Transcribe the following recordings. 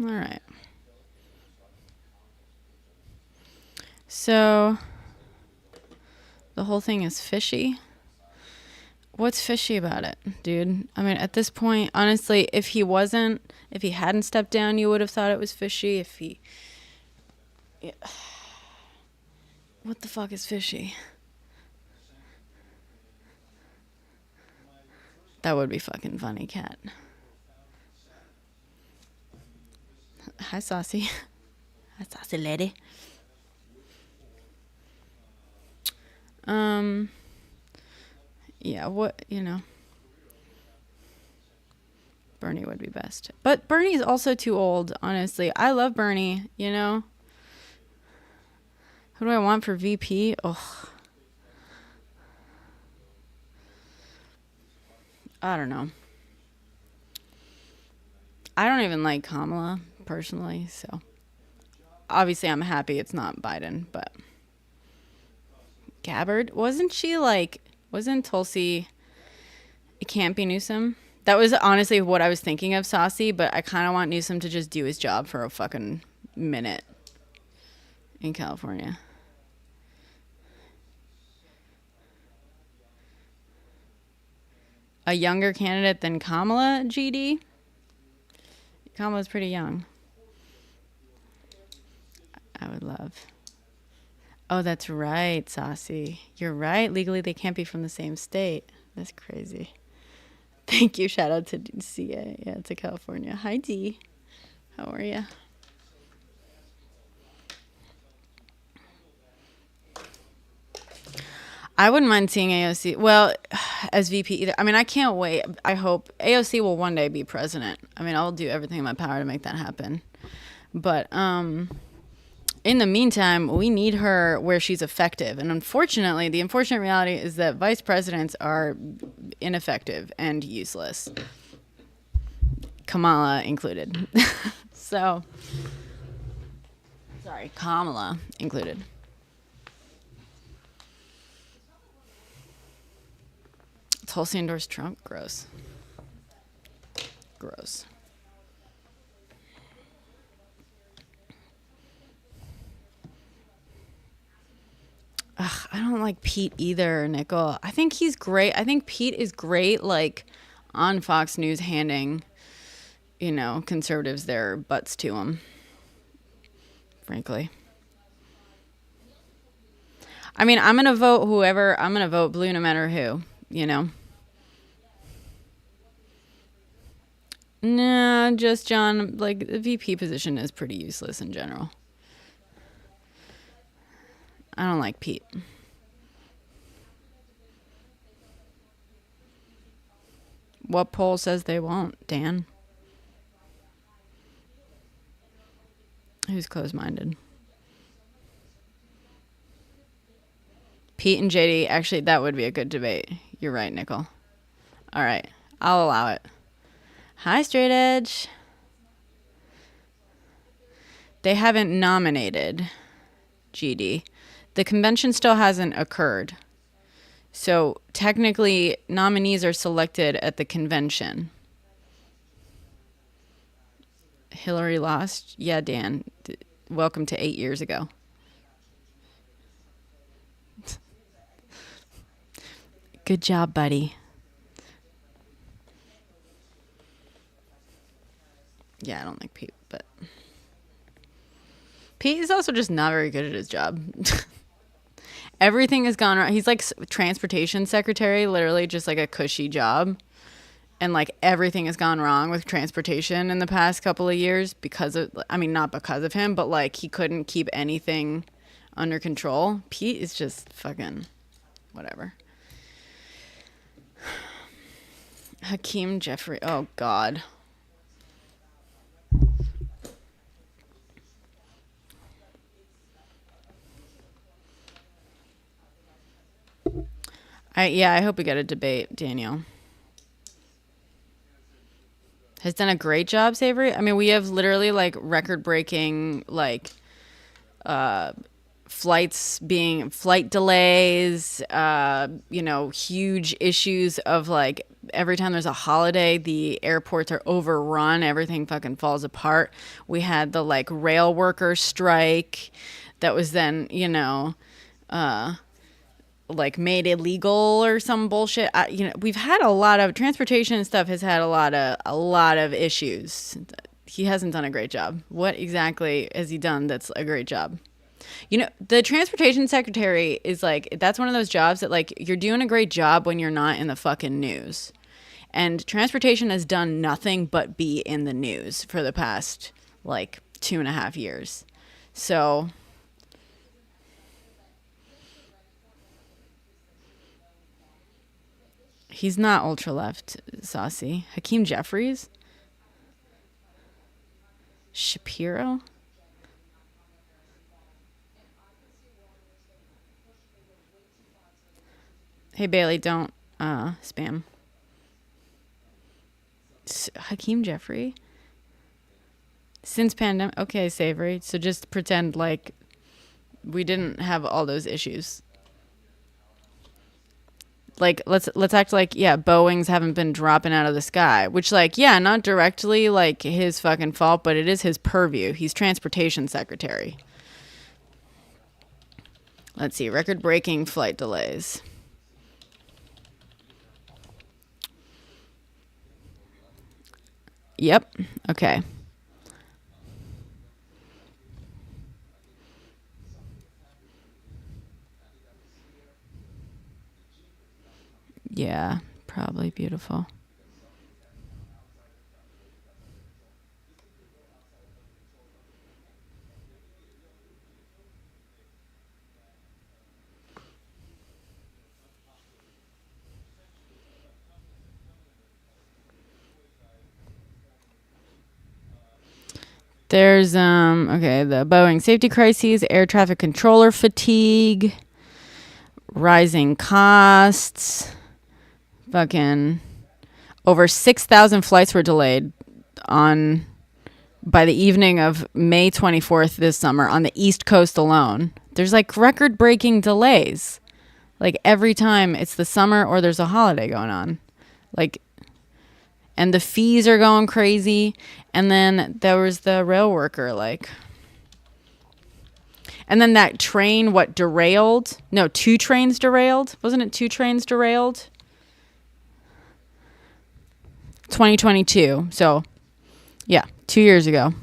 All right. So the whole thing is fishy. What's fishy about it, dude? I mean, at this point, honestly, if he hadn't stepped down, you would have thought it was fishy. Yeah. What the fuck is fishy? That would be fucking funny, Cat. Hi, Saucy. Hi, Saucy lady. Yeah, Bernie would be best. But Bernie's also too old, honestly. I love Bernie, Who do I want for VP? Ugh. I don't know. I don't even like Kamala, personally, so. Obviously, I'm happy it's not Biden, but. Gabbard? Wasn't Tulsi. It can't be Newsom? That was honestly what I was thinking of, Saucy, but I kind of want Newsom to just do his job for a fucking minute in California. A younger candidate than Kamala, GD? Kamala's pretty young. I would love. Oh, that's right, Saucy. You're right. Legally, they can't be from the same state. That's crazy. Thank you. Shout out to CA. Yeah, to California. Hi, D. How are you? I wouldn't mind seeing AOC. Well, as VP either. I mean, I can't wait. I hope AOC will one day be president. I mean, I'll do everything in my power to make that happen. But in the meantime, we need her where she's effective. And unfortunately, the unfortunate reality is that vice presidents are ineffective and useless. Kamala included. So, sorry, Kamala included. Tulsi endorsed Trump? Gross. Gross. Ugh, I don't like Pete either, Nickel. I think he's great. I think Pete is great, like, on Fox News handing, conservatives their butts to him. Frankly. I mean, I'm going to vote whoever. I'm going to vote blue no matter who, Nah, just John. Like, the VP position is pretty useless in general. I don't like Pete. What poll says they won't, Dan? Who's closed-minded? Pete and JD, actually, that would be a good debate. You're right, Nickel. All right, I'll allow it. Hi, Straight Edge. They haven't nominated GD. The convention still hasn't occurred. So technically, nominees are selected at the convention. Hillary lost? Yeah, Dan. Welcome to 8 years ago. Good job, buddy. Yeah, I don't like Pete, but Pete is also just not very good at his job. Everything has gone wrong. He's like transportation secretary, literally just like a cushy job. And like everything has gone wrong with transportation in the past couple of years not because of him, but like he couldn't keep anything under control. Pete is just fucking whatever. Hakeem Jeffrey. Oh, God. I hope we get a debate, Daniel. Has done a great job, Savory. I mean, we have literally like record-breaking, like, flight delays, huge issues of like every time there's a holiday, the airports are overrun, everything fucking falls apart. We had the like rail worker strike that was then, like made illegal or some bullshit. We've had a lot of transportation and stuff has had a lot of issues. He hasn't done a great job. What exactly has he done that's a great job? The transportation secretary is like, that's one of those jobs that like you're doing a great job when you're not in the fucking news. And transportation has done nothing but be in the news for the past like 2.5 years. So he's not ultra left, saucy. Hakeem Jeffries? Shapiro? Hey Bailey, don't spam. Hakeem Jeffrey? Since pandemic, okay, Savory. So just pretend like we didn't have all those issues. Like let's act like, yeah, Boeings haven't been dropping out of the sky, which like, yeah, not directly like his fucking fault, but it is his purview. He's transportation secretary. Let's see, record-breaking flight delays. Yep. Okay. Yeah, probably beautiful. There's okay, the Boeing safety crises, air traffic controller fatigue, rising costs, fucking over 6,000 flights were delayed on by the evening of May 24th this summer on the East Coast alone. There's like record-breaking delays. Like every time it's the summer or there's a holiday going on. Like, and the fees are going crazy. And then there was the rail worker, like, and then that train, what, derailed? No, 2 trains derailed. Wasn't it 2 trains derailed? 2022. So, yeah, 2 years ago.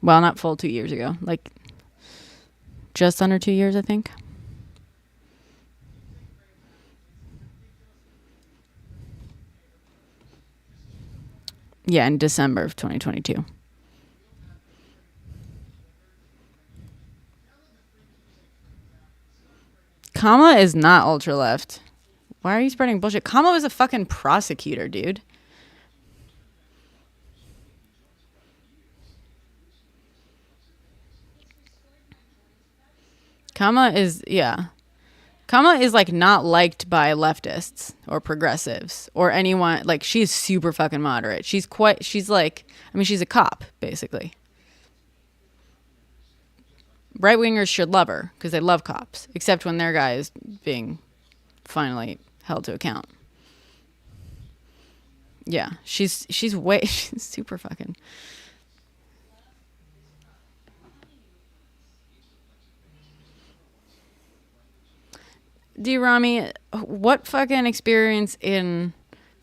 Well, not full 2 years ago. Like, just under 2 years, I think. Yeah, in December of 2022. Kamala is not ultra left. Why are you spreading bullshit? Kamala was a fucking prosecutor, dude. Kamala is, yeah. Kamala is like not liked by leftists or progressives or anyone. Like she's super fucking moderate. She's like, I mean, she's a cop, basically. Right wingers should love her because they love cops, except when their guy is being finally held to account. Yeah, she's she's super fucking. D. Rami, what fucking experience in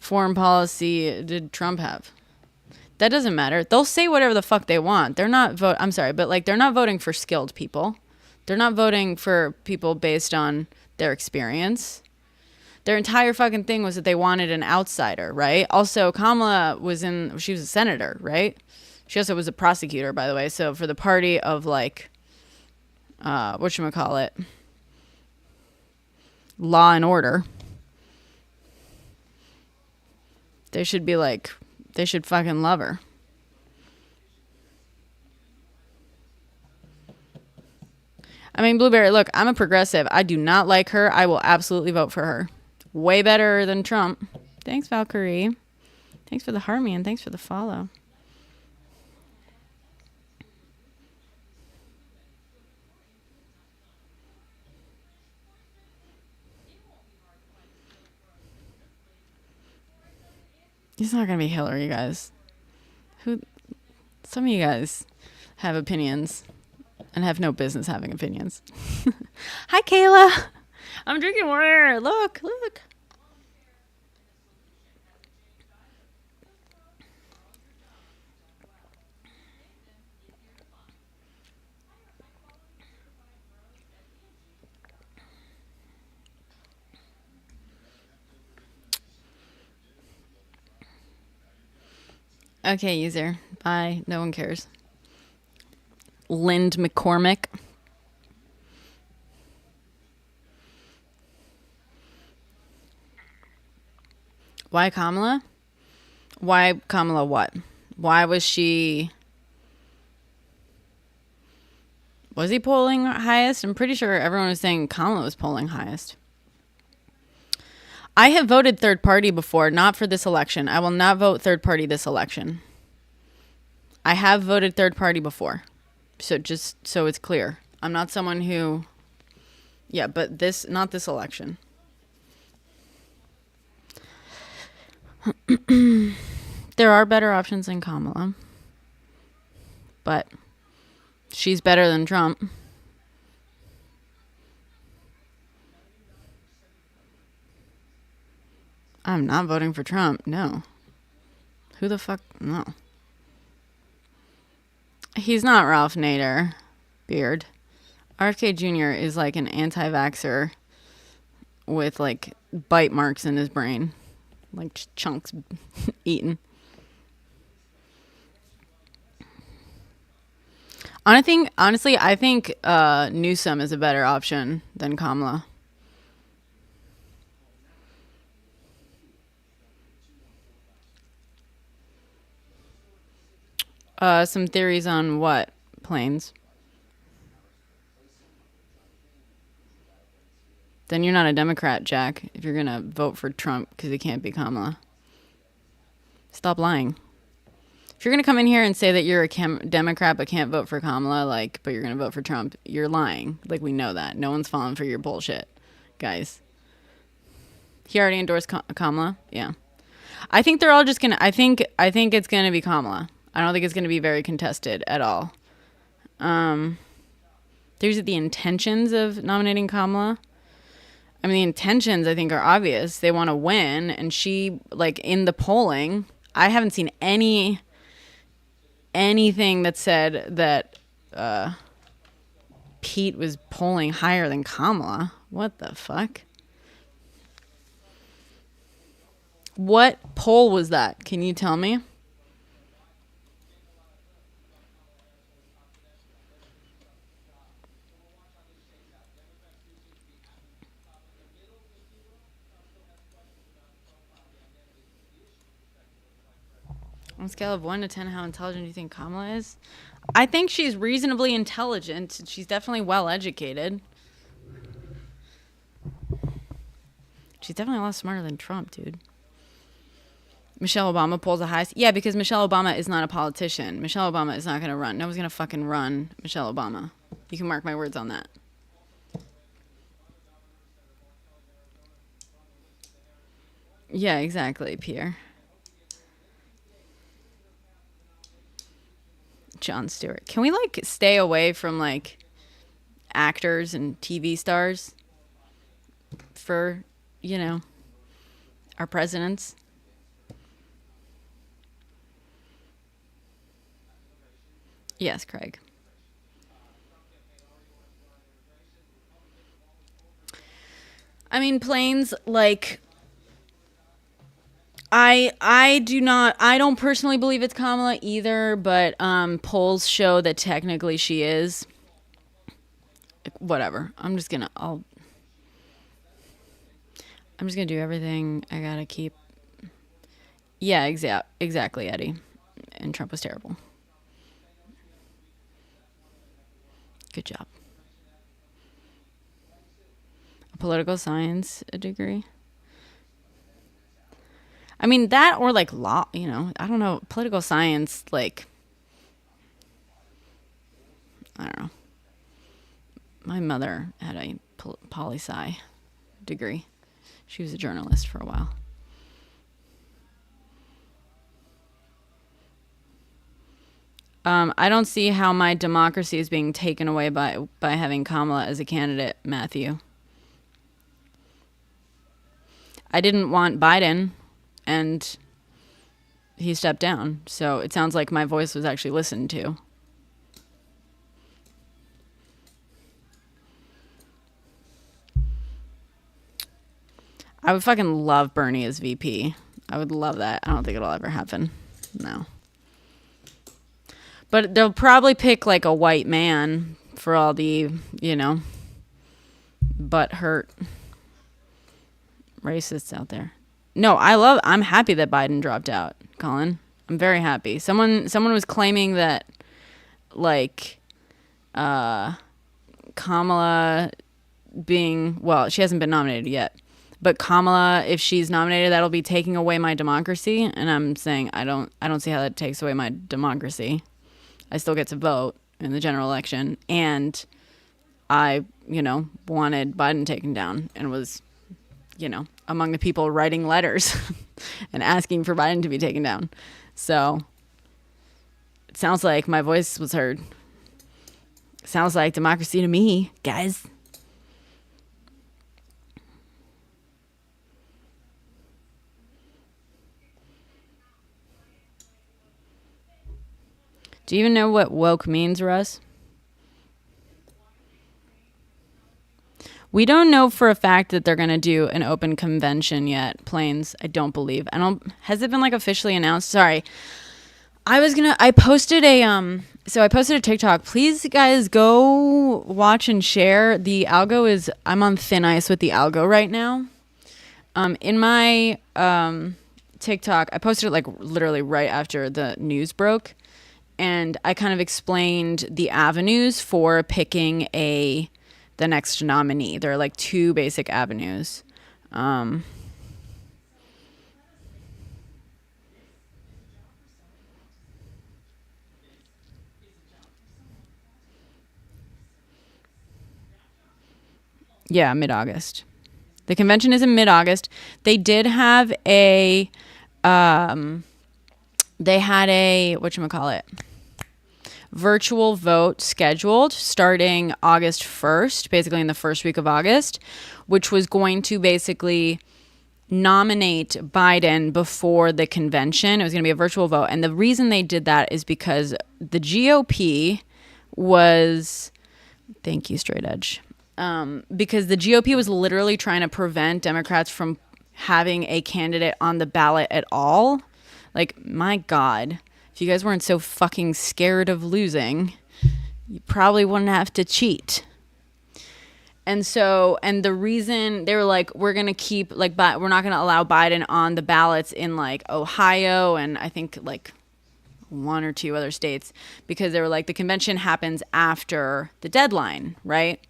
foreign policy did Trump have? That doesn't matter. They'll say whatever the fuck they want. They're not vote. I'm sorry, but like they're not voting for skilled people. They're not voting for people based on their experience. Their entire fucking thing was that they wanted an outsider, right? Also, Kamala she was a senator, right? She also was a prosecutor, by the way. So for the party of like, whatchamacallit, law and order, they should be like, they should fucking love her. I mean, Blueberry, look, I'm a progressive. I do not like her. I will absolutely vote for her. Way better than Trump. Thanks, Valkyrie. Thanks for the heart, man. Thanks for the follow. He's not gonna be Hillary, you guys. Who? Some of you guys have opinions and have no business having opinions. Hi, Kayla. I'm drinking water. Look. Okay, user. Bye. No one cares. Lind McCormick. Why Kamala? Why Kamala what? Why was she... Was he polling highest? I'm pretty sure everyone was saying Kamala was polling highest. I have voted third party before, not for this election. I will not vote third party this election. I have voted third party before. So just so it's clear. I'm not someone who... Yeah, but not this election. There are better options than Kamala. But she's better than Trump. I'm not voting for Trump. No. Who the fuck? No. He's not Ralph Nader. Beard. RFK Jr. is like an anti-vaxxer with like bite marks in his brain. Like chunks eaten. Honestly, I think Newsom is a better option than Kamala. Some theories on what? Planes. Then you're not a Democrat, Jack, if you're going to vote for Trump because he can't be Kamala. Stop lying. If you're going to come in here and say that you're a Democrat but can't vote for Kamala, but you're going to vote for Trump, you're lying. Like, we know that. No one's falling for your bullshit, guys. He already endorsed Kamala? Yeah. I think they're all just going to... I think it's going to be Kamala. I don't think it's going to be very contested at all. There's the intentions of nominating Kamala. I mean, the intentions, I think, are obvious. They want to win. And she, in the polling, I haven't seen anything that said that Pete was polling higher than Kamala. What the fuck? What poll was that? Can you tell me? On a scale of 1 to 10, how intelligent do you think Kamala is? I think she's reasonably intelligent. She's definitely well educated. She's definitely a lot smarter than Trump, dude. Michelle Obama polls the highest. Yeah, because Michelle Obama is not a politician. Michelle Obama is not going to run. No one's going to fucking run Michelle Obama. You can mark my words on that. Yeah, exactly, Pierre. Jon Stewart. Can we stay away from actors and TV stars for, our presidents? Yes, Craig. I mean, planes, I don't personally believe it's Kamala either, but polls show that technically she is. Whatever. I'm just gonna do everything I gotta keep. Yeah, exactly, Eddie. And Trump was terrible. Good job. A political science degree. I mean, that or law, I don't know. Political science, I don't know. My mother had a poli-sci degree. She was a journalist for a while. I don't see how my democracy is being taken away by having Kamala as a candidate, Matthew. I didn't want Biden, and he stepped down. So it sounds like my voice was actually listened to. I would fucking love Bernie as VP. I would love that. I don't think it'll ever happen. No. But they'll probably pick like a white man for all the, butt hurt racists out there. No, I'm happy that Biden dropped out, Colin. I'm very happy. Someone was claiming that like Kamala she hasn't been nominated yet. But Kamala, if she's nominated, that'll be taking away my democracy. And I'm saying I don't see how that takes away my democracy. I still get to vote in the general election. And I, wanted Biden taken down and was, among the people writing letters and asking for Biden to be taken down. So it sounds like my voice was heard. Sounds like democracy to me, guys. Do you even know what woke means, Russ? We don't know for a fact that they're going to do an open convention yet, Plains. I don't believe. Has it been like officially announced? Sorry. I posted a TikTok. Please guys go watch and share. I'm on thin ice with the algo right now. In my TikTok, I posted it like literally right after the news broke. And I kind of explained the avenues for picking the next nominee. There are like two basic avenues. Yeah, mid-August. The convention is in mid-August. They did have whatchamacallit, virtual vote scheduled starting August 1st, basically in the first week of August, which was going to basically nominate Biden before the convention. It was going to be a virtual vote. And the reason they did that is because the GOP was, thank you, Straight Edge, because the GOP was literally trying to prevent Democrats from having a candidate on the ballot at all. Like, my God, if you guys weren't so fucking scared of losing, you probably wouldn't have to cheat. And the reason they were like, we're going to keep, like, we're not going to allow Biden on the ballots in, like, Ohio and I think, like, one or two other states, because they were like, the convention happens after the deadline, right?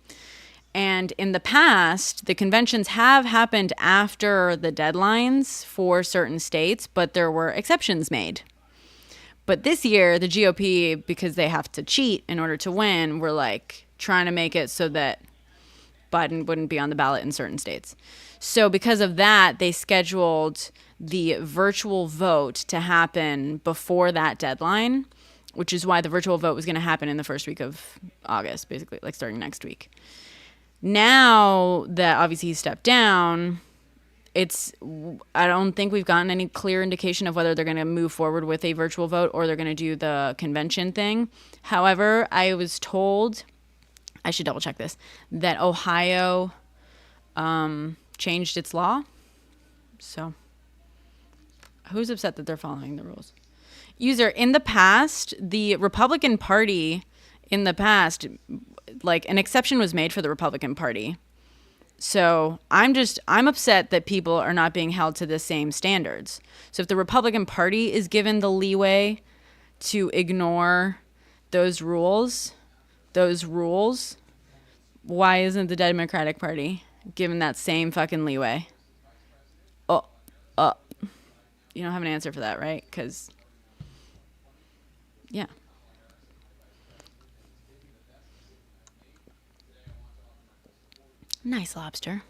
And in the past, the conventions have happened after the deadlines for certain states, but there were exceptions made. But this year, the GOP, because they have to cheat in order to win, were like trying to make it so that Biden wouldn't be on the ballot in certain states. So because of that, they scheduled the virtual vote to happen before that deadline, which is why the virtual vote was going to happen in the first week of August, basically, like starting next week. Now that obviously he stepped down, I don't think we've gotten any clear indication of whether they're going to move forward with a virtual vote or they're going to do the convention thing. However, I was told, I should double check this, that Ohio changed its law. So who's upset that they're following the rules? User, in the past, the Republican Party like an exception was made for the Republican Party. So I'm upset that people are not being held to the same standards. So if the Republican Party is given the leeway to ignore those rules, why isn't the Democratic Party given that same fucking leeway? You don't have an answer for that, right? Because, yeah. Nice lobster.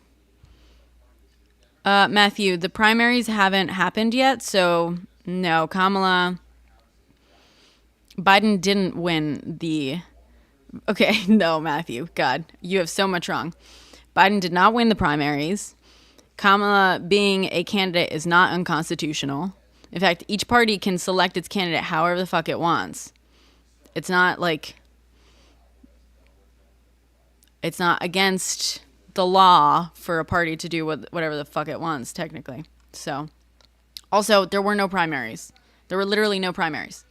Matthew, the primaries haven't happened yet, so no, Kamala Biden didn't win the. Okay, no, Matthew. God, you have so much wrong. Biden did not win the primaries. Kamala being a candidate is not unconstitutional. In fact, each party can select its candidate however the fuck it wants. It's not like it's not against the law for a party to do whatever the fuck it wants, technically. So, also, there were no primaries. There were literally no primaries.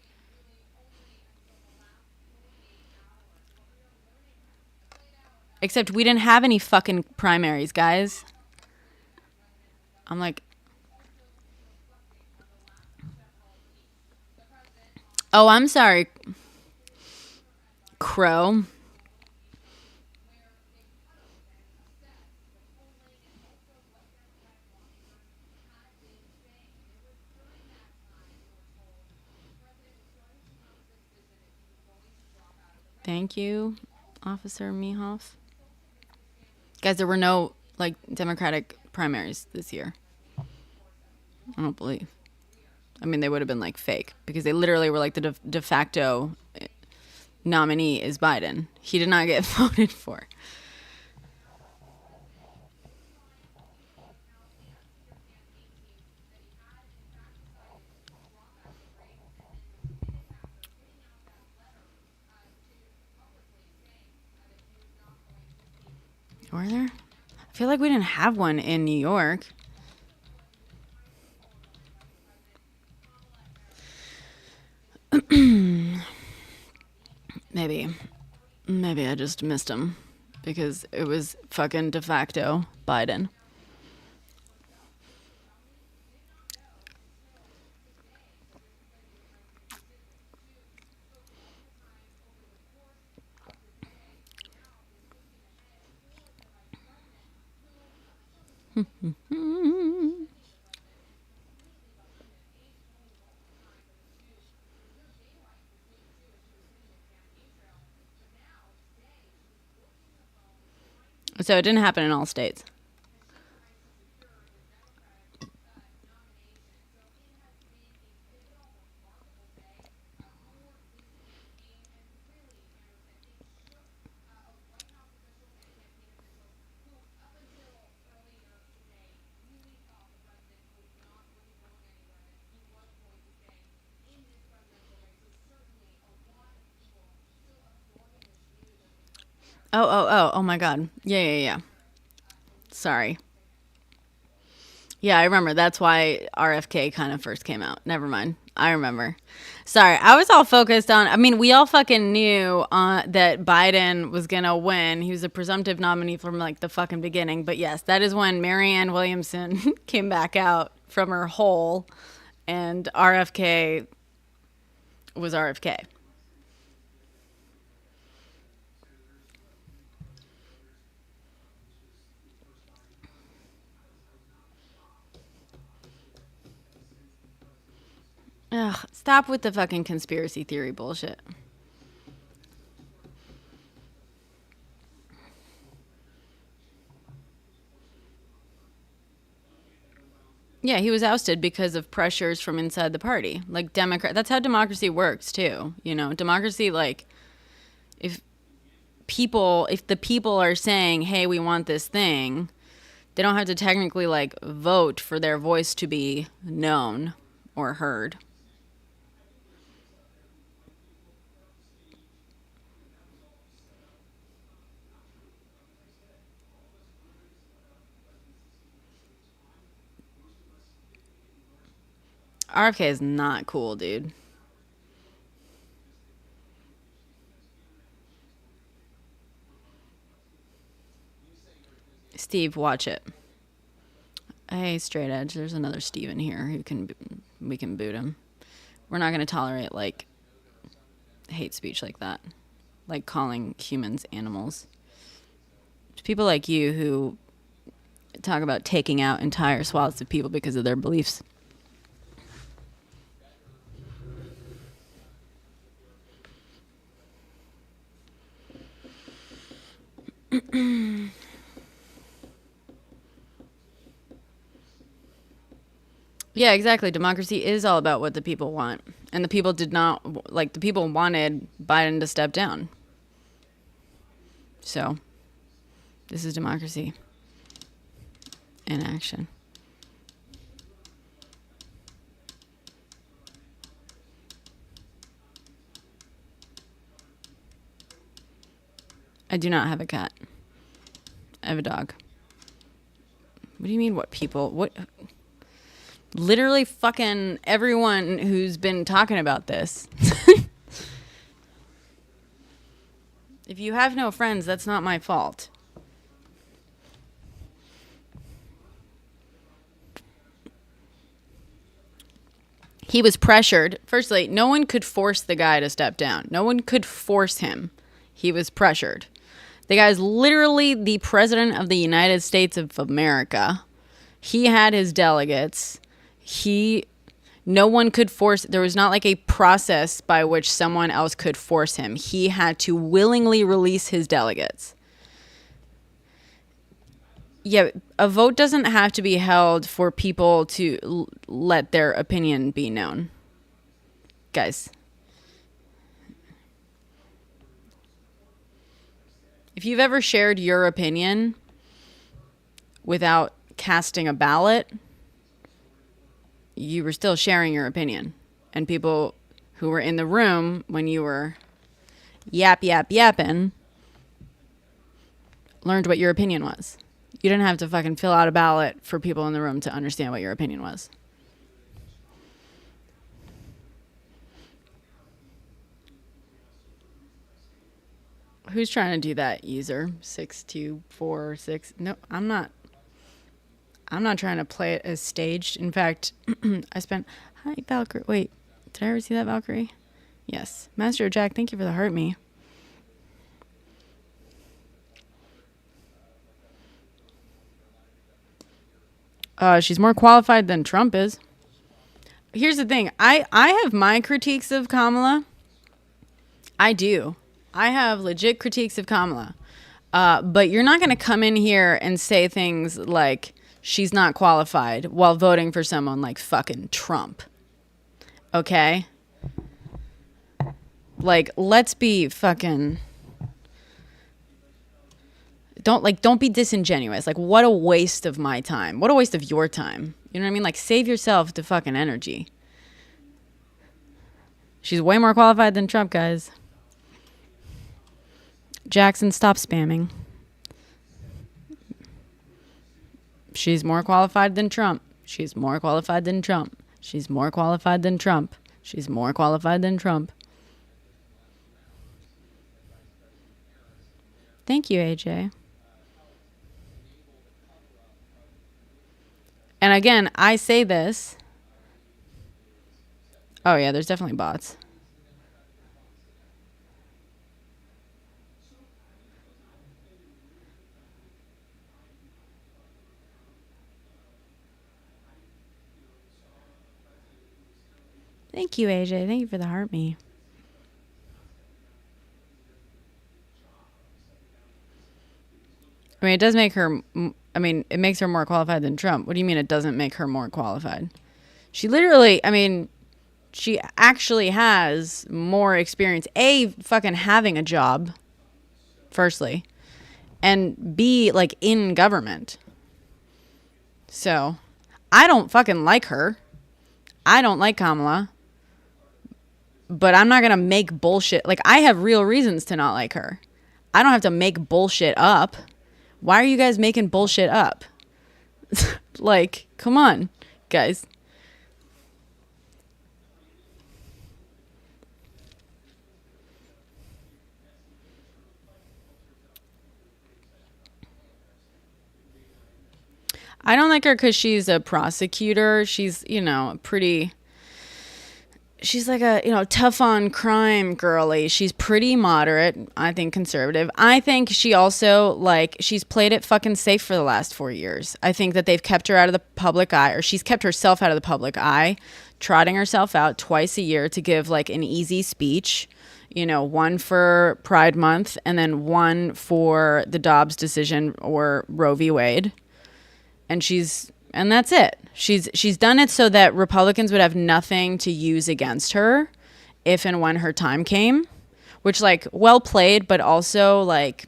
Except we didn't have any fucking primaries, guys. I'm like, oh, I'm sorry, Crow. Thank you, Officer Mehoff. Guys, there were no like Democratic primaries this year. I don't believe. I mean, they would have been like fake because they literally were like the de facto nominee is Biden. He did not get voted for. Were there? I feel like we didn't have one in New York. Maybe I just missed him because it was fucking de facto Biden. So it didn't happen in all states. Oh my God. Yeah. Sorry. Yeah, I remember. That's why RFK kind of first came out. Never mind. I remember. Sorry, I was all focused on. I mean, we all fucking knew that Biden was gonna win. He was a presumptive nominee from like the fucking beginning. But yes, that is when Marianne Williamson came back out from her hole, and RFK was RFK. Ugh, stop with the fucking conspiracy theory bullshit. Yeah, he was ousted because of pressures from inside the party. Like Democrat, that's how democracy works too. You know, democracy like if if the people are saying, "Hey, we want this thing," they don't have to technically like vote for their voice to be known or heard. RFK is not cool, dude. Steve, watch it. Hey, straight edge. There's another Steve in here who can we can boot him. We're not going to tolerate like hate speech like that, like calling humans animals. People like you who talk about taking out entire swaths of people because of their beliefs. Yeah, exactly. Democracy is all about what the people want. And the people did not, like, the people wanted Biden to step down. So, this is democracy in action. I do not have a cat. I have a dog. What do you mean, what people? What? Literally fucking everyone who's been talking about this. If you have no friends, that's not my fault. He was pressured. Firstly, no one could force the guy to step down. No one could force him. He was pressured. The guy's literally the president of the United States of America. He had his delegates. No one could force. There was not like a process by which someone else could force him. He had to willingly release his delegates. Yeah, a vote doesn't have to be held for people to let their opinion be known. Guys. If you've ever shared your opinion without casting a ballot, you were still sharing your opinion. And people who were in the room when you were yapping learned what your opinion was. You didn't have to fucking fill out a ballot for people in the room to understand what your opinion was. Who's trying to do that, user? 6246. No, I'm not trying to play it as staged. In fact, Hi, Valkyrie. Wait, did I ever see that, Valkyrie? Yes. Master Jack, thank you for the heart me. She's more qualified than Trump is. Here's the thing. I have my critiques of Kamala. I do. I have legit critiques of Kamala. But you're not going to come in here and say things like she's not qualified while voting for someone like fucking Trump. Okay? Like, let's be fucking... Don't be disingenuous. Like, what a waste of my time. What a waste of your time. You know what I mean? Like, save yourself the fucking energy. She's way more qualified than Trump, guys. Jackson, stop spamming. She's more qualified than Trump. She's more qualified than Trump. She's more qualified than Trump. She's more qualified than Trump. Thank you, AJ. And again, I say this. Oh, yeah, there's definitely bots. Thank you, AJ. Thank you for the heart me. I mean, it does make her... I mean, it makes her more qualified than Trump. What do you mean it doesn't make her more qualified? She literally, I mean, she actually has more experience. A, fucking having a job, firstly. And B, like, in government. So, I don't fucking like her. I don't like Kamala. But I'm not going to make bullshit. Like, I have real reasons to not like her. I don't have to make bullshit up. Why are you guys making bullshit up? Like, come on, guys. I don't like her because she's a prosecutor. She's, you know, she's like a, you know, tough on crime girly. She's pretty moderate, I think conservative. I think she also, like, she's played it fucking safe for the last 4 years. I think that they've kept her out of the public eye, or she's kept herself out of the public eye, trotting herself out twice a year to give, like, an easy speech. You know, one for Pride Month and then one for the Dobbs decision or Roe v. Wade. And she's And that's it. She's done it so that Republicans would have nothing to use against her if and when her time came, which, like, well played, but also like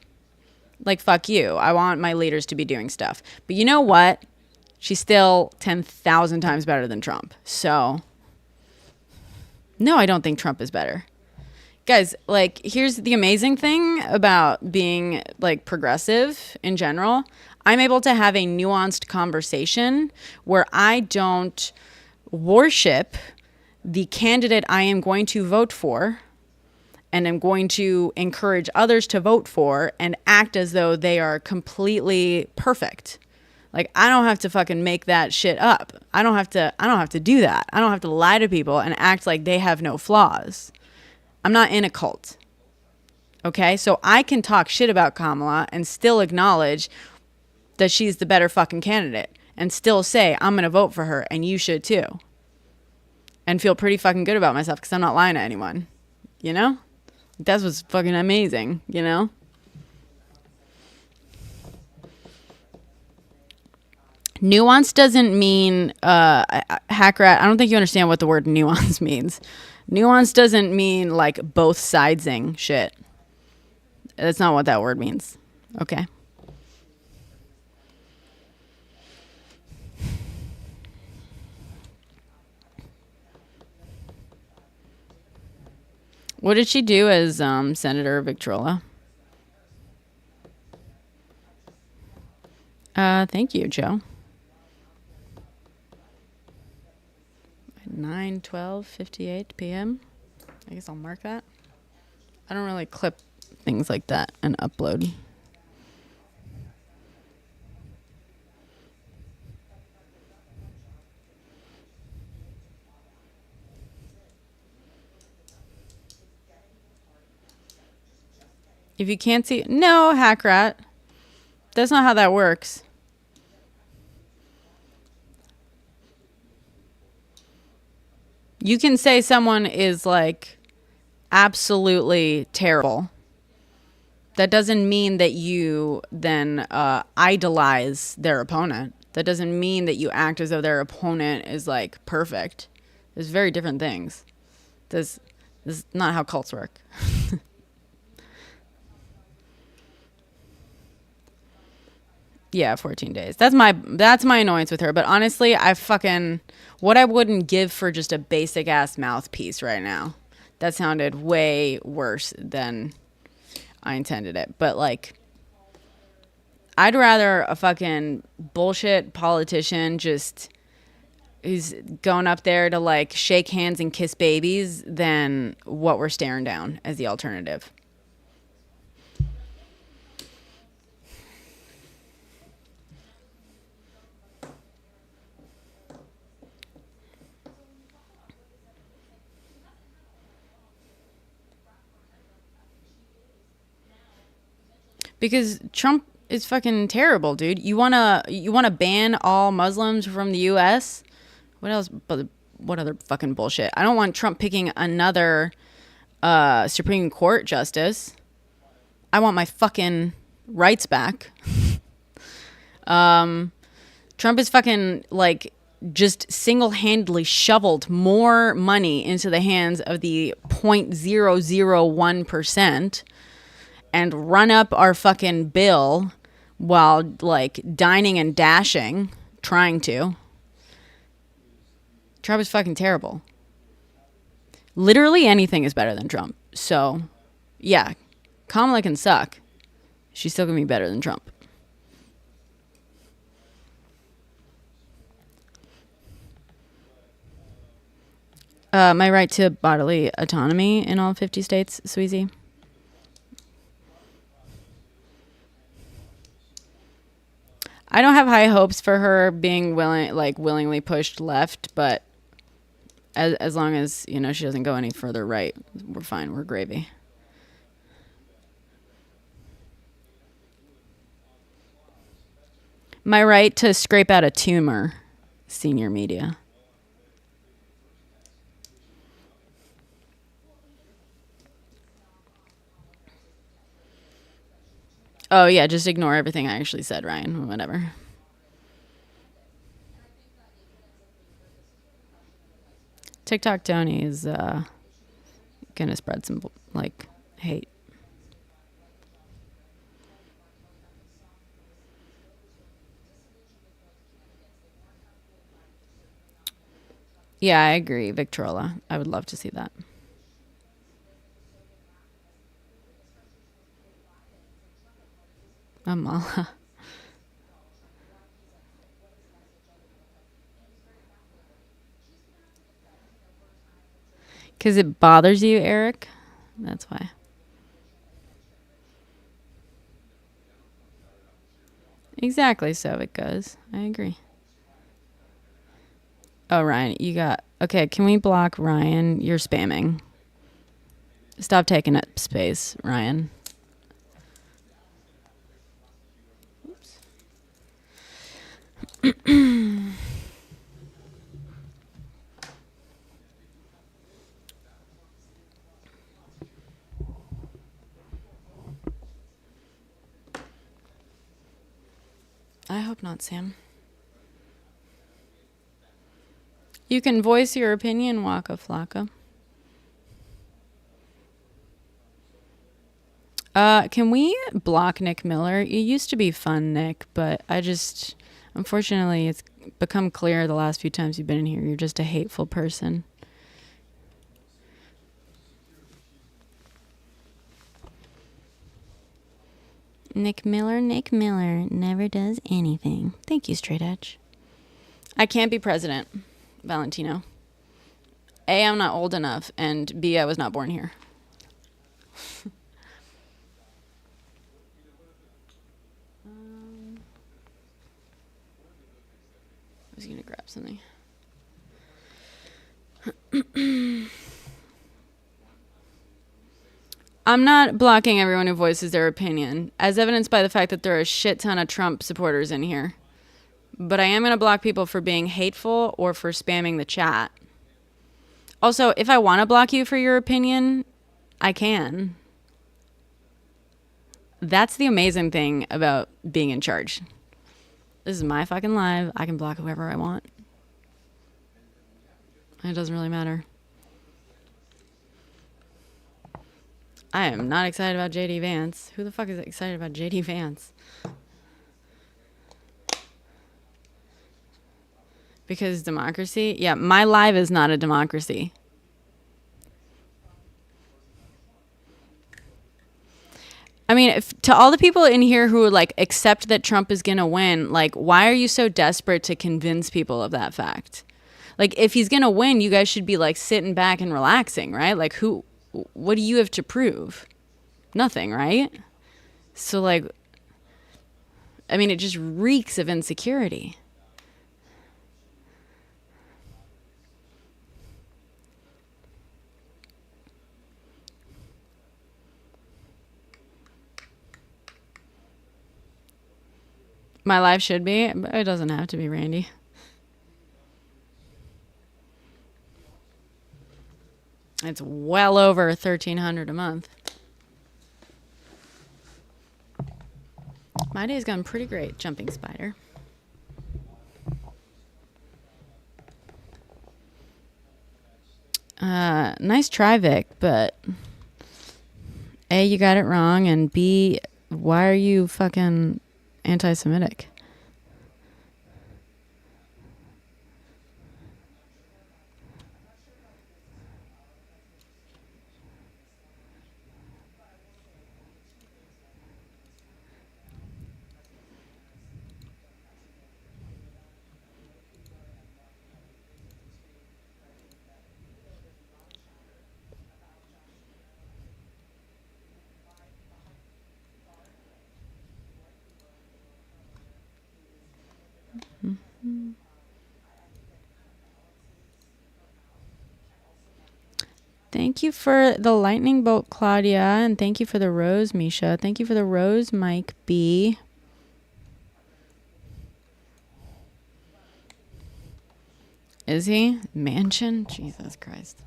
fuck you. I want my leaders to be doing stuff. But you know what? She's still 10,000 times better than Trump. So no, I don't think Trump is better. Guys, like, here's the amazing thing about being, like, progressive in general. I'm able to have a nuanced conversation where I don't worship the candidate I am going to vote for and am going to encourage others to vote for and act as though they are completely perfect. Like, I don't have to fucking make that shit up. I don't have to do that. I don't have to lie to people and act like they have no flaws. I'm not in a cult. Okay? So I can talk shit about Kamala and still acknowledge that she's the better fucking candidate and still say, I'm going to vote for her and you should too. And feel pretty fucking good about myself because I'm not lying to anyone. You know? That's what's fucking amazing, you know? Nuance doesn't mean, Hackrat, I don't think you understand what the word nuance means. Nuance doesn't mean, like, both sidesing shit. That's not what that word means. Okay. What did she do as Senator Victrola? Thank you, Joe. 9:12:58 p.m. I guess I'll mark that. I don't really clip things like that and upload. If you can't see, no, Hackrat. That's not how that works. You can say someone is, like, absolutely terrible. That doesn't mean that you then idolize their opponent. That doesn't mean that you act as though their opponent is, like, perfect. There's very different things. This is not how cults work. Yeah, 14 days. That's my annoyance with her. But honestly, what I wouldn't give for just a basic ass mouthpiece right now. That sounded way worse than I intended it. But, like, I'd rather a fucking bullshit politician just who's going up there to, like, shake hands and kiss babies than what we're staring down as the alternative. Because Trump is fucking terrible, dude. You wanna ban all Muslims from the U.S.? What else? But what other fucking bullshit? I don't want Trump picking another Supreme Court justice. I want my fucking rights back. Trump is fucking, like, just single-handedly shoveled more money into the hands of the 0.001% and run up our fucking bill while, like, dining and dashing, trying to. Trump is fucking terrible. Literally anything is better than Trump. So, yeah, Kamala can suck. She's still gonna be better than Trump. My right to bodily autonomy in all 50 states, Sweezy. I don't have high hopes for her being willingly pushed left, but as long as, you know, she doesn't go any further right, we're fine. We're gravy. My right to scrape out a tumor, senior media. Oh, yeah, just ignore everything I actually said, Ryan. Whatever. TikTok Tony is gonna spread some like hate. Yeah, I agree, Victrola. I would love to see that. Amala. Because it bothers you, Eric? That's why. Exactly, so it goes. I agree. Oh, Ryan, you got... Okay, can we block Ryan? You're spamming. Stop taking up space, Ryan. I hope not, Sam. You can voice your opinion, Waka Flocka. Can we block Nick Miller? You used to be fun, Nick, but I just... Unfortunately, it's become clear the last few times you've been in here, you're just a hateful person. Nick Miller never does anything. Thank you, Straight Edge. I can't be president, Valentino. A, I'm not old enough, and B, I was not born here. I was going to grab something. I'm not blocking everyone who voices their opinion, as evidenced by the fact that there are a shit ton of Trump supporters in here. But I am going to block people for being hateful or for spamming the chat. Also, if I want to block you for your opinion, I can. That's the amazing thing about being in charge. This is my fucking live. I can block whoever I want. It doesn't really matter. I am not excited about JD Vance. Who the fuck is excited about JD Vance? Because democracy? Yeah, my live is not a democracy. I mean, to all the people in here who like accept that Trump is going to win, like, why are you so desperate to convince people of that fact? Like, if he's going to win, you guys should be like sitting back and relaxing, right? Like, what do you have to prove? Nothing, right? So like, I mean, it just reeks of insecurity. My life should be, but it doesn't have to be, Randy. It's well over $1,300 a month. My day's gone pretty great, Jumping Spider. Nice try, Vic, but A, you got it wrong, and B, why are you fucking anti-Semitic? Mm-hmm. Thank you for the lightning bolt, Claudia, and thank you for the rose, Misha. Thank you for the rose, Mike B. Is he? Mansion? Jesus Christ.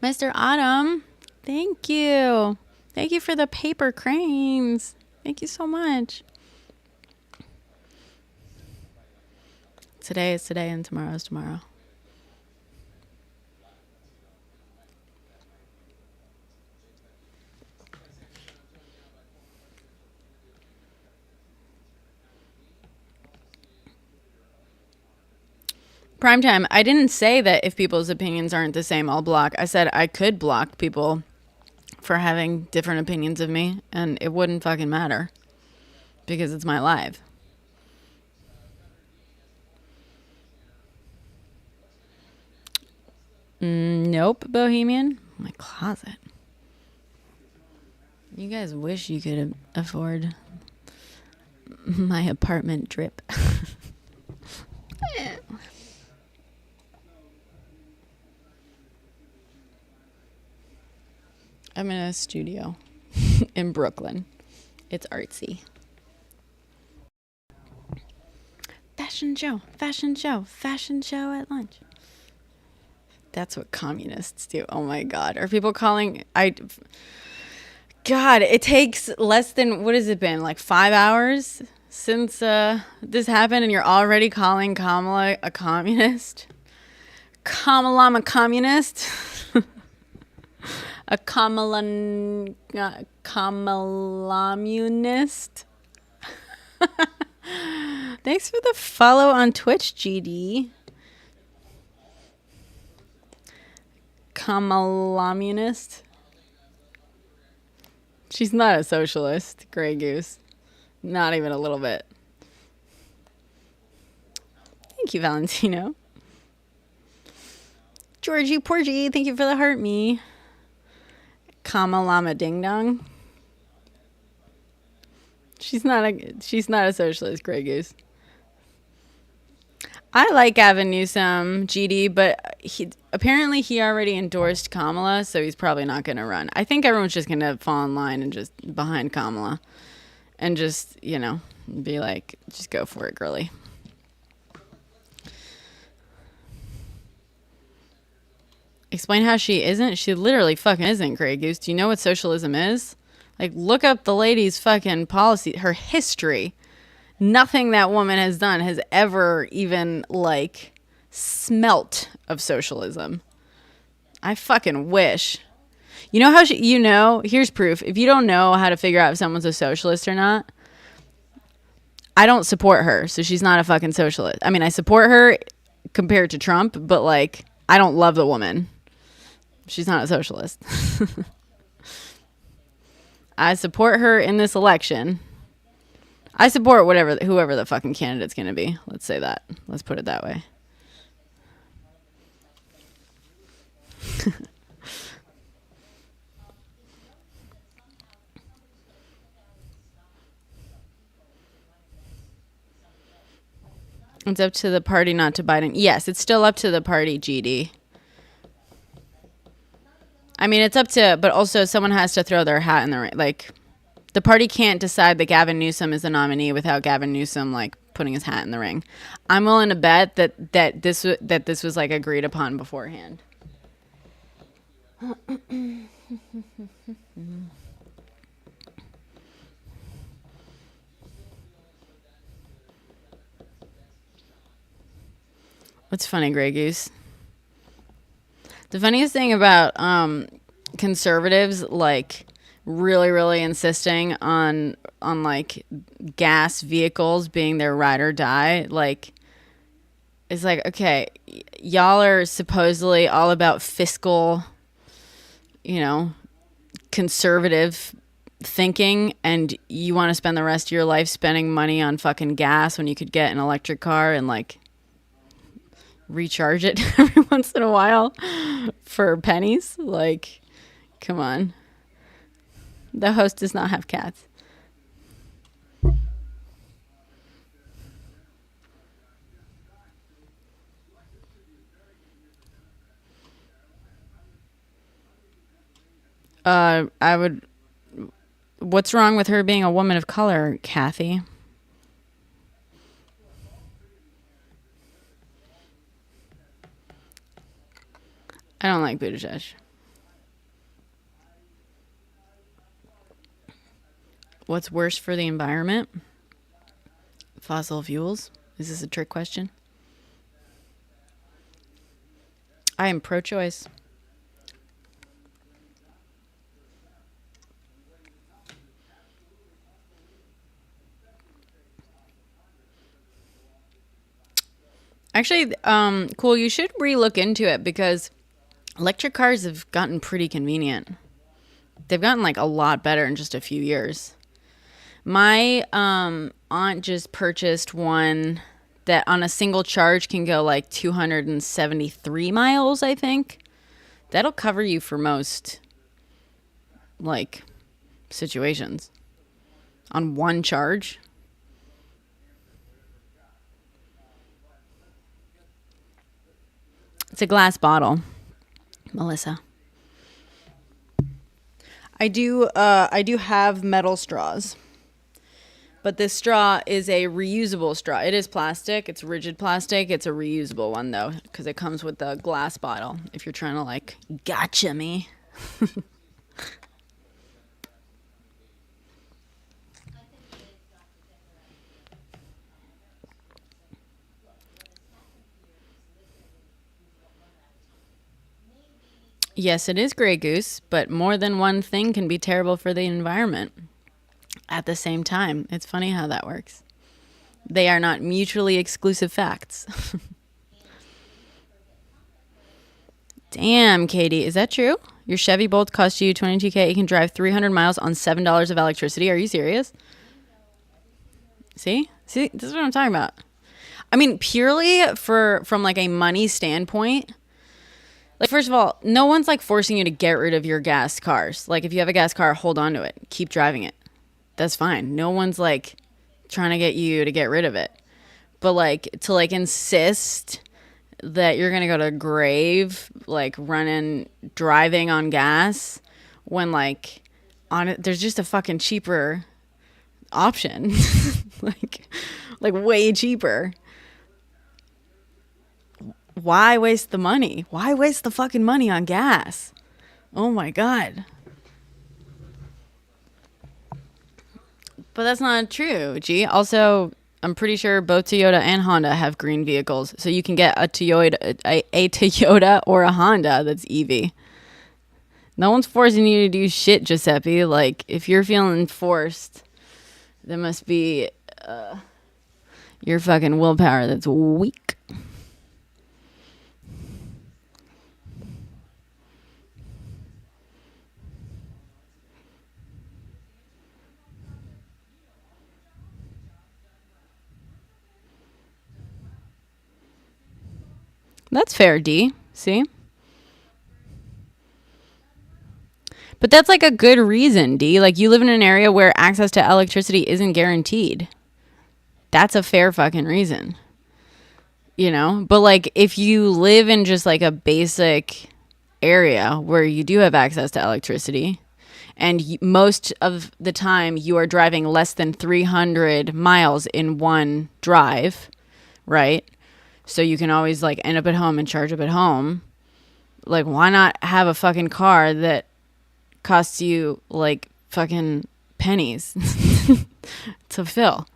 Mr. Autumn, Thank you. Thank you for the paper cranes. Thank you so much. Today is today and tomorrow is tomorrow. Primetime, I didn't say that if people's opinions aren't the same, I'll block. I said I could block people for having different opinions of me, and it wouldn't fucking matter because it's my live. Nope, Bohemian. My closet. You guys wish you could afford my apartment drip. I'm in a studio in Brooklyn. It's artsy. Fashion show, fashion show, fashion show at lunch. That's what communists do. Oh my God. Are people calling? God, it takes less than, what has it been? Like 5 hours since this happened, and you're already calling Kamala a communist? Kamala, I'm a communist. A Kamalamunist. Thanks for the follow on Twitch, GD. Kamalamunist. She's not a socialist, Grey Goose. Not even a little bit. Thank you, Valentino. Georgie Porgy, thank you for the heart me. Kamalama Ding Dong. She's not a socialist, Grey Goose. I like Gavin Newsom, GD, but apparently he already endorsed Kamala, so he's probably not going to run. I think everyone's just going to fall in line and just behind Kamala and just, be like, just go for it, girly. Explain how she isn't. She literally fucking isn't, Grey Goose. Do you know what socialism is? Like, look up the lady's fucking policy, her history. Nothing that woman has done has ever even, smelt of socialism. I fucking wish. You know how here's proof. If you don't know how to figure out if someone's a socialist or not, I don't support her, so she's not a fucking socialist. I mean, I support her compared to Trump, but, I don't love the woman. She's not a socialist. I support her in this election. I support whoever the fucking candidate's going to be. Let's say that. Let's put it that way. It's up to the party, not to Biden. Yes, it's still up to the party, GD. I mean, it's up to, but also someone has to throw their hat in the ring. The party can't decide that Gavin Newsom is the nominee without Gavin Newsom, putting his hat in the ring. I'm willing to bet that this was, agreed upon beforehand. What's funny, Grey Goose? The funniest thing about conservatives really, really insisting on gas vehicles being their ride or die, it's okay, y'all are supposedly all about fiscal, conservative thinking, and you want to spend the rest of your life spending money on fucking gas when you could get an electric car and recharge it every once in a while for pennies. Come on. The host does not have cats. What's wrong with her being a woman of color, Kathy? I don't like Buttigieg. What's worse for the environment? Fossil fuels? Is this a trick question? I am pro-choice. Actually, cool, you should re-look into it because electric cars have gotten pretty convenient. They've gotten like a lot better in just a few years. My aunt just purchased one that on a single charge can go like 273 miles, I think. That'll cover you for most like situations on one charge. It's a glass bottle, Melissa. I do have metal straws. But this straw is a reusable straw. It is plastic. It's rigid plastic. It's a reusable one, though, because it comes with a glass bottle if you're trying to, like, gotcha me. Yes, it is Grey Goose, but more than one thing can be terrible for the environment at the same time. It's funny how that works. They are not mutually exclusive facts. Damn, Katie, is that true? Your Chevy Bolt cost you $22K. It can drive 300 miles on $7 of electricity. Are you serious? See, this is what I'm talking about. I mean, purely from like a money standpoint. Like, first of all, no one's like forcing you to get rid of your gas cars. Like, if you have a gas car, hold on to it. Keep driving it. That's fine. No one's like trying to get you to get rid of it. But like to like insist that you're gonna go to grave like driving on gas when like on it there's just a fucking cheaper option. like way cheaper. Why waste the money? Why waste the fucking money on gas? Oh my god. But that's not true, G. Also, I'm pretty sure both Toyota and Honda have green vehicles. So you can get a Toyota or a Honda that's EV. No one's forcing you to do shit, Giuseppe. Like, if you're feeling forced, there must be your fucking willpower that's weak. That's fair, D. See? But that's like a good reason, D. Like, you live in an area where access to electricity isn't guaranteed. That's a fair fucking reason. You know? But like, if you live in just like a basic area where you do have access to electricity, and most of the time you are driving less than 300 miles in one drive, right? So you can always like end up at home and charge up at home. Like, why not have a fucking car that costs you like fucking pennies to fill?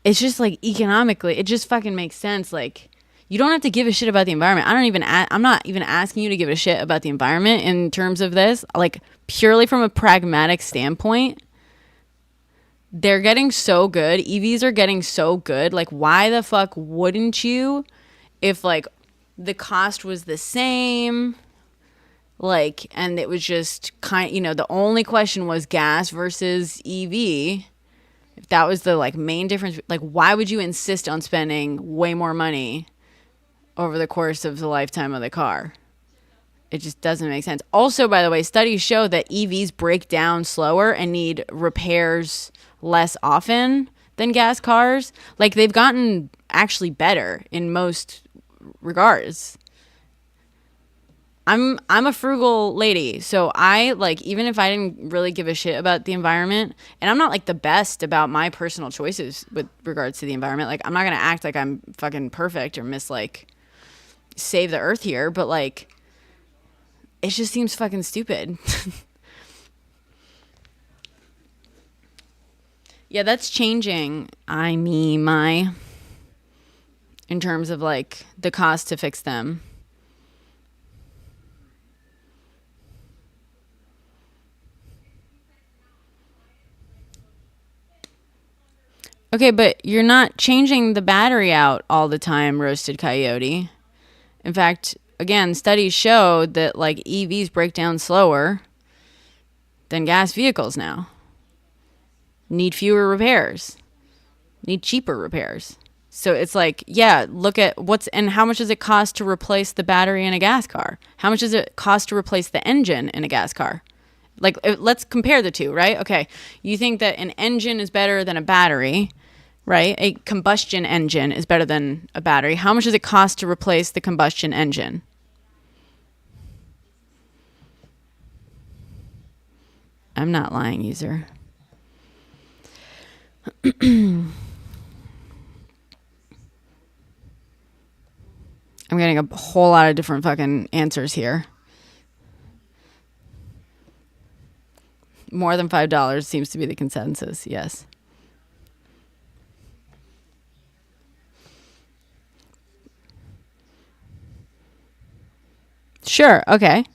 It's just like economically, it just fucking makes sense. Like, you don't have to give a shit about the environment. I'm not even asking you to give a shit about the environment in terms of this. Like, purely from a pragmatic standpoint, they're getting so good. EVs are getting so good. Like, why the fuck wouldn't you, if like the cost was the same, like, and it was just the only question was gas versus EV. If that was the like main difference, like, why would you insist on spending way more money over the course of the lifetime of the car? It just doesn't make sense. Also, by the way, studies show that EVs break down slower and need repairs less often than gas cars. Like, they've gotten actually better in most regards. I'm a frugal lady, so I like, even if I didn't really give a shit about the environment, and I'm not like the best about my personal choices with regards to the environment. Like, I'm not gonna act like I'm fucking perfect or save the earth here, but like, it just seems fucking stupid. Yeah, that's changing. My in terms of like the cost to fix them. Okay, but you're not changing the battery out all the time, Roasted Coyote. In fact, again, studies show that like EVs break down slower than gas vehicles now. Need fewer repairs. Need cheaper repairs. So it's like, yeah, look at and how much does it cost to replace the battery in a gas car? How much does it cost to replace the engine in a gas car? Like, let's compare the two, right? Okay, you think that an engine is better than a battery, right? A combustion engine is better than a battery. How much does it cost to replace the combustion engine? I'm not lying, user. I'm getting a whole lot of different fucking answers here. More than $5 seems to be the consensus, yes. Sure, okay.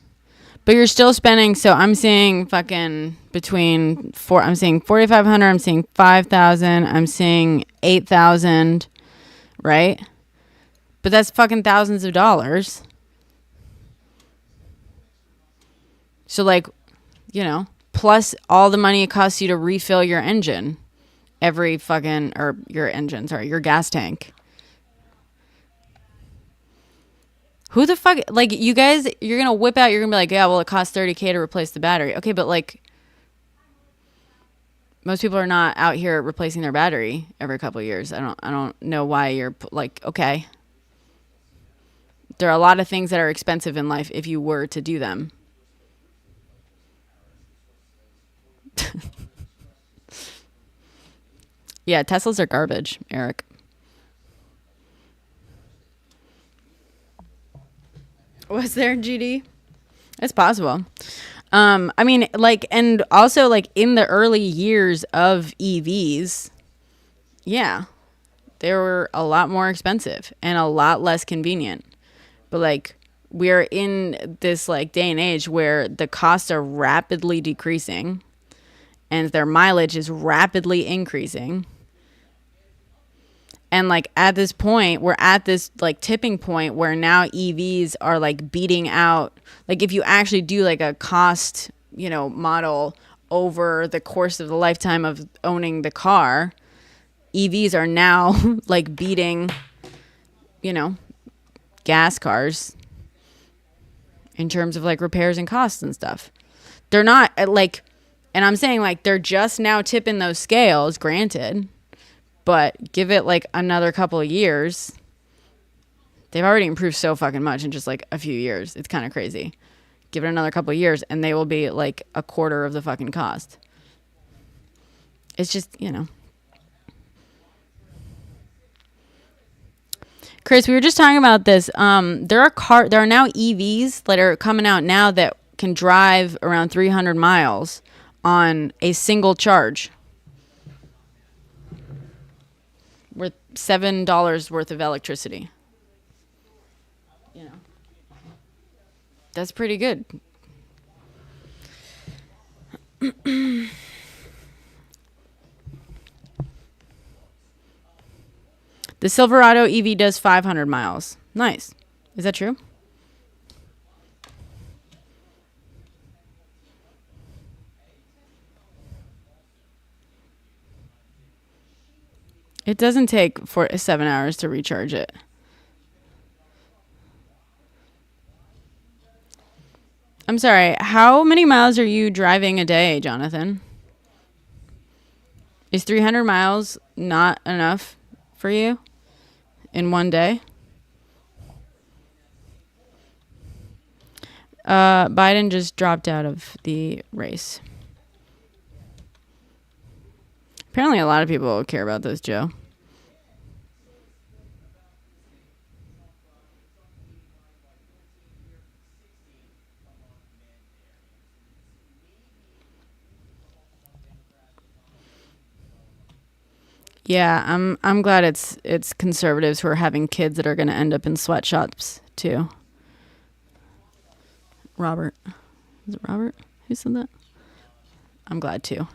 But you're still spending, so I'm seeing fucking I'm seeing 4,500, I'm seeing 5,000, I'm seeing 8,000, right? But that's fucking thousands of dollars. So like, plus all the money it costs you to refill your engine your gas tank. Who the fuck, like, you guys, you're gonna whip out, you're gonna be like, yeah, well, it costs $30K to replace the battery. Okay, but like, most people are not out here replacing their battery every couple of years. I don't know why you're like, okay. There are a lot of things that are expensive in life if you were to do them. Yeah, Teslas are garbage, Eric. Was there GD? It's possible. I mean, like, and also like in the early years of EVs, yeah, they were a lot more expensive and a lot less convenient. But like, we're in this like day and age where the costs are rapidly decreasing and their mileage is rapidly increasing. And like at this point, we're at this like tipping point where now EVs are like beating out, like if you actually do like a cost, model over the course of the lifetime of owning the car, EVs are now like beating, gas cars in terms of like repairs and costs and stuff. They're not like, and I'm saying like they're just now tipping those scales, granted. But give it like another couple of years. They've already improved so fucking much in just like a few years. It's kind of crazy. Give it another couple of years and they will be like a quarter of the fucking cost. It's just, Chris, we were just talking about this. There are now EVs that are coming out now that can drive around 300 miles on a single charge. Worth $7 worth of electricity. That's pretty good. The Silverado EV does 500 miles. Nice. Is that true? It doesn't take 7 hours to recharge it. I'm sorry. How many miles are you driving a day, Jonathan? Is 300 miles not enough for you in one day? Biden just dropped out of the race. Apparently a lot of people care about this, Joe. Yeah, I'm glad it's conservatives who are having kids that are going to end up in sweatshops too. Robert, is it Robert who said that? I'm glad too.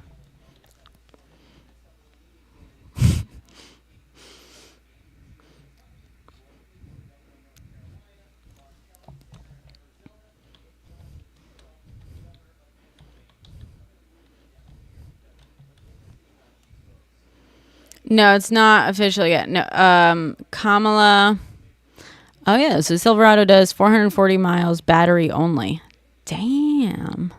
No, it's not official yet. No, Kamala. Oh yeah, so Silverado does 440 miles battery only. Damn.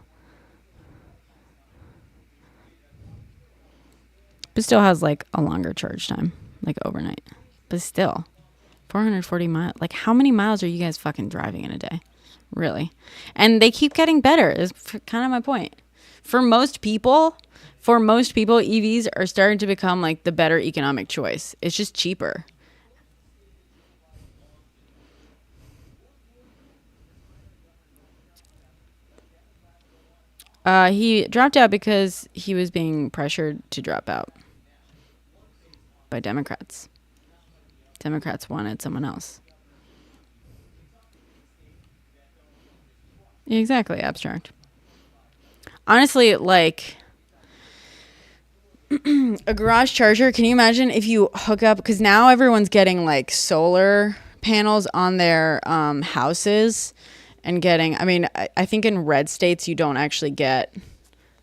But still has like a longer charge time, like overnight. But still, 440 miles. Like, how many miles are you guys fucking driving in a day? Really? And they keep getting better, is kind of my point. For most people, EVs are starting to become like the better economic choice. It's just cheaper. He dropped out because he was being pressured to drop out by Democrats. Democrats wanted someone else. Exactly, abstract. Honestly, like a garage charger, can you imagine if you hook up, because now everyone's getting like solar panels on their houses and getting, I mean, I think in red states you don't actually get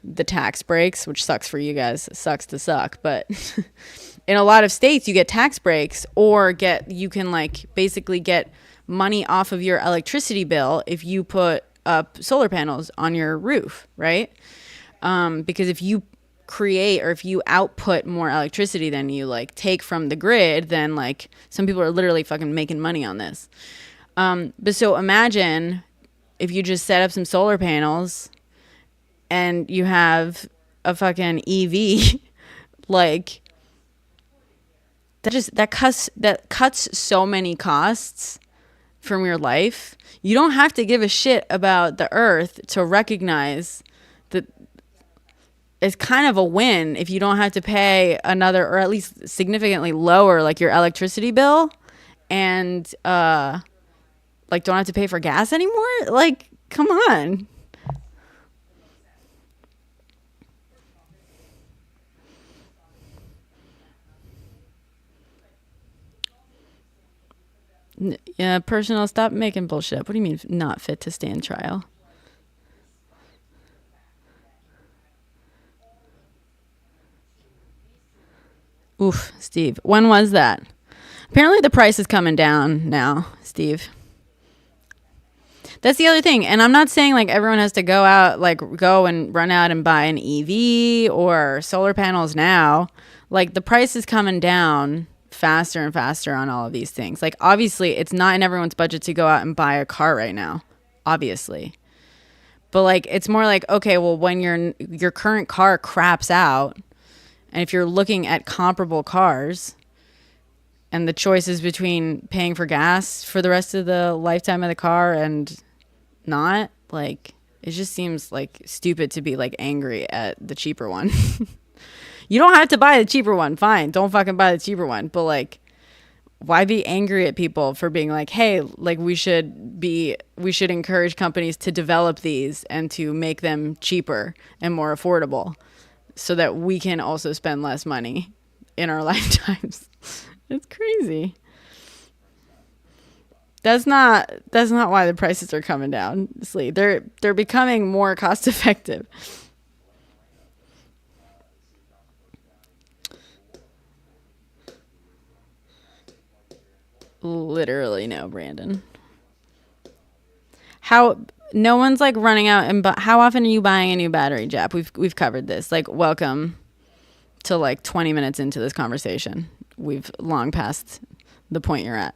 the tax breaks, which sucks for you guys. It sucks to suck, but in a lot of states you get tax breaks, or you can like basically get money off of your electricity bill if you put up solar panels on your roof, right? Because if you create, or if you output more electricity than you like take from the grid, then like some people are literally fucking making money on this. But so imagine if you just set up some solar panels and you have a fucking EV, like that cuts so many costs from your life. You don't have to give a shit about the earth to recognize that it's kind of a win if you don't have to pay another, or at least significantly lower, like your electricity bill, and like don't have to pay for gas anymore. Like, come on. Yeah, personal, stop making bullshit up. What do you mean not fit to stand trial? Oof, Steve. When was that? Apparently the price is coming down now, Steve. That's the other thing. And I'm not saying like everyone has to go and run out and buy an EV or solar panels now. Like, the price is coming down faster and faster on all of these things. Like, obviously it's not in everyone's budget to go out and buy a car right now, obviously. But like, it's more like, okay, well, when your current car craps out, and if you're looking at comparable cars, and the choice is between paying for gas for the rest of the lifetime of the car and not, like, it just seems like stupid to be like angry at the cheaper one. You don't have to buy the cheaper one. Fine. Don't fucking buy the cheaper one. But like, why be angry at people for being like, hey, like we should encourage companies to develop these and to make them cheaper and more affordable so that we can also spend less money in our lifetimes. It's crazy. That's not why the prices are coming down. Honestly, they're becoming more cost effective. Literally no, Brandon. How no one's like running out and how often are you buying a new battery, Jap? We've covered this. Like, welcome to like 20 minutes into this conversation. We've long passed the point you're at.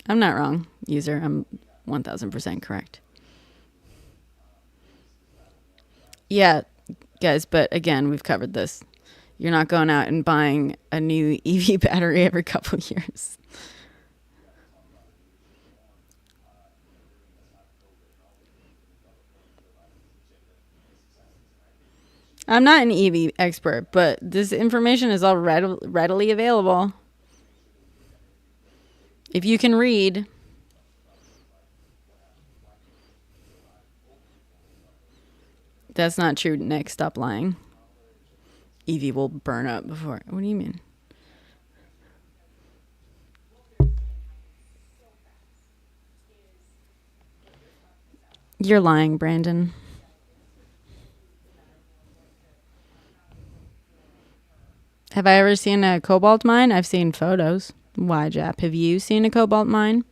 I'm not wrong, user. I'm 1000% correct. Yeah, guys, but again, we've covered this. You're not going out and buying a new EV battery every couple of years. I'm not an EV expert, but this information is all readily available. If you can read, that's not true, Nick. Stop lying. EV will burn up before. What do you mean? You're lying, Brandon. Have I ever seen a cobalt mine? I've seen photos. Why, Jap? Have you seen a cobalt mine?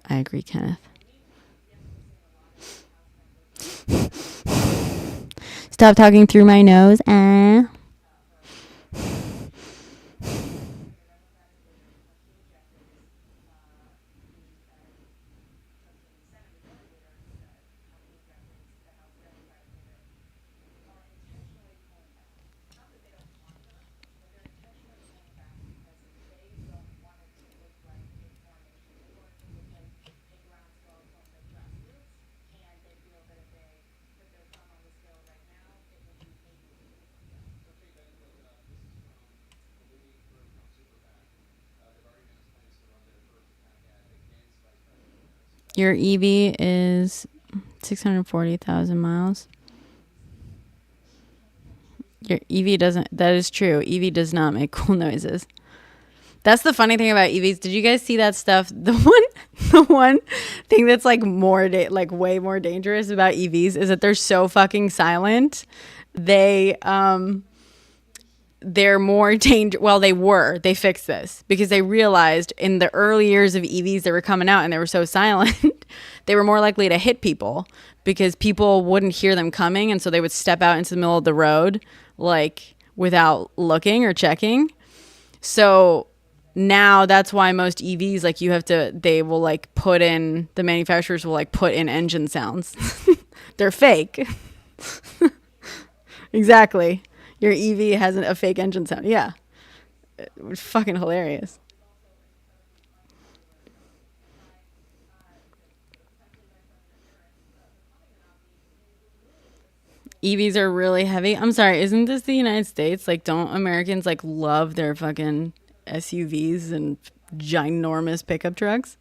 I agree, Kenneth. Stop talking through my nose. Your EV is 640,000 miles. Your EV doesn't, that is true. EV does not make cool noises. That's the funny thing about EVs. Did you guys see that stuff? The one thing that's like way more dangerous about EVs is that they're so fucking silent. They're more dangerous. Well, they fixed this because they realized in the early years of EVs that were coming out and they were so silent, they were more likely to hit people because people wouldn't hear them coming. And so they would step out into the middle of the road, like without looking or checking. So now that's why most EVs, like the manufacturers will like put in engine sounds. They're fake. Exactly. Your EV has a fake engine sound. Yeah. It was fucking hilarious. EVs are really heavy. I'm sorry, isn't this the United States? Like, don't Americans like love their fucking SUVs and ginormous pickup trucks?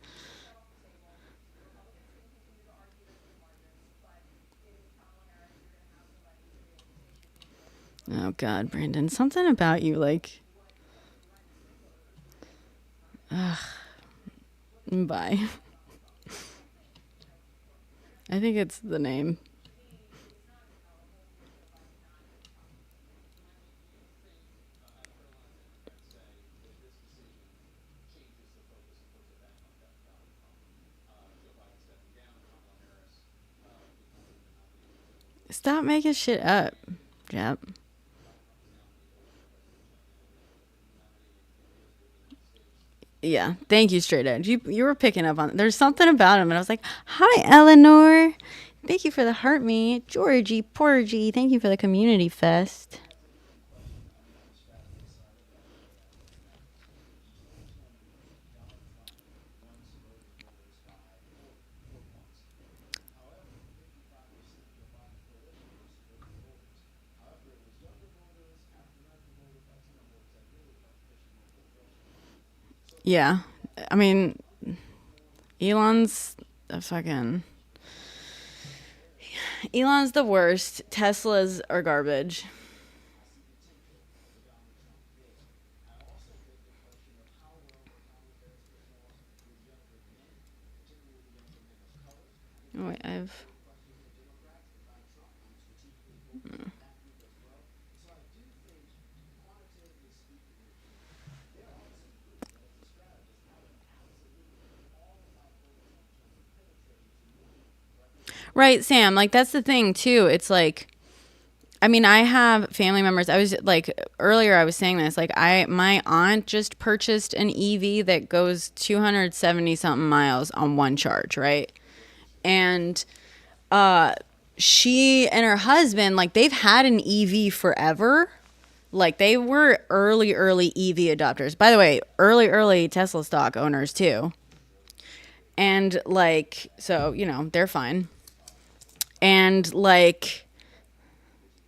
Oh God, Brandon, something about you, like, bye. I think it's the name. Stop making shit up. Yep. Yeah. Thank you, Straight Edge. You were picking up on. There's something about him, and I was like, "Hi, Eleanor. Thank you for the heart me, Georgie Porgy. Thank you for the community fest." Yeah. I mean, Elon's a fucking. Elon's the worst. Teslas are garbage. Oh, wait, I've. Right, Sam. Like, that's the thing, too. It's like, I mean, I have family members. I was like earlier I was saying this, like my aunt just purchased an EV that goes 270 something miles on one charge, right? And uh she and her husband, like they've had an EV forever. Like they were early EV adopters. By the way, early Tesla stock owners too. And like, so, they're fine. And like,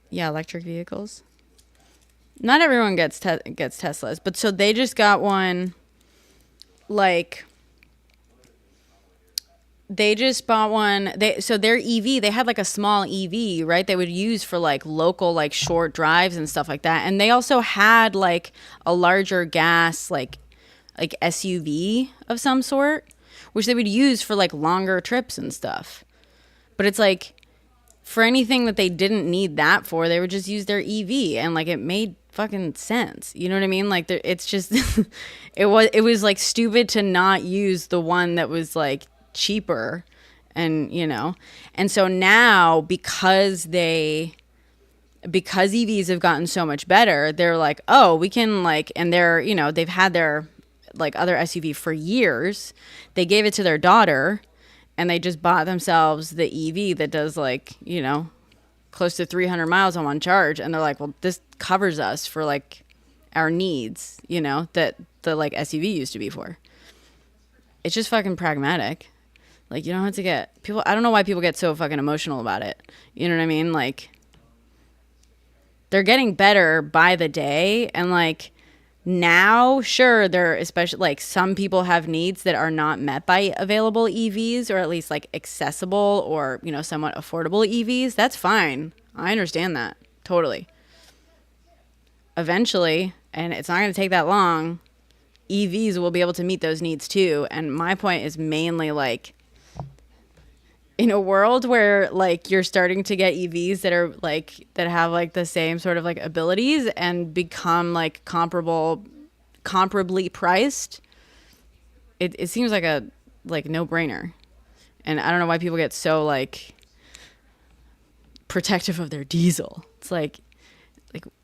yeah, electric vehicles. Not everyone gets Teslas, but so they just got one. Like, they just bought one. So their EV, they had like a small EV, right? They would use for like local, like short drives and stuff like that. And they also had like a larger gas, like SUV of some sort, which they would use for like longer trips and stuff. But it's like, for anything that they didn't need that for, they would just use their EV, and like it made fucking sense. You know what I mean? Like it's just it was like stupid to not use the one that was like cheaper, and and so now because EVs have gotten so much better, they're like, oh, we can like, and they're they've had their like other SUV for years. They gave it to their daughter, and they just bought themselves the EV that does like, close to 300 miles on one charge. And they're like, well, this covers us for like our needs, that the like SUV used to be for. It's just fucking pragmatic. Like, you don't have to get people. I don't know why people get so fucking emotional about it. You know what I mean? Like, they're getting better by the day. And like, now, sure, they're especially like some people have needs that are not met by available EVs, or at least like accessible or, somewhat affordable EVs. That's fine. I understand that. Totally. Eventually, and it's not going to take that long, EVs will be able to meet those needs too. And my point is mainly like, in a world where like you're starting to get EVs that are like that have like the same sort of like abilities and become like comparably priced, it seems like a like no-brainer. And I don't know why people get so like protective of their diesel. It's like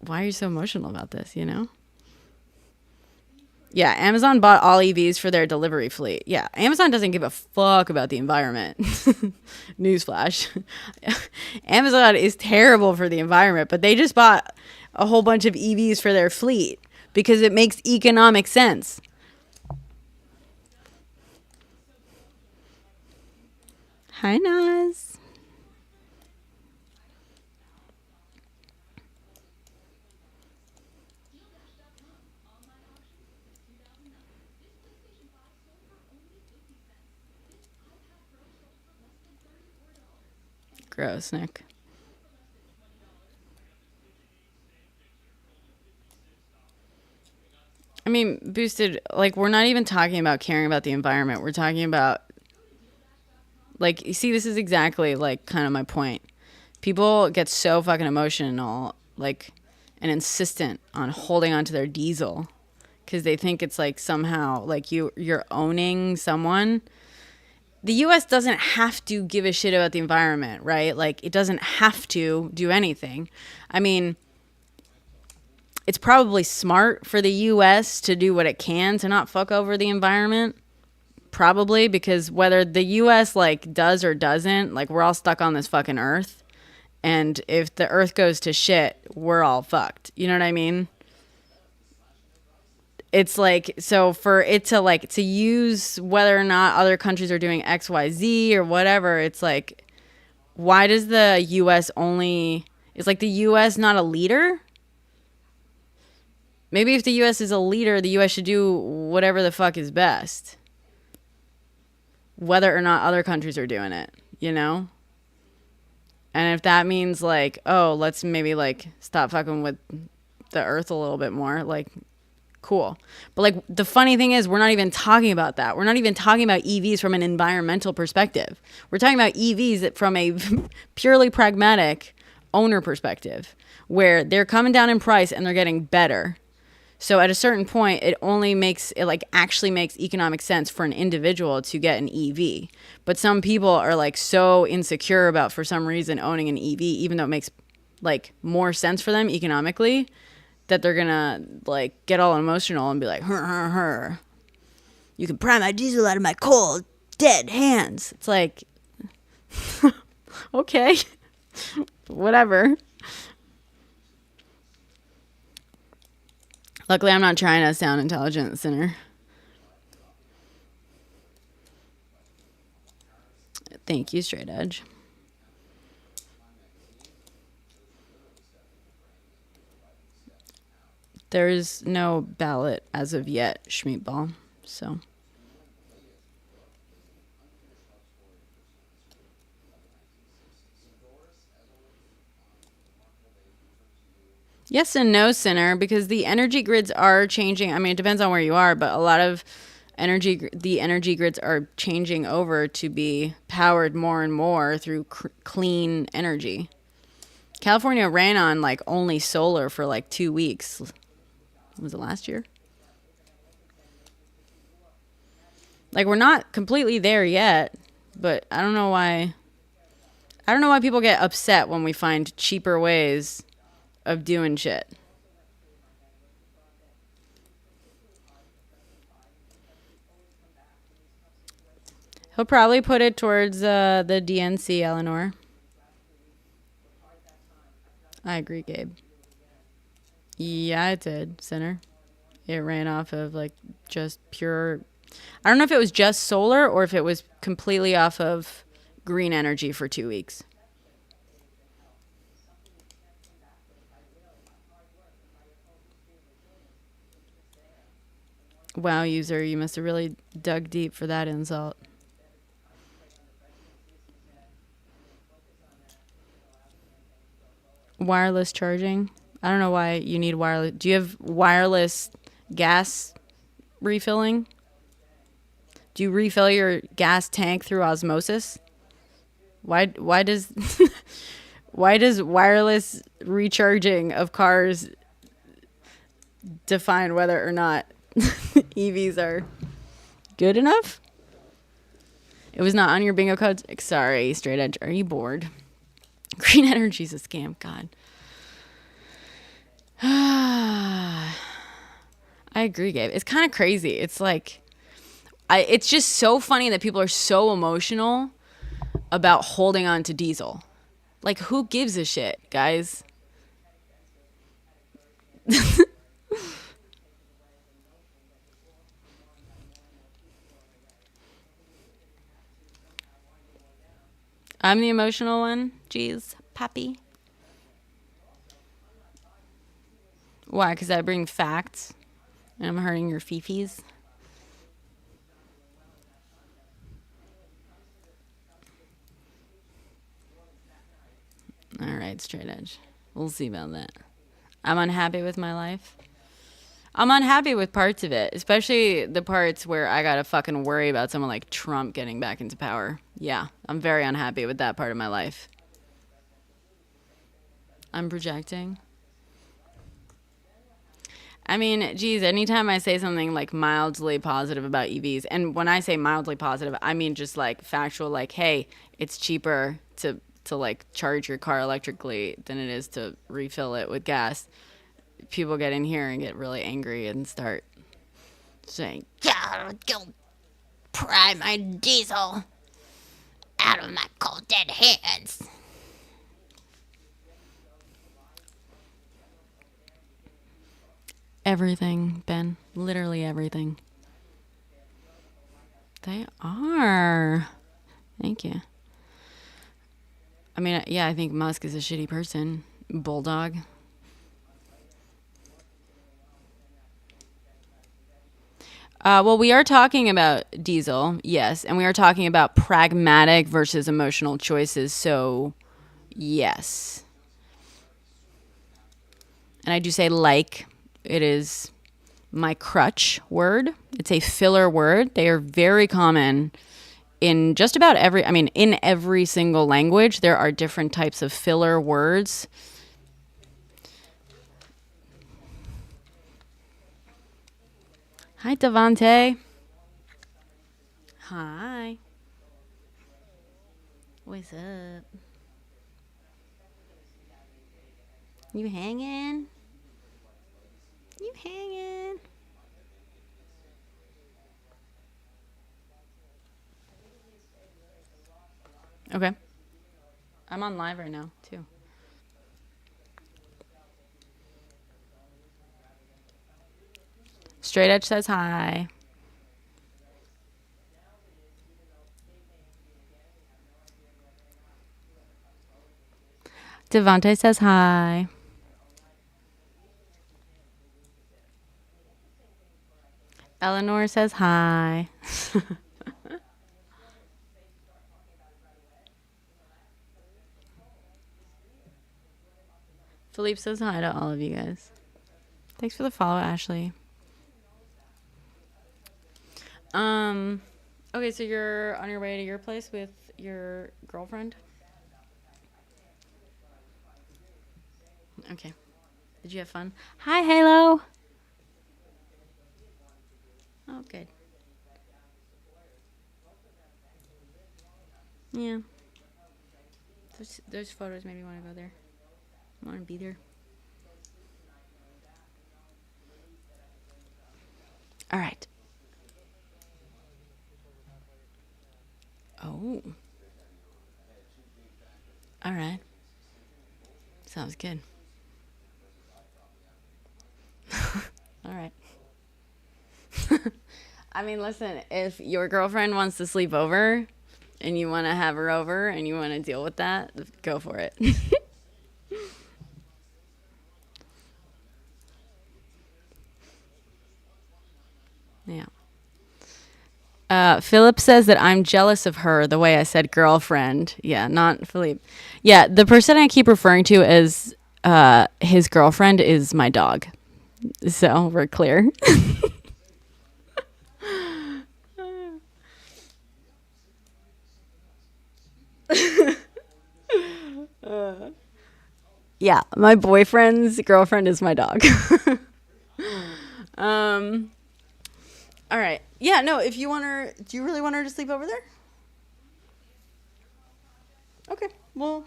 why are you so emotional about this, Yeah, Amazon bought all EVs for their delivery fleet. Yeah, Amazon doesn't give a fuck about the environment. Newsflash. Amazon is terrible for the environment, but they just bought a whole bunch of EVs for their fleet because it makes economic sense. Hi, Naz. Gross, Nick. I mean, boosted, like, we're not even talking about caring about the environment. We're talking about, like, you see, this is exactly, like, kind of my point. People get so fucking emotional, like, and insistent on holding on to their diesel because they think it's, like, somehow, like, you're owning someone. The U.S. doesn't have to give a shit about the environment, right? Like, it doesn't have to do anything. I mean, it's probably smart for the U.S. to do what it can to not fuck over the environment. Probably, because whether the U.S. like does or doesn't, like, we're all stuck on this fucking earth. And if the earth goes to shit, we're all fucked. You know what I mean? It's like, so for it to like to use whether or not other countries are doing X, Y, Z or whatever, it's like, why does the U.S. only, is like the U.S. not a leader? Maybe if the U.S. is a leader, the U.S. should do whatever the fuck is best, whether or not other countries are doing it, And if that means like, oh, let's maybe like stop fucking with the earth a little bit more, like, cool. But like, the funny thing is, we're not even talking about that. We're not even talking about EVs from an environmental perspective. We're talking about EVs from a purely pragmatic owner perspective, where they're coming down in price and they're getting better. So at a certain point, it actually makes economic sense for an individual to get an EV. But some people are like so insecure about, for some reason, owning an EV, even though it makes like more sense for them economically, that they're gonna like get all emotional and be like, her. You can pry my diesel out of my cold, dead hands. It's like, okay, whatever. Luckily, I'm not trying to sound intelligent, sinner. Thank you, Straight Edge. There's no ballot as of yet, Schmeatball. So. Yes and no, Sinner, because the energy grids are changing. I mean, it depends on where you are, but a lot of the energy grids are changing over to be powered more and more through clean energy. California ran on like only solar for like 2 weeks. Was it last year? Like we're not completely there yet, but I don't know why. I don't know why people get upset when we find cheaper ways of doing shit. He'll probably put it towards the DNC, Eleanor. I agree, Gabe. Yeah, it did, Sinner. It ran off of like just pure. I don't know if it was just solar or if it was completely off of green energy for 2 weeks. Wow, user, you must have really dug deep for that insult. Wireless charging. I don't know why you need wireless. Do you have wireless gas refilling? Do you refill your gas tank through osmosis? Why does why does wireless recharging of cars define whether or not EVs are good enough? It was not on your bingo cards. Sorry, straight edge. Are you bored? Green energy's a scam. God. I agree, Gabe. It's kind of crazy. It's like, it's just so funny that people are so emotional about holding on to diesel. Like, who gives a shit, guys? I'm the emotional one. Jeez, Pappy. Why? Because I bring facts and I'm hurting your fifis. All right, straight edge. We'll see about that. I'm unhappy with my life. I'm unhappy with parts of it, especially the parts where I gotta fucking worry about someone like Trump getting back into power. Yeah, I'm very unhappy with that part of my life. I'm projecting. I mean, geez, anytime I say something like mildly positive about EVs, and when I say mildly positive, I mean just like factual, like, hey, it's cheaper to like charge your car electrically than it is to refill it with gas. People get in here and get really angry and start saying, "Yeah, go pry my diesel out of my cold dead hands." Everything, Ben. Literally everything. They are. Thank you. I mean, yeah, I think Musk is a shitty person. Bulldog. Well, we are talking about diesel, yes, and we are talking about pragmatic versus emotional choices. So, yes. And I do say like. It is my crutch word. It's a filler word. They are very common in just about in every single language. There are different types of filler words. Hi, Devante. Hi. What's up? You hanging? You hanging? Okay. I'm on live right now, too. Straight Edge says hi. Devante says hi. Eleanor says hi. Philippe says hi to all of you guys. Thanks for the follow, Ashley. Um, okay, so you're on your way to your place with your girlfriend? Okay. Did you have fun? Hi, Halo. Oh, good. Yeah. Those photos made me want to go there. I want to be there. All right. Oh. All right. Sounds good. All right. I mean, listen, if your girlfriend wants to sleep over and you want to have her over and you want to deal with that, go for it. Yeah. Philip says that I'm jealous of her the way I said girlfriend. Yeah, not Philippe. Yeah, the person I keep referring to as his girlfriend is my dog. So we're clear. Yeah, my boyfriend's girlfriend is my dog. um, all right. Yeah, no, if you want her, do you really want her to sleep over there? Okay, well,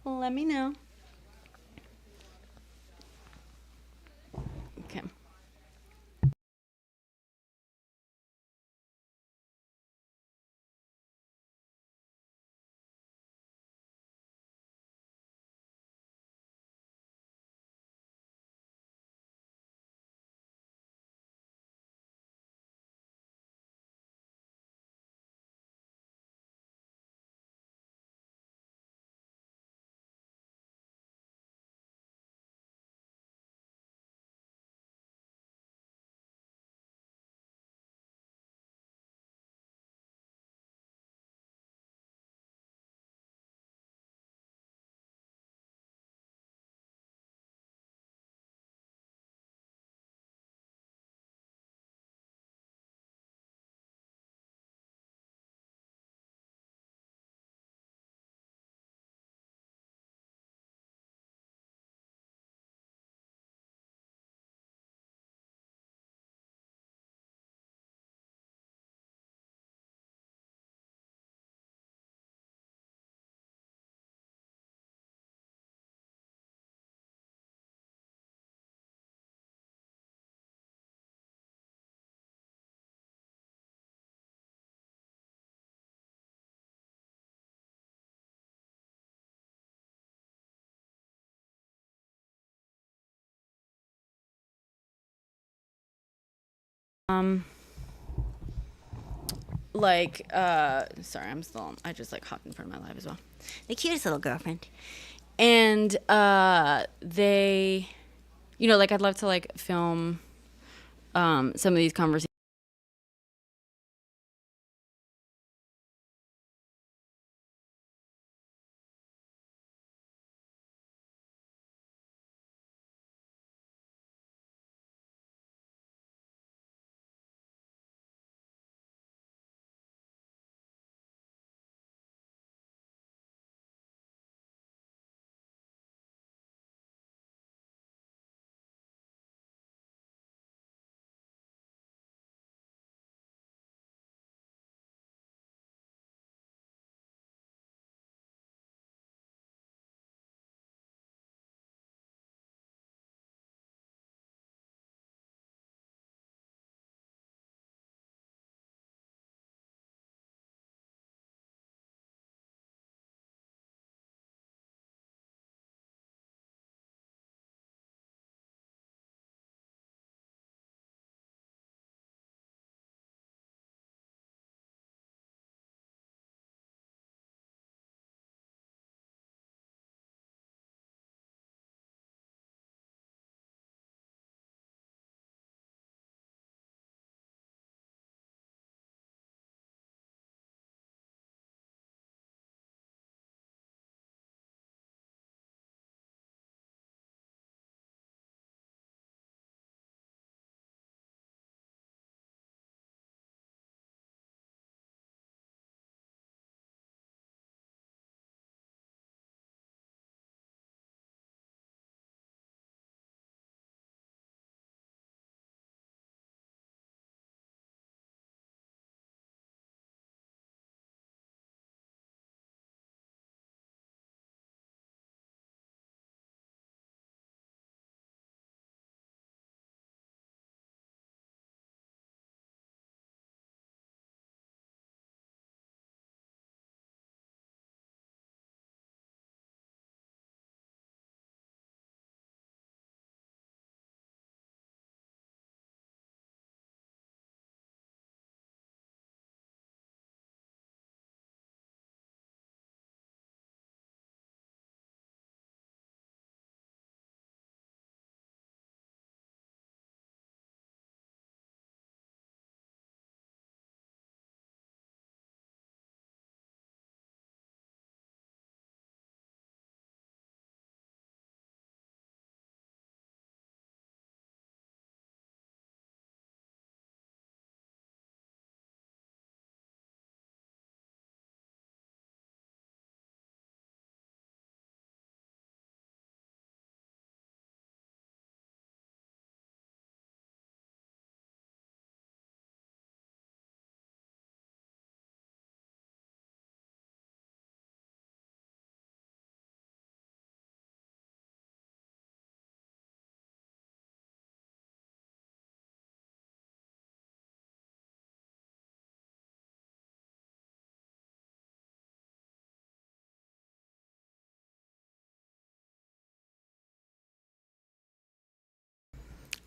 let me know. Okay. Um, sorry, I just like hopped in front of my live as well. The cutest little girlfriend. And they, like I'd love to like film some of these conversations.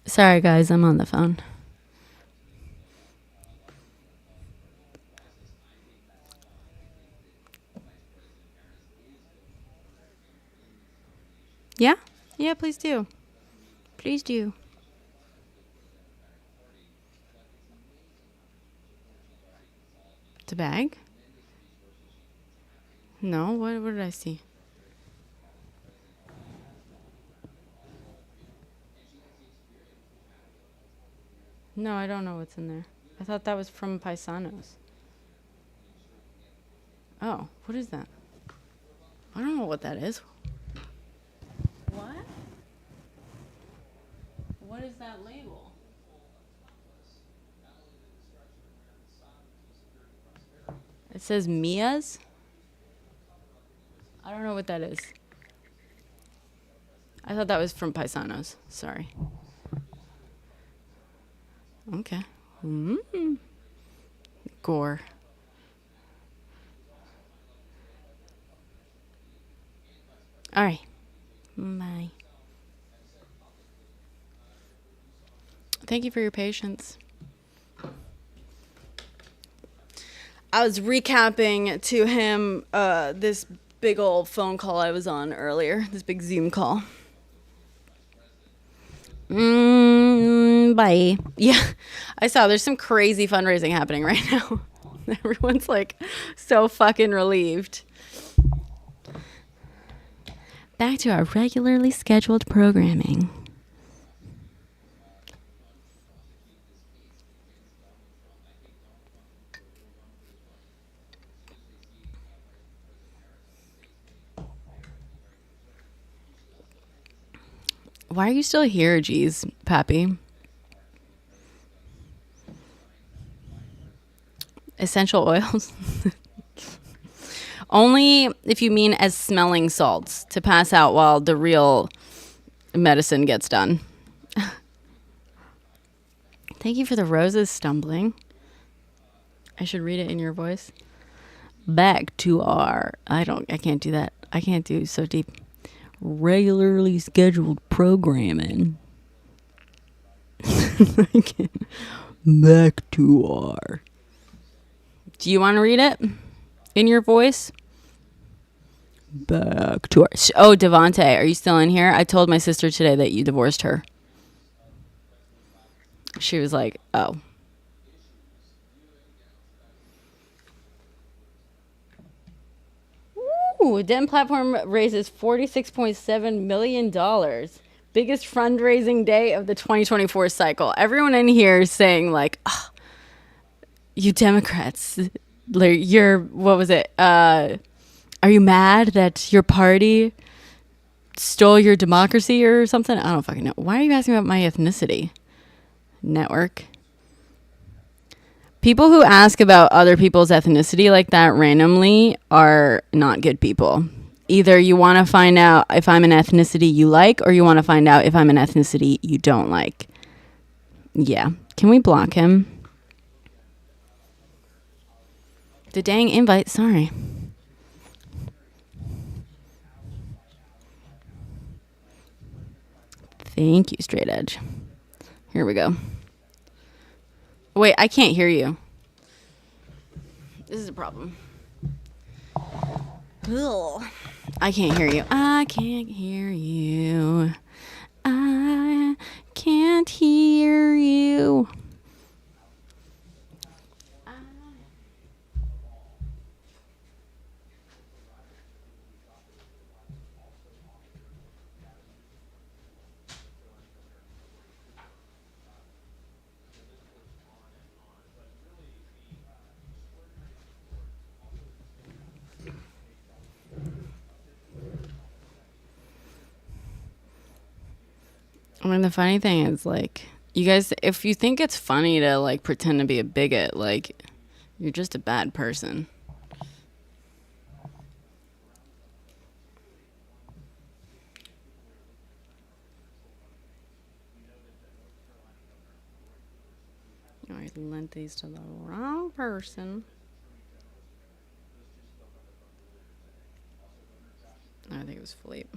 Sorry, guys, I'm on the phone. Yeah? Yeah, please do. Please do. The bag? No, what did I see? No, I don't know what's in there. I thought that was from Paisanos. Oh, what is that? I don't know what that is. What? What is that label? It says Mia's? I don't know what that is. I thought that was from Paisanos. Sorry. Okay. Gore. All right. Bye. Thank you for your patience. I was recapping to him this big old phone call I was on earlier, this big Zoom call. Bye. Yeah, I saw there's some crazy fundraising happening right now. Everyone's like so fucking relieved. Back to our regularly scheduled programming. Why are you still here, geez, Pappy? Essential oils? Only if you mean as smelling salts to pass out while the real medicine gets done. Thank you for the roses, Stumbling. I should read it in your voice. Back to our... I can't do that. I can't do so deep. Regularly scheduled programming. Back to our... Do you want to read it in your voice? Back to our... Oh, Devante, are you still in here? I told my sister today that you divorced her. She was like, oh. Ooh, Den platform raises $46.7 million. Biggest fundraising day of the 2024 cycle. Everyone in here is saying like, oh, you Democrats, you're, what was it? Are you mad that your party stole your democracy or something? I don't fucking know. Why are you asking about my ethnicity? Network. People who ask about other people's ethnicity like that randomly are not good people. Either you want to find out if I'm an ethnicity you like, or you want to find out if I'm an ethnicity you don't like. Yeah. Can we block him? The dang invite, sorry. Thank you, Straight Edge. Here we go. Wait, I can't hear you. This is a problem. Ugh. I can't hear you. I can't hear you. I can't hear you. I mean, the funny thing is, like, you guys, if you think it's funny to, like, pretend to be a bigot, like, you're just a bad person. Oh, I lent these to the wrong person. I think it was Philippe.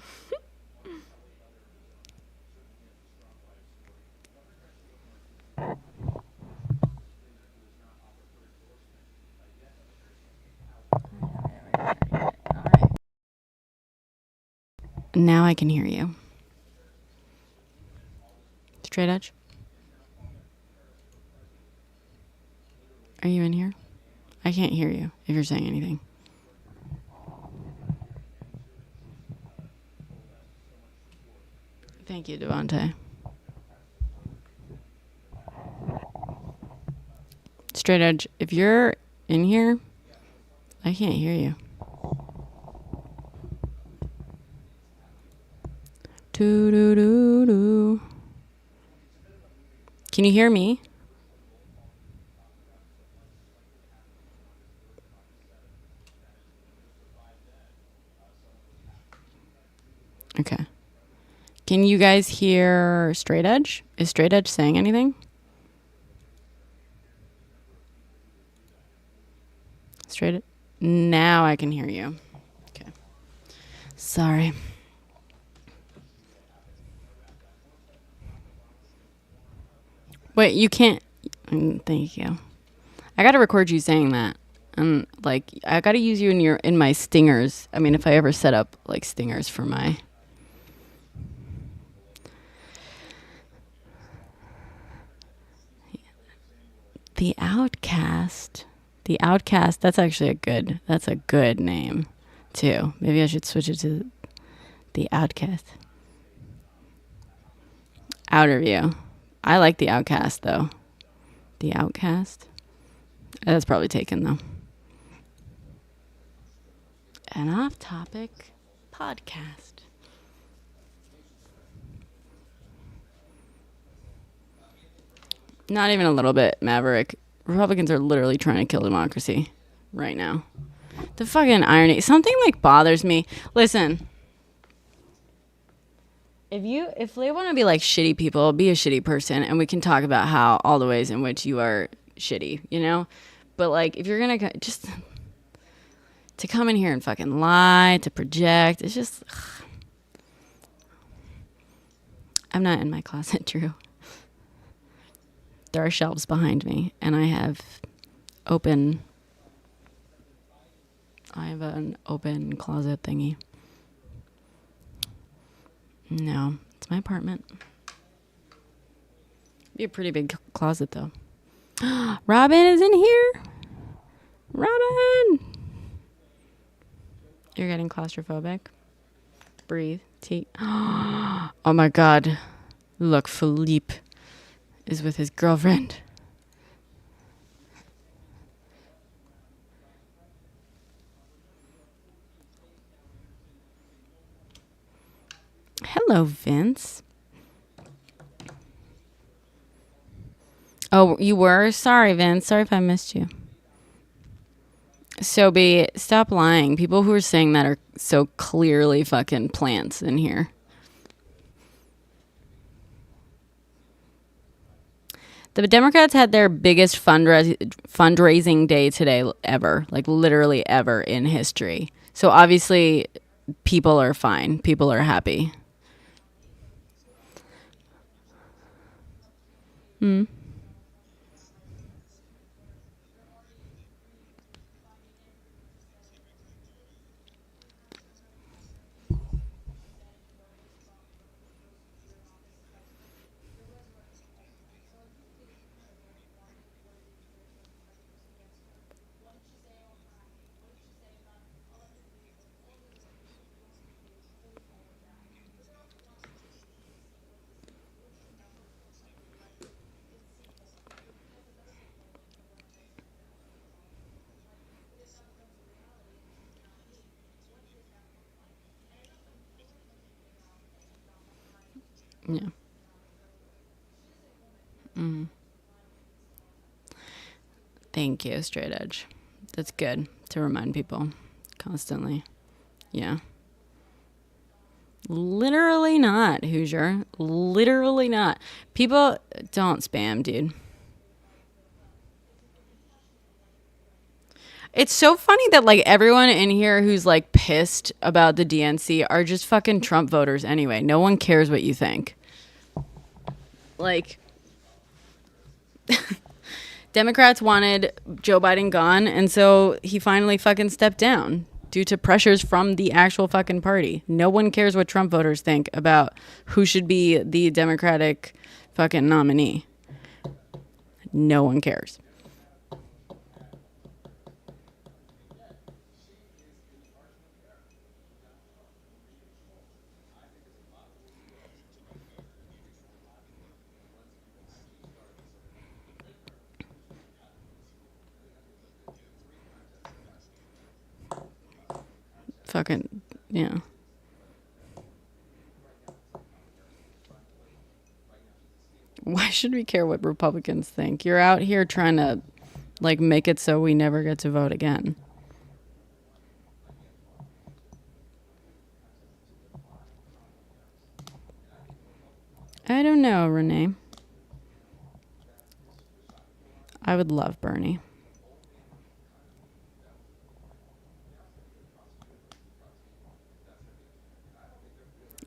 Now I can hear you. Straight edge. Are you in here? I can't hear you if you're saying anything. Thank you, Devontae. Straight edge, if you're in here, I can't hear you. Doo doo doo doo. Can you hear me? Okay. Can you guys hear Straight Edge? Is Straight Edge saying anything? Straight. Now I can hear you. Okay. Sorry. Wait, you can't. Thank you. I gotta record you saying that, and like I gotta use you in my stingers. I mean, if I ever set up like stingers for my. The Outcast. The Outcast. That's actually That's a good name, too. Maybe I should switch it to The Outcast. Outer View. I like The Outcast, though. The Outcast. That's probably taken, though. An off-topic podcast. Not even a little bit, Maverick. Republicans are literally trying to kill democracy right now. The fucking irony. Something like bothers me. Listen. If they want to be like shitty people, be a shitty person, and we can talk about how all the ways in which you are shitty, you know? But like, if you're gonna just to come in here and fucking lie, to project, it's just I'm not in my closet, Drew. There are shelves behind me, and I have an open closet thingy. No, it's my apartment. Be a pretty big closet, though. Robin is in here. Robin! You're getting claustrophobic. Breathe. Oh my God. Look, Philippe is with his girlfriend. Hello, Vince. Oh, you were? Sorry, Vince. Sorry if I missed you. Sobe, stop lying. People who are saying that are so clearly fucking plants in here. The Democrats had their biggest fundraising day today ever, like literally ever in history. So obviously people are fine. People are happy. Yeah. Thank you, Straight Edge. That's good to remind people constantly. Yeah. Literally not, Hoosier. Literally not. People don't spam, dude. It's so funny that like everyone in here who's like pissed about the DNC are just fucking Trump voters anyway. No one cares what you think. Like, Democrats wanted Joe Biden gone, and so he finally fucking stepped down. due to pressures from the actual fucking party. No one cares what Trump voters think about who should be the Democratic fucking nominee. No one cares. Fucking, yeah. Why should we care what Republicans think? You're out here trying to, like, make it so we never get to vote again. I don't know, Renee. I would love Bernie.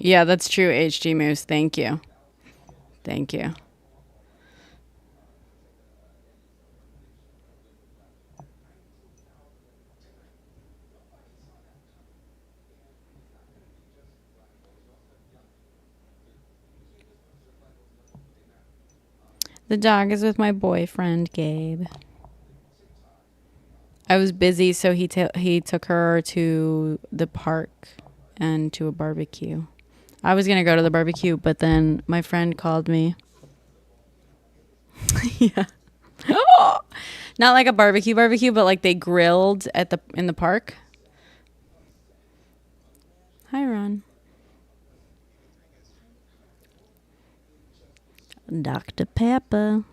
Yeah, that's true, HG Moose. Thank you. Thank you. The dog is with my boyfriend, Gabe. I was busy, so he took her to the park and to a barbecue. I was gonna go to the barbecue, but then my friend called me. Yeah. Not like a barbecue, but like they grilled at the in the park. Hi, Ron. Dr. Pepper.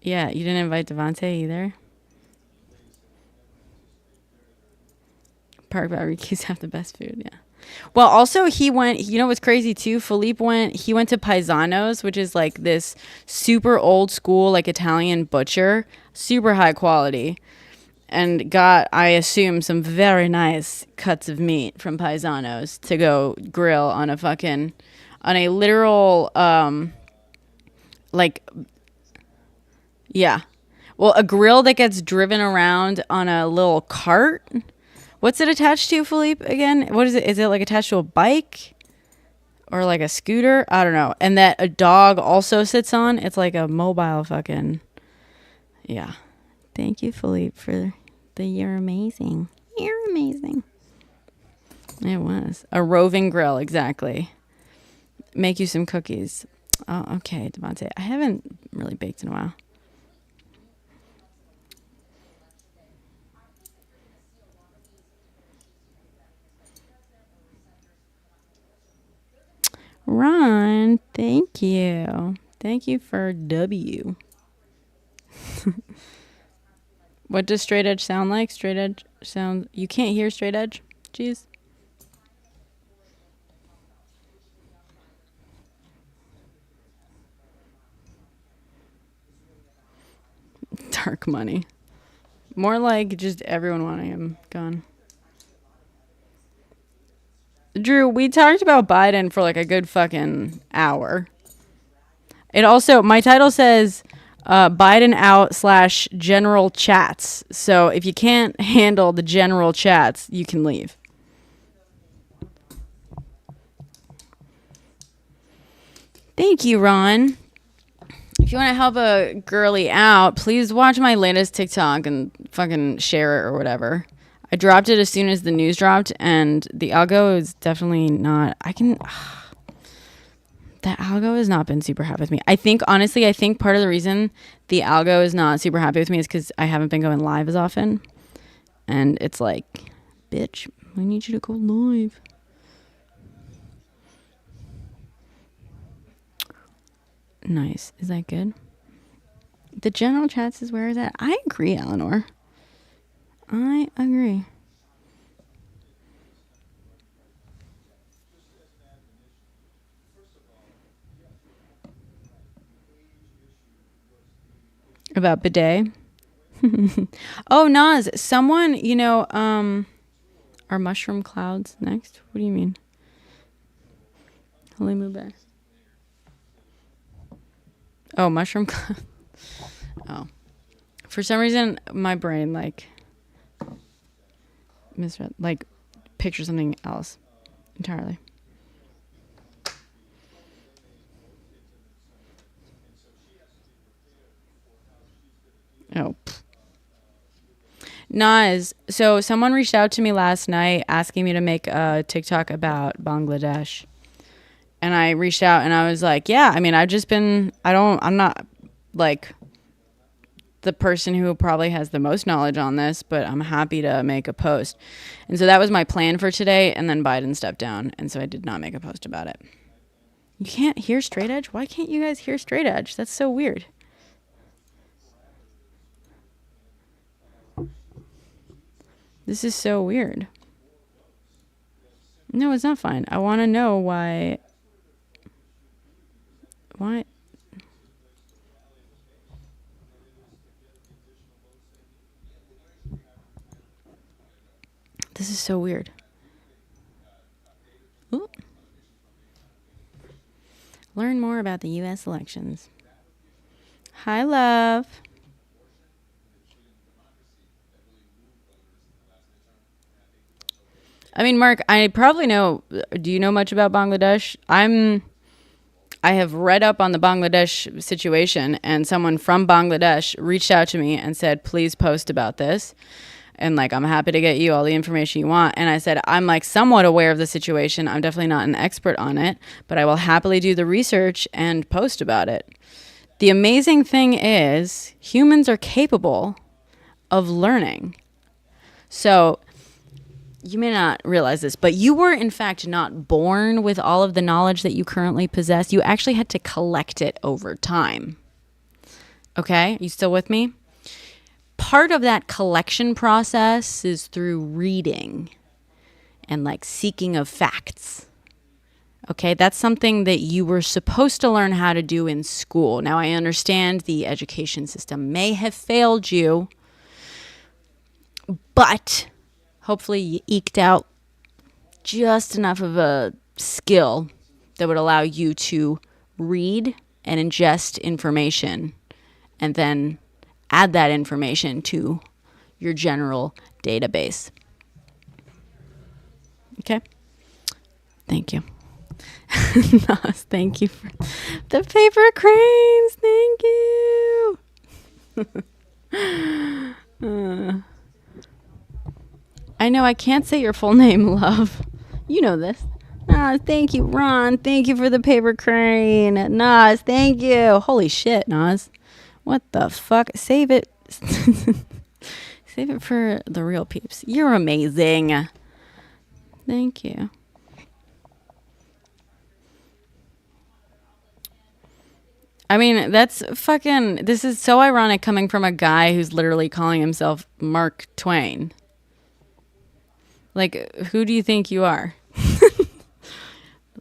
Yeah, you didn't invite Devontae either. Park barbecues have the best food, yeah. Well, also he went, you know what's crazy too? He went to Paisano's, which is like this super old school, like Italian butcher, super high quality, and got, I assume, some very nice cuts of meat from Paisano's to go grill on a literal, like, yeah. Well, a grill that gets driven around on a little cart. What's it attached to, Philippe, again? What is it? Is it like attached to a bike or like a scooter? I don't know. And that a dog also sits on. It's like a mobile fucking, yeah. Thank you, Philippe, for the you're amazing. You're amazing. It was. A roving grill, exactly. Make you some cookies. Oh, okay, Devontae. I haven't really baked in a while. Ron, thank you. Thank you for W. What does straight edge sound like? Straight edge sound. You can't hear straight edge? Jeez. Dark money. More like just everyone wanting him gone. Drew, we talked about Biden for like a good fucking hour. It also, my title says Biden out / general chats. So if you can't handle the general chats, you can leave. Thank you, Ron. If you want to help a girly out, please watch my latest TikTok and fucking share it or whatever. I dropped it as soon as the news dropped, and the algo is definitely not. The algo has not been super happy with me. Honestly, I think part of the reason the algo is not super happy with me is because I haven't been going live as often. And it's like, bitch, I need you to go live. Nice. Is that good? The general chats is where is that? I agree, Eleanor. I agree. About bidet. Oh, Nas, someone, are mushroom clouds next? What do you mean? Holy Mubeh. Oh, mushroom cloud. Oh. For some reason, my brain, like, misread, like, pictures something else entirely. Oh. Nas, so someone reached out to me last night asking me to make a TikTok about Bangladesh. And I reached out and I was like, yeah, I mean, I'm not like the person who probably has the most knowledge on this, but I'm happy to make a post. And so that was my plan for today. And then Biden stepped down. And so I did not make a post about it. You can't hear straight edge? Why can't you guys hear straight edge? That's so weird. This is so weird. No, it's not fine. I want to know why. Why? This is so weird. Ooh. Learn more about the U.S. elections. Hi, love. I mean, Mark, I probably know. Do you know much about Bangladesh? I have read up on the Bangladesh situation, and someone from Bangladesh reached out to me and said, please post about this. And like, I'm happy to get you all the information you want. And I said, I'm like somewhat aware of the situation. I'm definitely not an expert on it, but I will happily do the research and post about it. The amazing thing is humans are capable of learning. So you may not realize this, but you were in fact not born with all of the knowledge that you currently possess. You actually had to collect it over time. Okay? Are you still with me? Part of that collection process is through reading and like seeking of facts. Okay, that's something that you were supposed to learn how to do in school. Now, I understand the education system may have failed you, but hopefully you eked out just enough of a skill that would allow you to read and ingest information and then add that information to your general database. Okay? Thank you. Nas, thank you for the paper cranes. Thank you. I know I can't say your full name, love. You know this. Nas, thank you. Ron, thank you for the paper crane. Nas, thank you. Holy shit, Nas. What the fuck? Save it. Save it for the real peeps. You're amazing. Thank you. I mean, that's fucking... This is so ironic coming from a guy who's literally calling himself Mark Twain. Like, who do you think you are?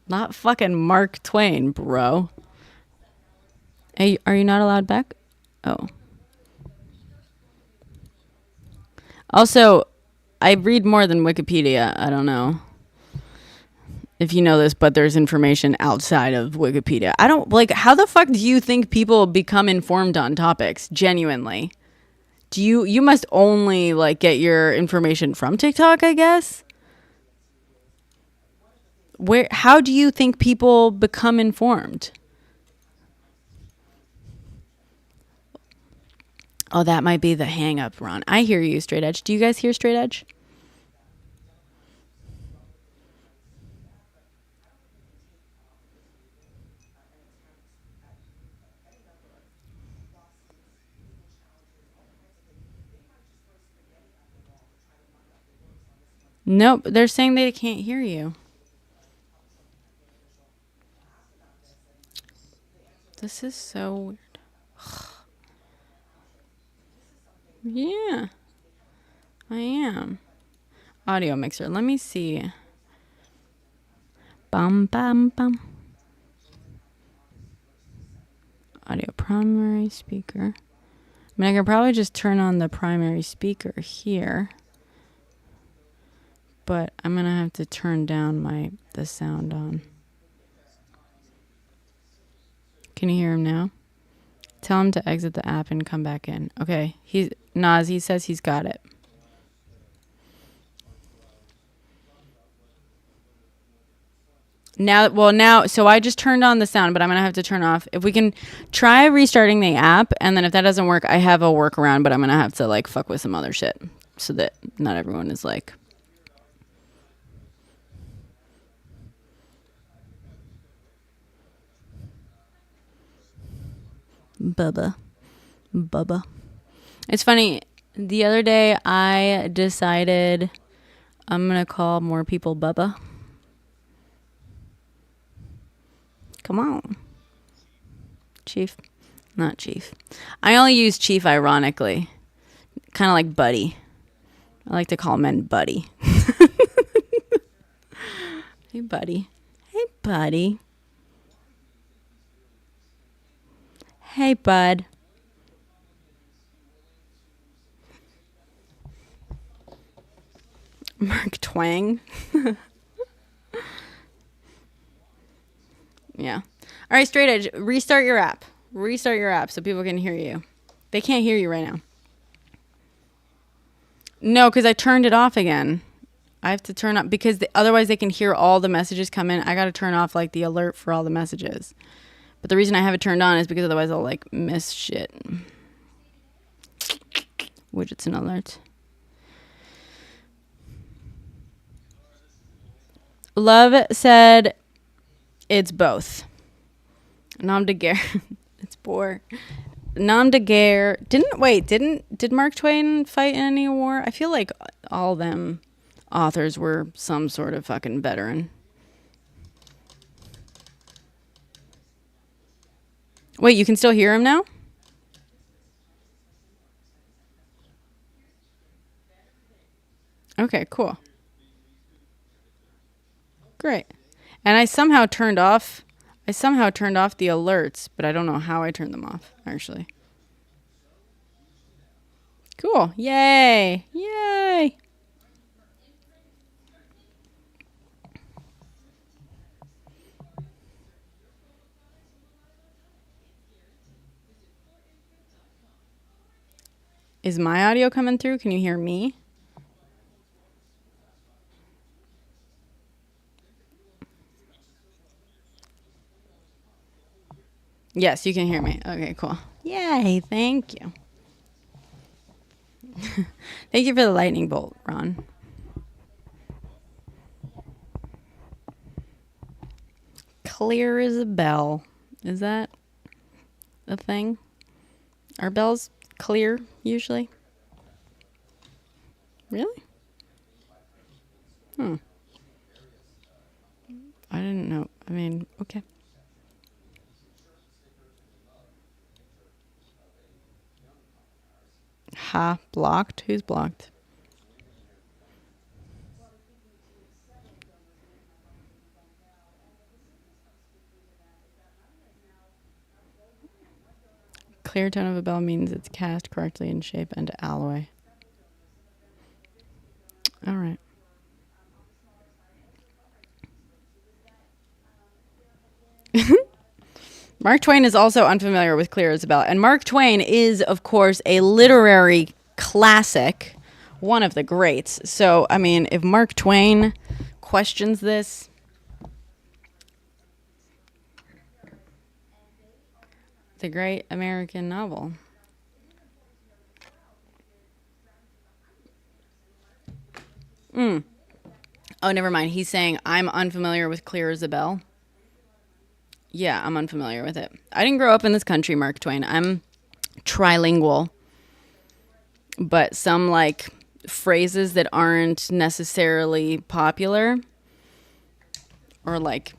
Not fucking Mark Twain, bro. Hey, are you not allowed back? Oh. Also, I read more than Wikipedia. I don't know if you know this, but there's information outside of Wikipedia. I don't, like, how the fuck do you think people become informed on topics? Genuinely. You must only, like, get your information from TikTok, I guess? How do you think people become informed? Oh, that might be the hang up, Ron. I hear you, Straight Edge. Do you guys hear Straight Edge? Nope, they're saying they can't hear you. This is so weird. Yeah, I am. Audio mixer. Let me see. Bum, bum, bum. Audio primary speaker. I mean, I can probably just turn on the primary speaker here. But I'm going to have to turn down the sound on. Can you hear him now? Tell him to exit the app and come back in. Okay. He says he's got it. So I just turned on the sound, but I'm going to have to turn off. If we can try restarting the app, and then if that doesn't work, I have a workaround, but I'm going to have to like fuck with some other shit so that not everyone is like. Bubba. It's funny. The other day I decided I'm going to call more people Bubba. Come on. Chief. Not Chief. I only use Chief ironically. Kind of like Buddy. I like to call men Buddy. Hey, Buddy. Hey, Buddy. Hey, Bud. Mark Twain. Yeah. All right, Straight Edge, restart your app. Restart your app so people can hear you. They can't hear you right now. No, because I turned it off again. I have to turn up because otherwise they can hear all the messages come in. I got to turn off like the alert for all the messages. But the reason I have it turned on is because otherwise I'll like miss shit. Widgets and alerts. Love said it's both. Nom de guerre. It's bore. Nom de guerre. Did Mark Twain fight in any war? I feel like all them authors were some sort of fucking veteran. Wait, you can still hear him now? Okay, cool. Great. And I somehow turned off the alerts, but I don't know how I turned them off, actually. Cool. Yay. Yay. Is my audio coming through? Can you hear me? Yes, you can hear me. Okay, cool. Yay, thank you. Thank you for the lightning bolt, Ron. Clear as a bell. Is that a thing? Are bells clear usually? Really? I didn't know. I mean, okay. Ha, blocked? Who's blocked? Clear tone of a bell means it's cast correctly in shape and alloy. All right. Mark Twain is also unfamiliar with Clear as a Bell. And Mark Twain is, of course, a literary classic, one of the greats. So, I mean, if Mark Twain questions this, it's a great American novel. Oh, never mind. He's saying, I'm unfamiliar with Clear as a Bell. Yeah, I'm unfamiliar with it. I didn't grow up in this country, Mark Twain. I'm trilingual. But some, like, phrases that aren't necessarily popular or, like,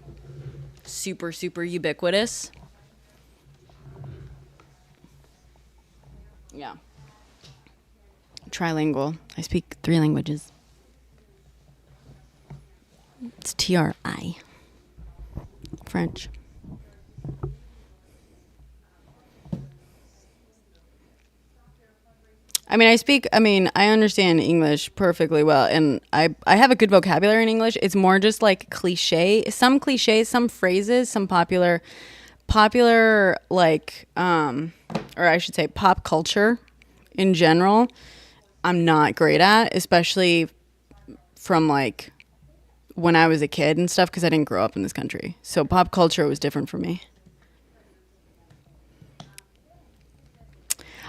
super, super ubiquitous. Yeah. Trilingual. I speak 3 languages. It's TRI. French. I understand English perfectly well, and I have a good vocabulary in English. It's more just like some cliches, some phrases, some popular popular, like, or I should say pop culture in general, I'm not great at, especially from like when I was a kid and stuff, because I didn't grow up in this country. So pop culture was different for me.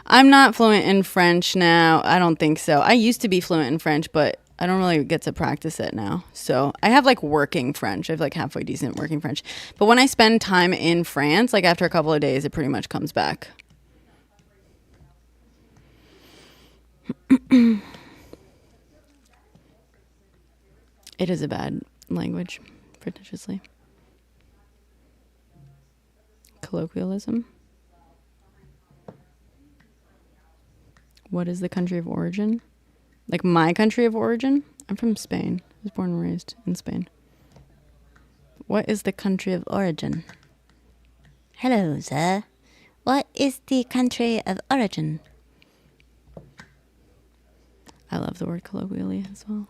I'm not fluent in French now. I don't think so. I used to be fluent in French, but I don't really get to practice it now. So I have like working French. I have like halfway decent working French. But when I spend time in France, like after a couple of days, it pretty much comes back. It is a bad language, pretentiously. Colloquialism. What is the country of origin? Like my country of origin? I'm from Spain. I was born and raised in Spain. What is the country of origin? Hello, sir. What is the country of origin? I love the word colloquially as well.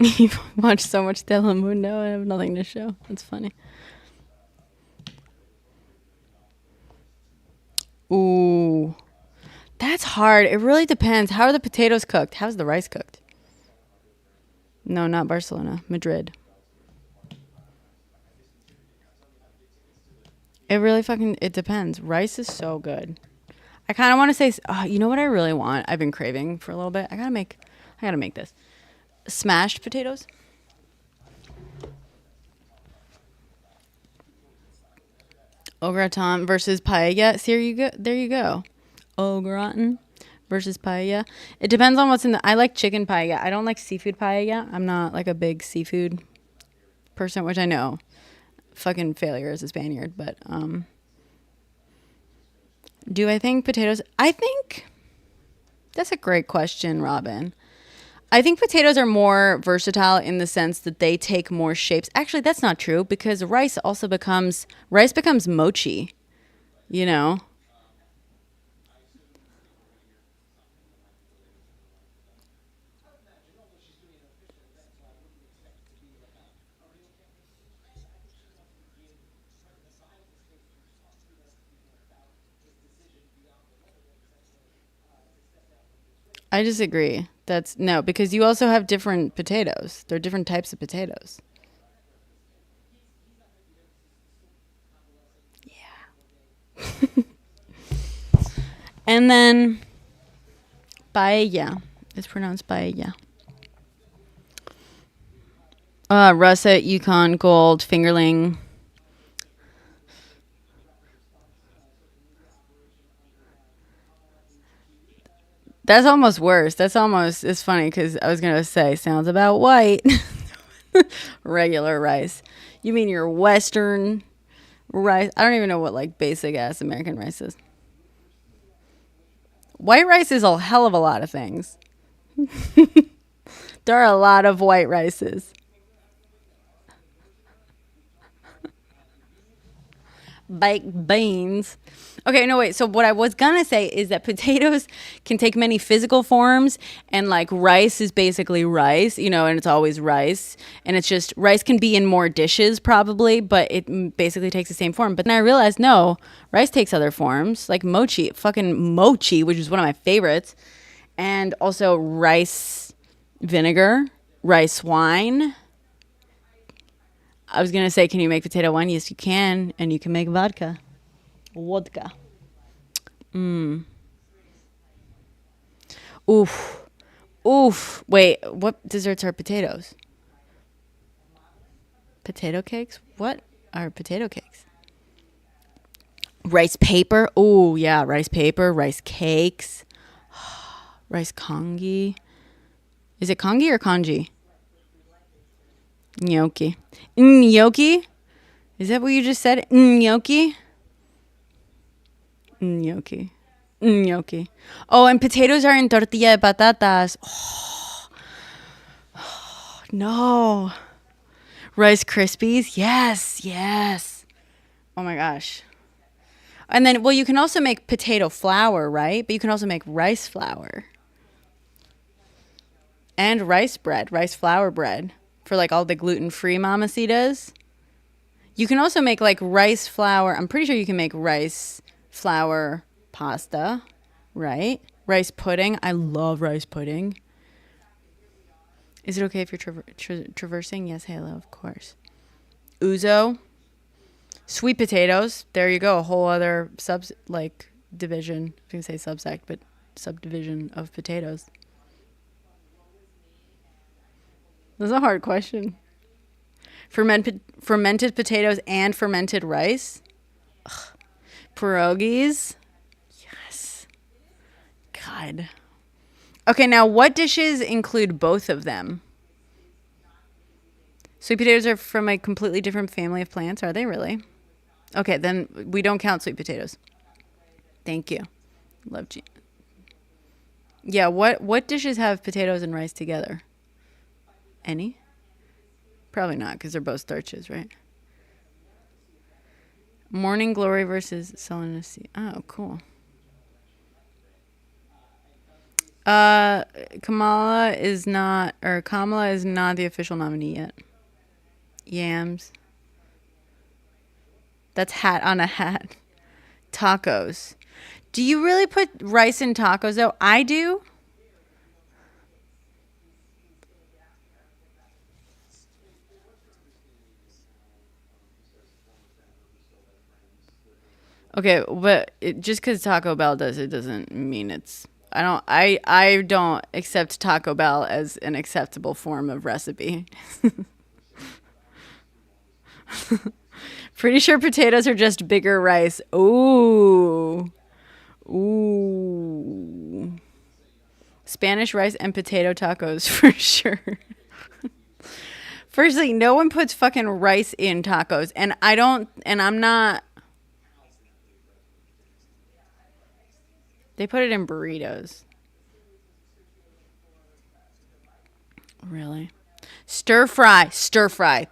You watch so much Telemundo. I have nothing to show. That's funny. Ooh, that's hard. It really depends. How are the potatoes cooked? How's the rice cooked? No, not Barcelona. Madrid. It really fucking, it depends. Rice is so good. I kind of want to say, you know what I really want? I've been craving for a little bit. I gotta make this. Smashed potatoes. Au gratin versus paella. See, there you go. Au gratin versus paella. It depends on what's in the. I like chicken paella. I don't like seafood paella. I'm not like a big seafood person, which I know. Fucking failure as a Spaniard, but do I think potatoes? I think that's a great question, Robin. I think potatoes are more versatile in the sense that they take more shapes. Actually, that's not true because rice becomes mochi, you know? I disagree. That's no, because you also have different potatoes. There are different types of potatoes. And then paella. It's pronounced paella. Russet, Yukon, Gold, Fingerling. That's almost worse. That's almost, it's funny because I was going to say, sounds about white. Regular rice. You mean your Western rice? I don't even know what like basic ass American rice is. White rice is a hell of a lot of things. There are a lot of white rices. Baked beans. Okay, no, wait. So what I was gonna say is that potatoes can take many physical forms, and like rice is basically rice, and it's always rice, and it's just rice can be in more dishes probably, but it basically takes the same form. But then I realized no, rice takes other forms, like fucking mochi, which is one of my favorites, and also rice vinegar, rice wine. I was gonna say, can you make potato wine? Yes, you can, and you can make vodka. Vodka. Oof. Oof. Wait, what desserts are potatoes? Potato cakes? What are potato cakes? Rice paper? Oh, yeah, rice paper, rice cakes, rice congee. Is it congee or congee? Gnocchi. Gnocchi? Is that what you just said? Gnocchi? Gnocchi. Gnocchi. Oh, and potatoes are in tortilla de patatas. Oh, no. Rice Krispies? Yes, yes. Oh my gosh. And then, well, you can also make potato flour, right? But you can also make rice flour. And rice bread, rice flour bread for like all the gluten-free mamacitas. You can also make like rice flour. I'm pretty sure you can make rice flour pasta, right? Rice pudding. I love rice pudding. Is it okay if you're traversing? Yes, hello, of course. Uzo. Sweet potatoes. There you go. A whole other division. I was going to say subsect, but subdivision of potatoes. That's a hard question. Fermented potatoes and fermented rice. Ugh. Pierogies. Yes. God. Okay, now what dishes include both of them? Sweet potatoes are from a completely different family of plants. Are they really? Okay, then we don't count sweet potatoes. Thank you. Love you. Yeah, what dishes have potatoes and rice together? Any? Probably not, because they're both starches, right? Morning Glory versus Selenity. Oh, cool. Kamala is not the official nominee yet. Yams. That's hat on a hat. Tacos. Do you really put rice in tacos, though? I do. Okay, but just because Taco Bell does it doesn't mean it's. I don't accept Taco Bell as an acceptable form of recipe. Pretty sure potatoes are just bigger rice. Ooh. Ooh. Spanish rice and potato tacos for sure. Firstly, no one puts fucking rice in tacos. And I'm not. They put it in burritos. Really? Stir fry.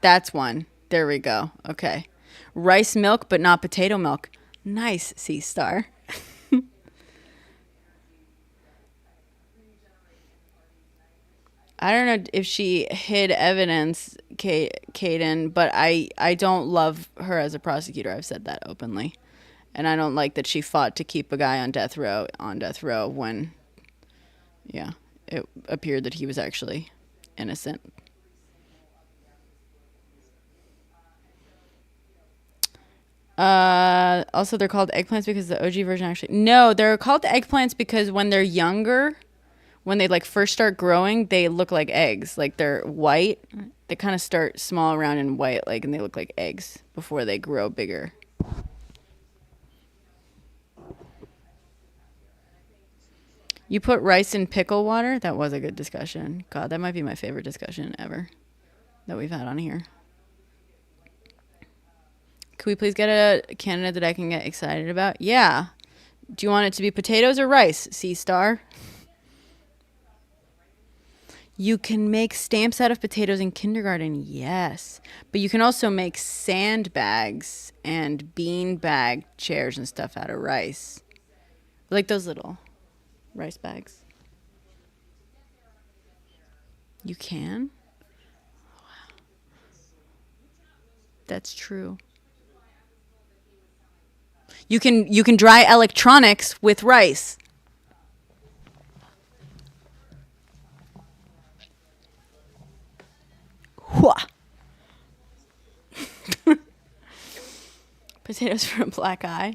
That's one. There we go. Okay. Rice milk, but not potato milk. Nice, C-Star. I don't know if she hid evidence, Kaden, but I don't love her as a prosecutor. I've said that openly. And I don't like that she fought to keep a guy on death row when, yeah, it appeared that he was actually innocent. Also, they're called eggplants because the OG version actually... No, they're called eggplants because when they're younger, when they like first start growing, they look like eggs. Like they're white. They kind of start small, round, and white, like, and they look like eggs before they grow bigger. You put rice in pickle water? That was a good discussion. God, that might be my favorite discussion ever that we've had on here. Can we please get a candidate that I can get excited about? Yeah. Do you want it to be potatoes or rice, C-Star? You can make stamps out of potatoes in kindergarten, yes. But you can also make sandbags and bean bag chairs and stuff out of rice. Like those little rice bags. You can? Wow. That's true. You can dry electronics with rice. Potatoes for a black eye.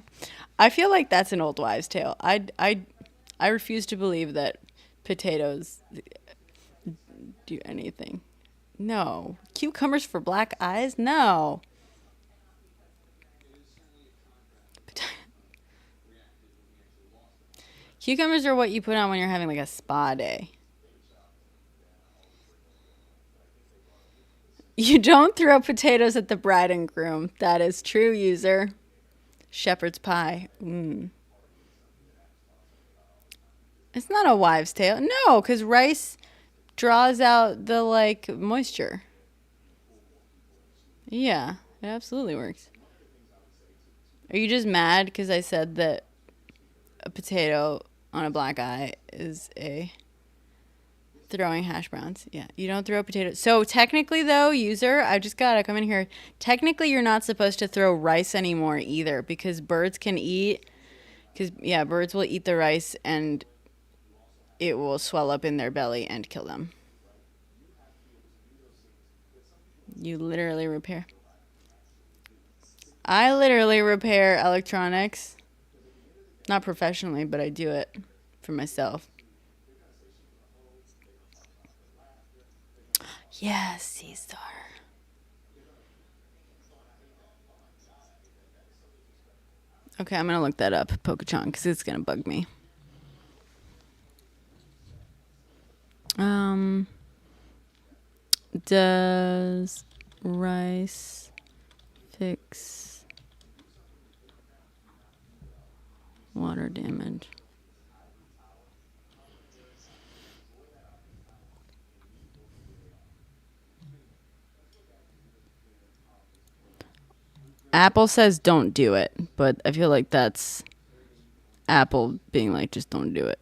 I feel like that's an old wives' tale. I refuse to believe that potatoes do anything. No. Cucumbers for black eyes? No. Cucumbers are what you put on when you're having like a spa day. You don't throw potatoes at the bride and groom. That is true, user. Shepherd's pie. It's not a wives' tale. No, because rice draws out the, like, moisture. Yeah, it absolutely works. Are you just mad because I said that a potato on a black eye is a Throwing hash browns. Yeah. You don't throw potatoes. So technically though, user, I just gotta come in here. Technically you're not supposed to throw rice anymore either because birds can eat. Because, yeah, birds will eat the rice and it will swell up in their belly and kill them. You literally repair. I literally repair electronics. Not professionally, but I do it for myself. Yes, C-Star. Okay, I'm going to look that up, Pokechan, because it's going to bug me. Does rice fix water damage? Apple says don't do it, but I feel like that's Apple being like, just don't do it.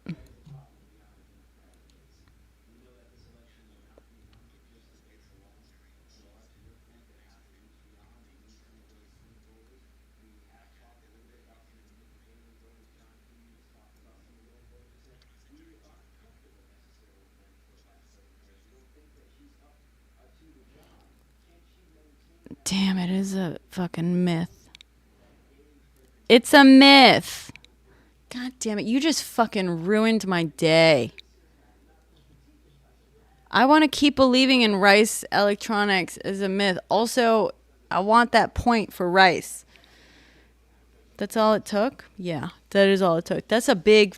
Damn, it is a fucking myth. It's a myth. God damn it. You just fucking ruined my day. I want to keep believing in rice electronics as a myth. Also, I want that point for rice. That's all it took? Yeah, that is all it took. That's a big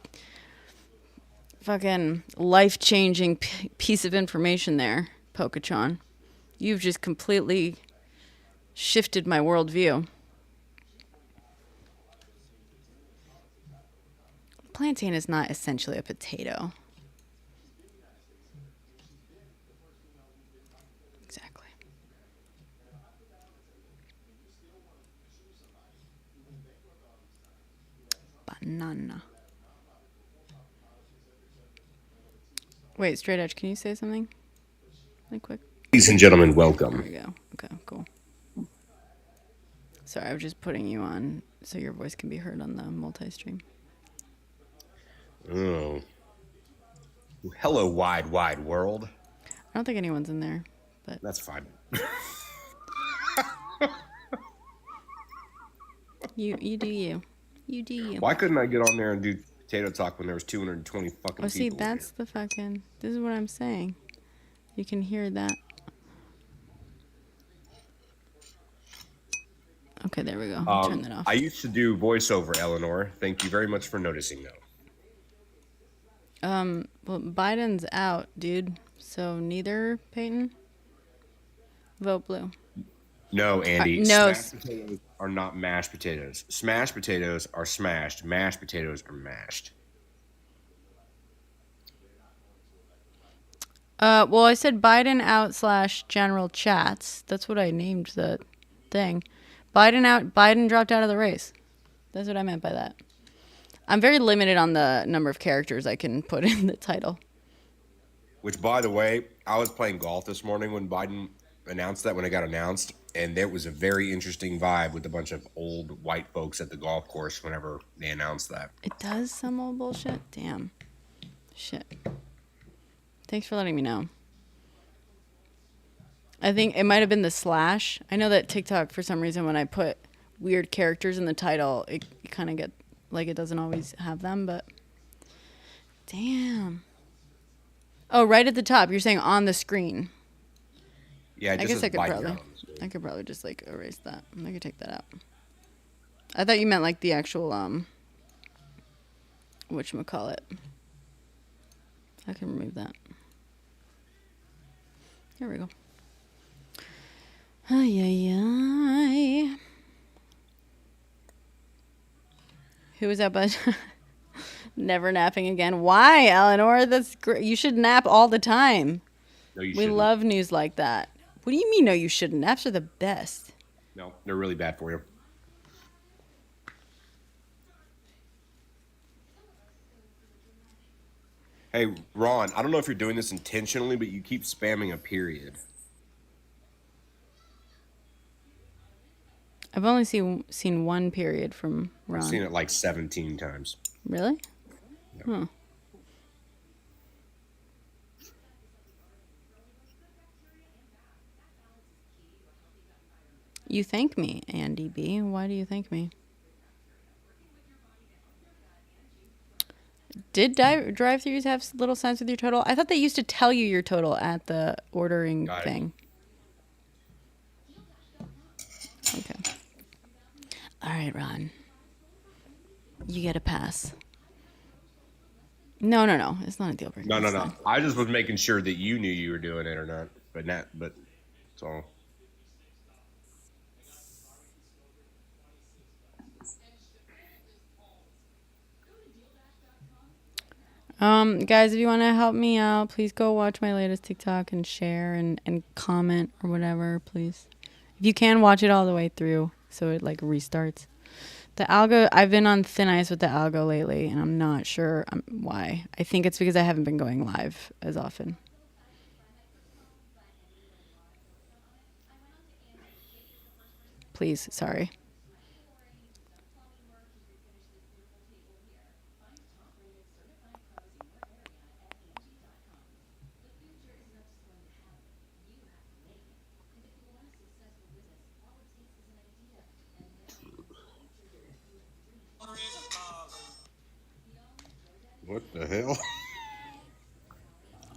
fucking life-changing piece of information there, Pokechan. You've just completely shifted my worldview. Plantain is not essentially a potato. Exactly. Banana. Wait, Straight Edge, can you say something? Really quick. Ladies and gentlemen, There welcome. we go. Okay, cool. Sorry, I was just putting you on so your voice can be heard on the multi-stream. Oh. Hello, wide world. I don't think anyone's in there, but That's fine. you do you. You do you. Why couldn't I get on there and do potato talk when there was 220 fucking Oh, see, people? that's the fucking... This is what I'm saying. You can hear that. Okay, there we go. I'll turn that off. I used to do voiceover, Eleanor. Thank you very much for noticing, though. Well, Biden's out, dude. So neither, Peyton? Vote blue. No, Andy. No. Smashed potatoes are not mashed potatoes. Smashed potatoes are smashed. Mashed potatoes are mashed. Well, I said Biden out / general chats. That's what I named the thing. Biden out. Biden dropped out of the race. That's what I meant by that. I'm very limited on the number of characters I can put in the title. Which, by the way, I was playing golf this morning when Biden announced that, when it got announced, and there was a very interesting vibe with a bunch of old white folks at the golf course whenever they announced that. It does some old bullshit? Damn. Shit. Thanks for letting me know. I think it might have been the slash. I know that TikTok, for some reason, when I put weird characters in the title, it kind of get like it doesn't always have them, but damn. Oh, right at the top. You're saying on the screen. Yeah, I guess I could probably just like erase that. I could take that out. I thought you meant like the actual whatchamacallit. I can remove that. Here we go. Ay, ay, ay. Who was that bunch? Never napping again. Why, Eleanor? That's great. You should nap all the time. No, you We shouldn't. love news like that. What do you mean, no, you shouldn't? Naps are the best. No, they're really bad for you. Hey, Ron, I don't know if you're doing this intentionally, but you keep spamming a period. I've only seen one period from I've seen Ron. it like 17 times. Really? Yep. Huh. You thank me, Andy B. Why do you thank me? Did drive-thrus have little signs with your total? I thought they used to tell you your total at the ordering Got it. thing. Okay. All right, Ron. You get a pass. No. It's not a deal breaker. No, no, It's no. fine. I just was making sure that you knew you were doing it or not, but not. But it's all. Guys, if you want to help me out, please go watch my latest TikTok and share and comment or whatever, please. If you can, watch it all the way through so it like restarts. The algo, I've been on thin ice with the algo lately, and I'm not sure why. I think it's because I haven't been going live as often. Please, sorry. What the hell?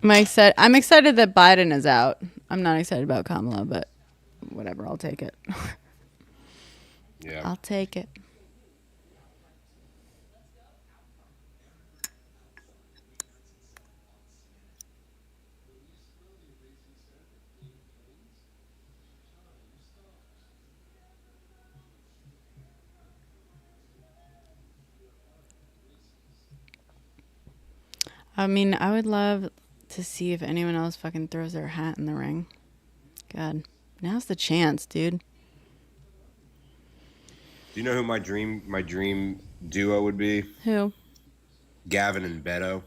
I'm excited that Biden is out. I'm not excited about Kamala, but whatever, I'll take it. Yeah. I'll take it. I mean, I would love to see if anyone else fucking throws their hat in the ring. God, now's the chance, dude. Do you know who my dream duo would be? Who? Gavin and Beto.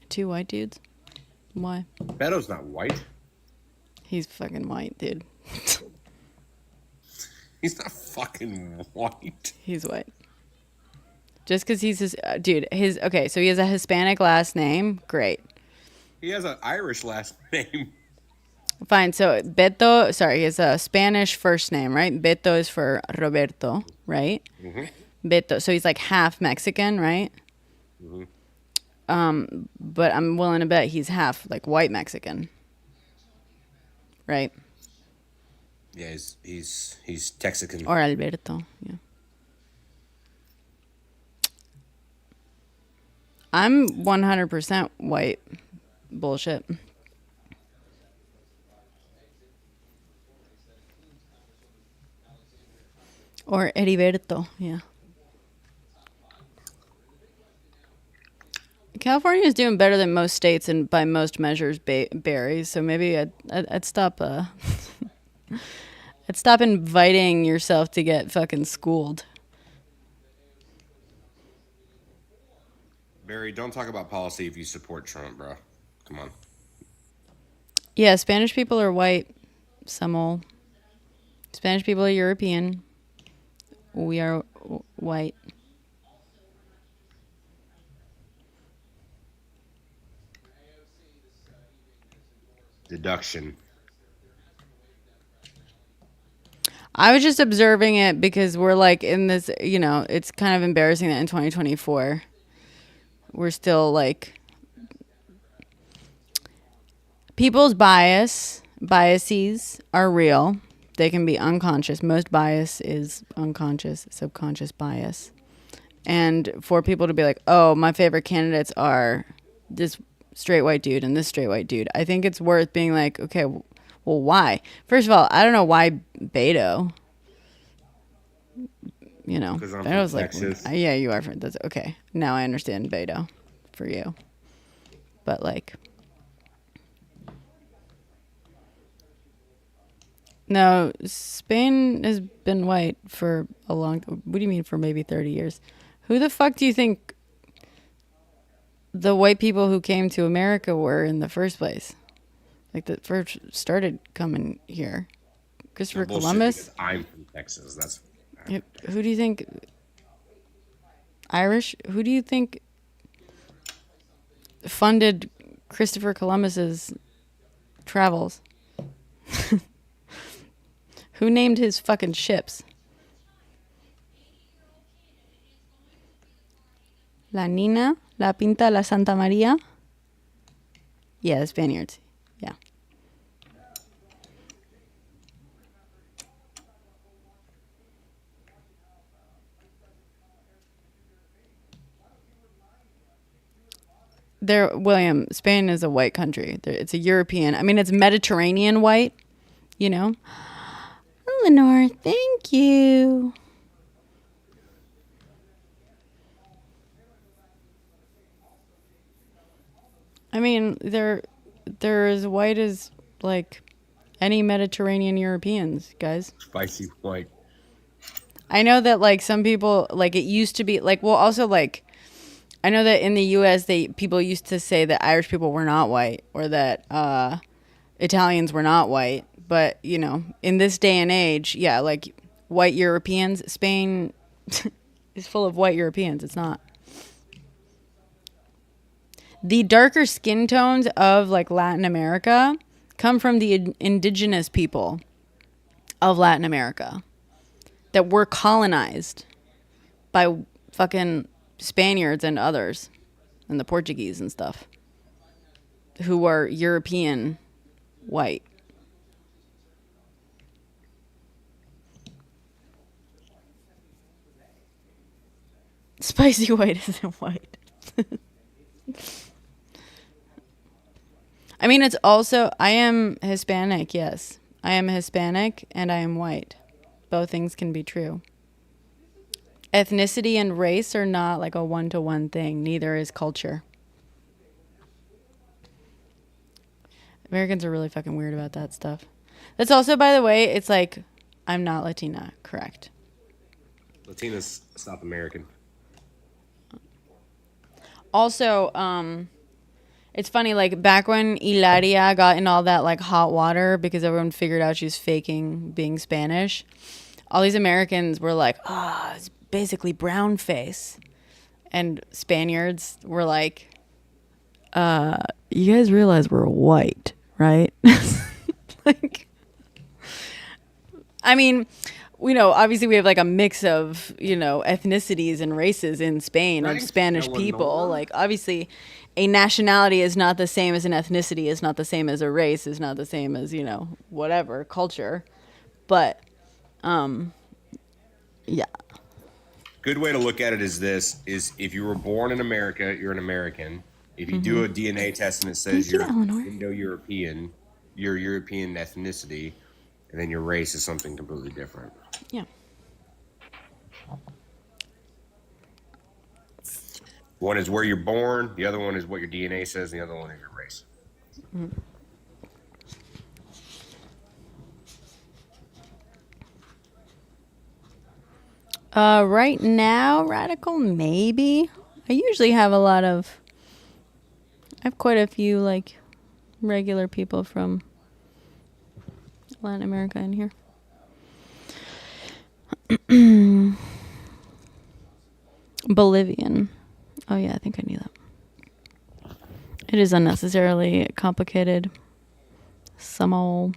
Two white dudes? Why? Beto's not white. He's fucking white, dude. He's not fucking white. He's white. Just because he's his dude. Okay. So he has a Hispanic last name. Great. He has an Irish last name. Fine. So Beto. Sorry, he has a Spanish first name, right? Beto is for Roberto, right? Mm-hmm. Beto. So he's like half Mexican, right? Mm-hmm. But I'm willing to bet he's half like white Mexican, right? Yeah, he's Texican. Or Alberto. Yeah. I'm 100% white. Bullshit. Or Heriberto, yeah. California is doing better than most states and by most measures berries. So maybe I'd stop. I'd stop inviting yourself to get fucking schooled. Barry, don't talk about policy if you support Trump, bro. Come on. Yeah, Spanish people are white. Some all. Spanish people are European. We are white. Deduction. I was just observing it because we're like in this, it's kind of embarrassing that in 2024 we're still like people's biases are real. They can be unconscious. Most bias is unconscious, subconscious bias. And for people to be like, oh, my favorite candidates are this straight white dude and this straight white dude, I think it's worth being like, okay, well, why? First of all, I don't know why Beto. Because I'm Beto's from like, Texas. yeah, you are from. That's okay. Now I understand Beto for you, but like, no, Spain has been white for a long. What do you mean for maybe 30 years? Who the fuck do you think? the white people who came to America were in the first place. Like that first started coming here. Christopher Bullshit, Columbus. because I'm from Texas. That's Who do you think? Irish? Who do you think funded Christopher Columbus's travels? Who named his fucking ships? La Nina, La Pinta, La Santa Maria. Yeah, the Spaniards. Yeah. William, Spain is a white country. It's a European. I mean, it's Mediterranean white, you know? Eleanor, thank you. I mean, they're as white as, like, any Mediterranean Europeans, guys. spicy white. I know that, like, some people, like, it used to be, like, well, also, like, I know that in the U.S., people used to say that Irish people were not white or that Italians were not white. But, you know, in this day and age, yeah, like white Europeans, Spain is full of white Europeans. It's not. The darker skin tones of like Latin America come from the indigenous people of Latin America that were colonized by fucking Spaniards and others and the Portuguese and stuff who are European white. Spicy white isn't white. I mean, it's also, I am Hispanic, yes. I am Hispanic and I am white. Both things can be true. Ethnicity and race are not like a one-to-one thing. Neither is culture. Americans are really fucking weird about that stuff. That's also, by the way, it's like, I'm not Latina, correct? Latina's South American. Also, it's funny, like back when Hilaria got in all that like hot water because everyone figured out she was faking being Spanish, all these Americans were like, oh, it's basically brown face. And Spaniards were like, you guys realize we're white, right? Like, I mean, you know, obviously we have like a mix of, you know, ethnicities and races in Spain, like Spanish people. Like, obviously, a nationality is not the same as an ethnicity, is not the same as a race, is not the same as, you know, whatever, culture. But, yeah. Good way to look at it is this, is if you were born in America, you're an American. If you do a DNA test and it says you're Indo-European, you're European ethnicity, and then your race is something completely different. Yeah. One is where you're born, the other one is what your DNA says, and the other one is your race. Mm-hmm. Right now, radical, maybe. I usually have I have quite a few, like, regular people from Latin America in here. Bolivian. Oh, yeah, I think I knew that. It is unnecessarily complicated. Some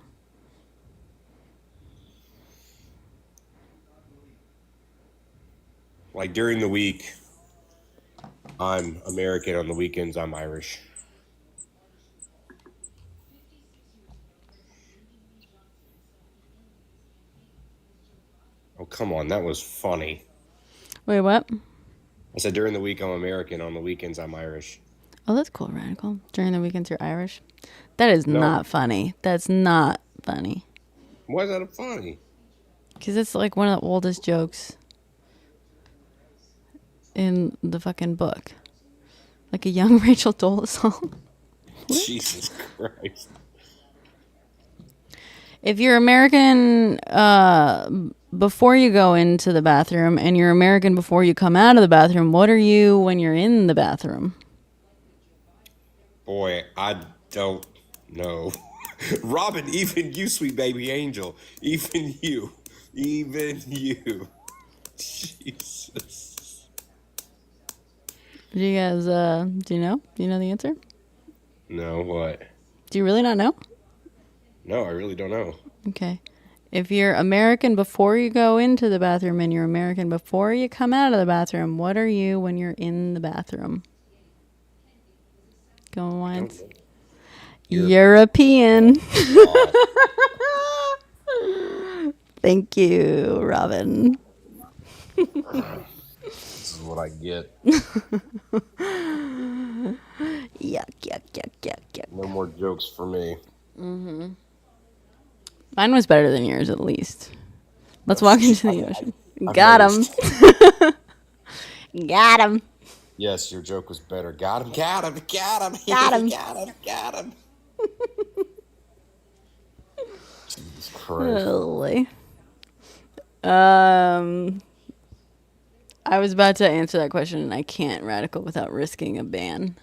Like during the week, I'm American. On the weekends, I'm Irish. Oh, come on. That was funny. Wait, what? I said during the week, I'm American. On the weekends, I'm Irish. Oh, that's cool, radical. During the weekends, you're Irish. That is not funny. That's not funny. Why is that funny? Because it's like one of the oldest jokes in the fucking book. Like a young Rachel Dolezal. Jesus Christ. If you're American before you go into the bathroom and you're American before you come out of the bathroom, what are you when you're in the bathroom? Boy, I don't know. Robin, even you, sweet baby angel, even you, even you. Jesus. Do you guys, do you know? Do you know the answer? No, what? Do you really not know? No, I really don't know. Okay. If you're American before you go into the bathroom and you're American before you come out of the bathroom, what are you when you're in the bathroom? Go I don't once. know. European. God. Thank you, Robin. This is what I get. Yuck, yuck, yuck, yuck, yuck. No more jokes for me. Mine was better than yours, at least. Let's walk into the ocean. I've Got him. noticed. Got him. Yes, your joke was better. Got him, got him, got him. Got him. Got him, got him. Jesus Christ. Holy. I was about to answer that question, and I can't radical without risking a ban.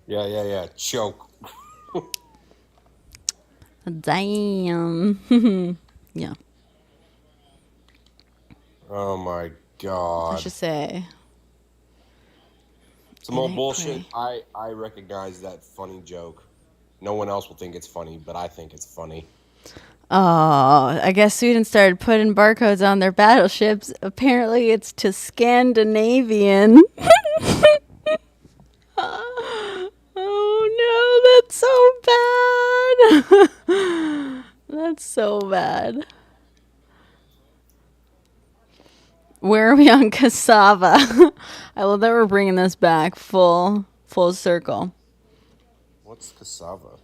Yeah. Choke. Damn. Yeah. Oh my I God. should say. Some It old ain't bullshit. pretty. I recognize that funny joke. No one else will think it's funny, but I think it's funny. Oh, I guess Sweden started putting barcodes on their battleships. Apparently, it's to Scandinavian. Oh no, that's so bad. That's so bad. Where are we on cassava? I love that we're bringing this back full circle. What's cassava?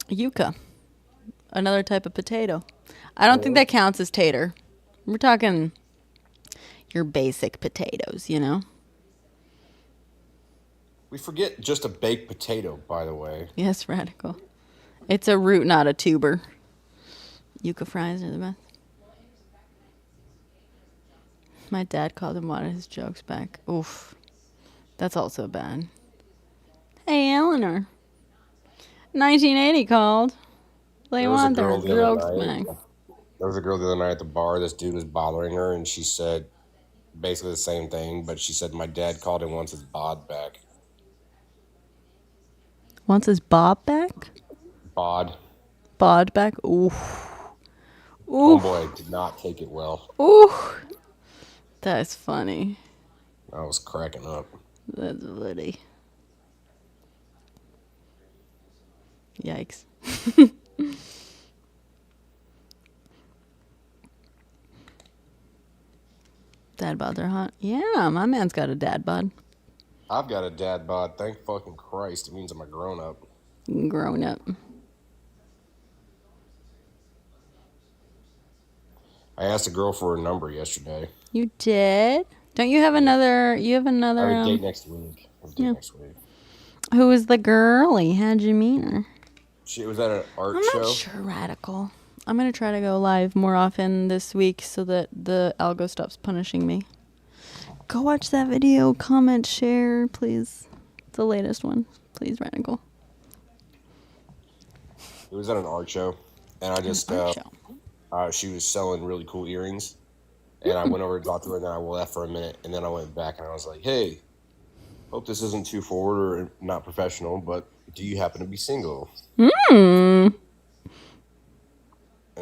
Yucca, another type of potato. I don't think that counts as tater. We're talking your basic potatoes, you know? We forget just a baked potato, by the way. Yes, radical. It's a root, not a tuber. Yucca fries are the best. My dad called him one of his jokes back. Oof. That's also bad. Hey, Eleanor. 1980 called. They There was a want their girl the jokes other back. night. There was a girl the other night at the bar. This dude was bothering her, and she said basically the same thing, but she said, my dad called and wants his bod back. Wants his bob back? Bod. Bod back? Oof. Oof. Homeboy did not take it well. Oof. That's funny. I was cracking up. That's funny. Yikes. Dad bods are hot. Yeah, my man's got a dad bod. I've got a dad bod. Thank fucking Christ. It means I'm a grown up. Grown up. I asked a girl for her number yesterday. You did? Don't you have another? You have I another. have a date next week. Next week. Who was the girlie? How'd you meet her? She was at an art I'm show. not sure, radical. I'm gonna try to go live more often this week so that the algo stops punishing me. Go watch that video, comment, share, please. It's the latest one. Please, radical. It was at an art show, and I just Art show. she was selling really cool earrings, and I went over to talk to her, and then I left for a minute, and then I went back and I was like, "Hey, hope this isn't too forward or not professional, but do you happen to be single?" And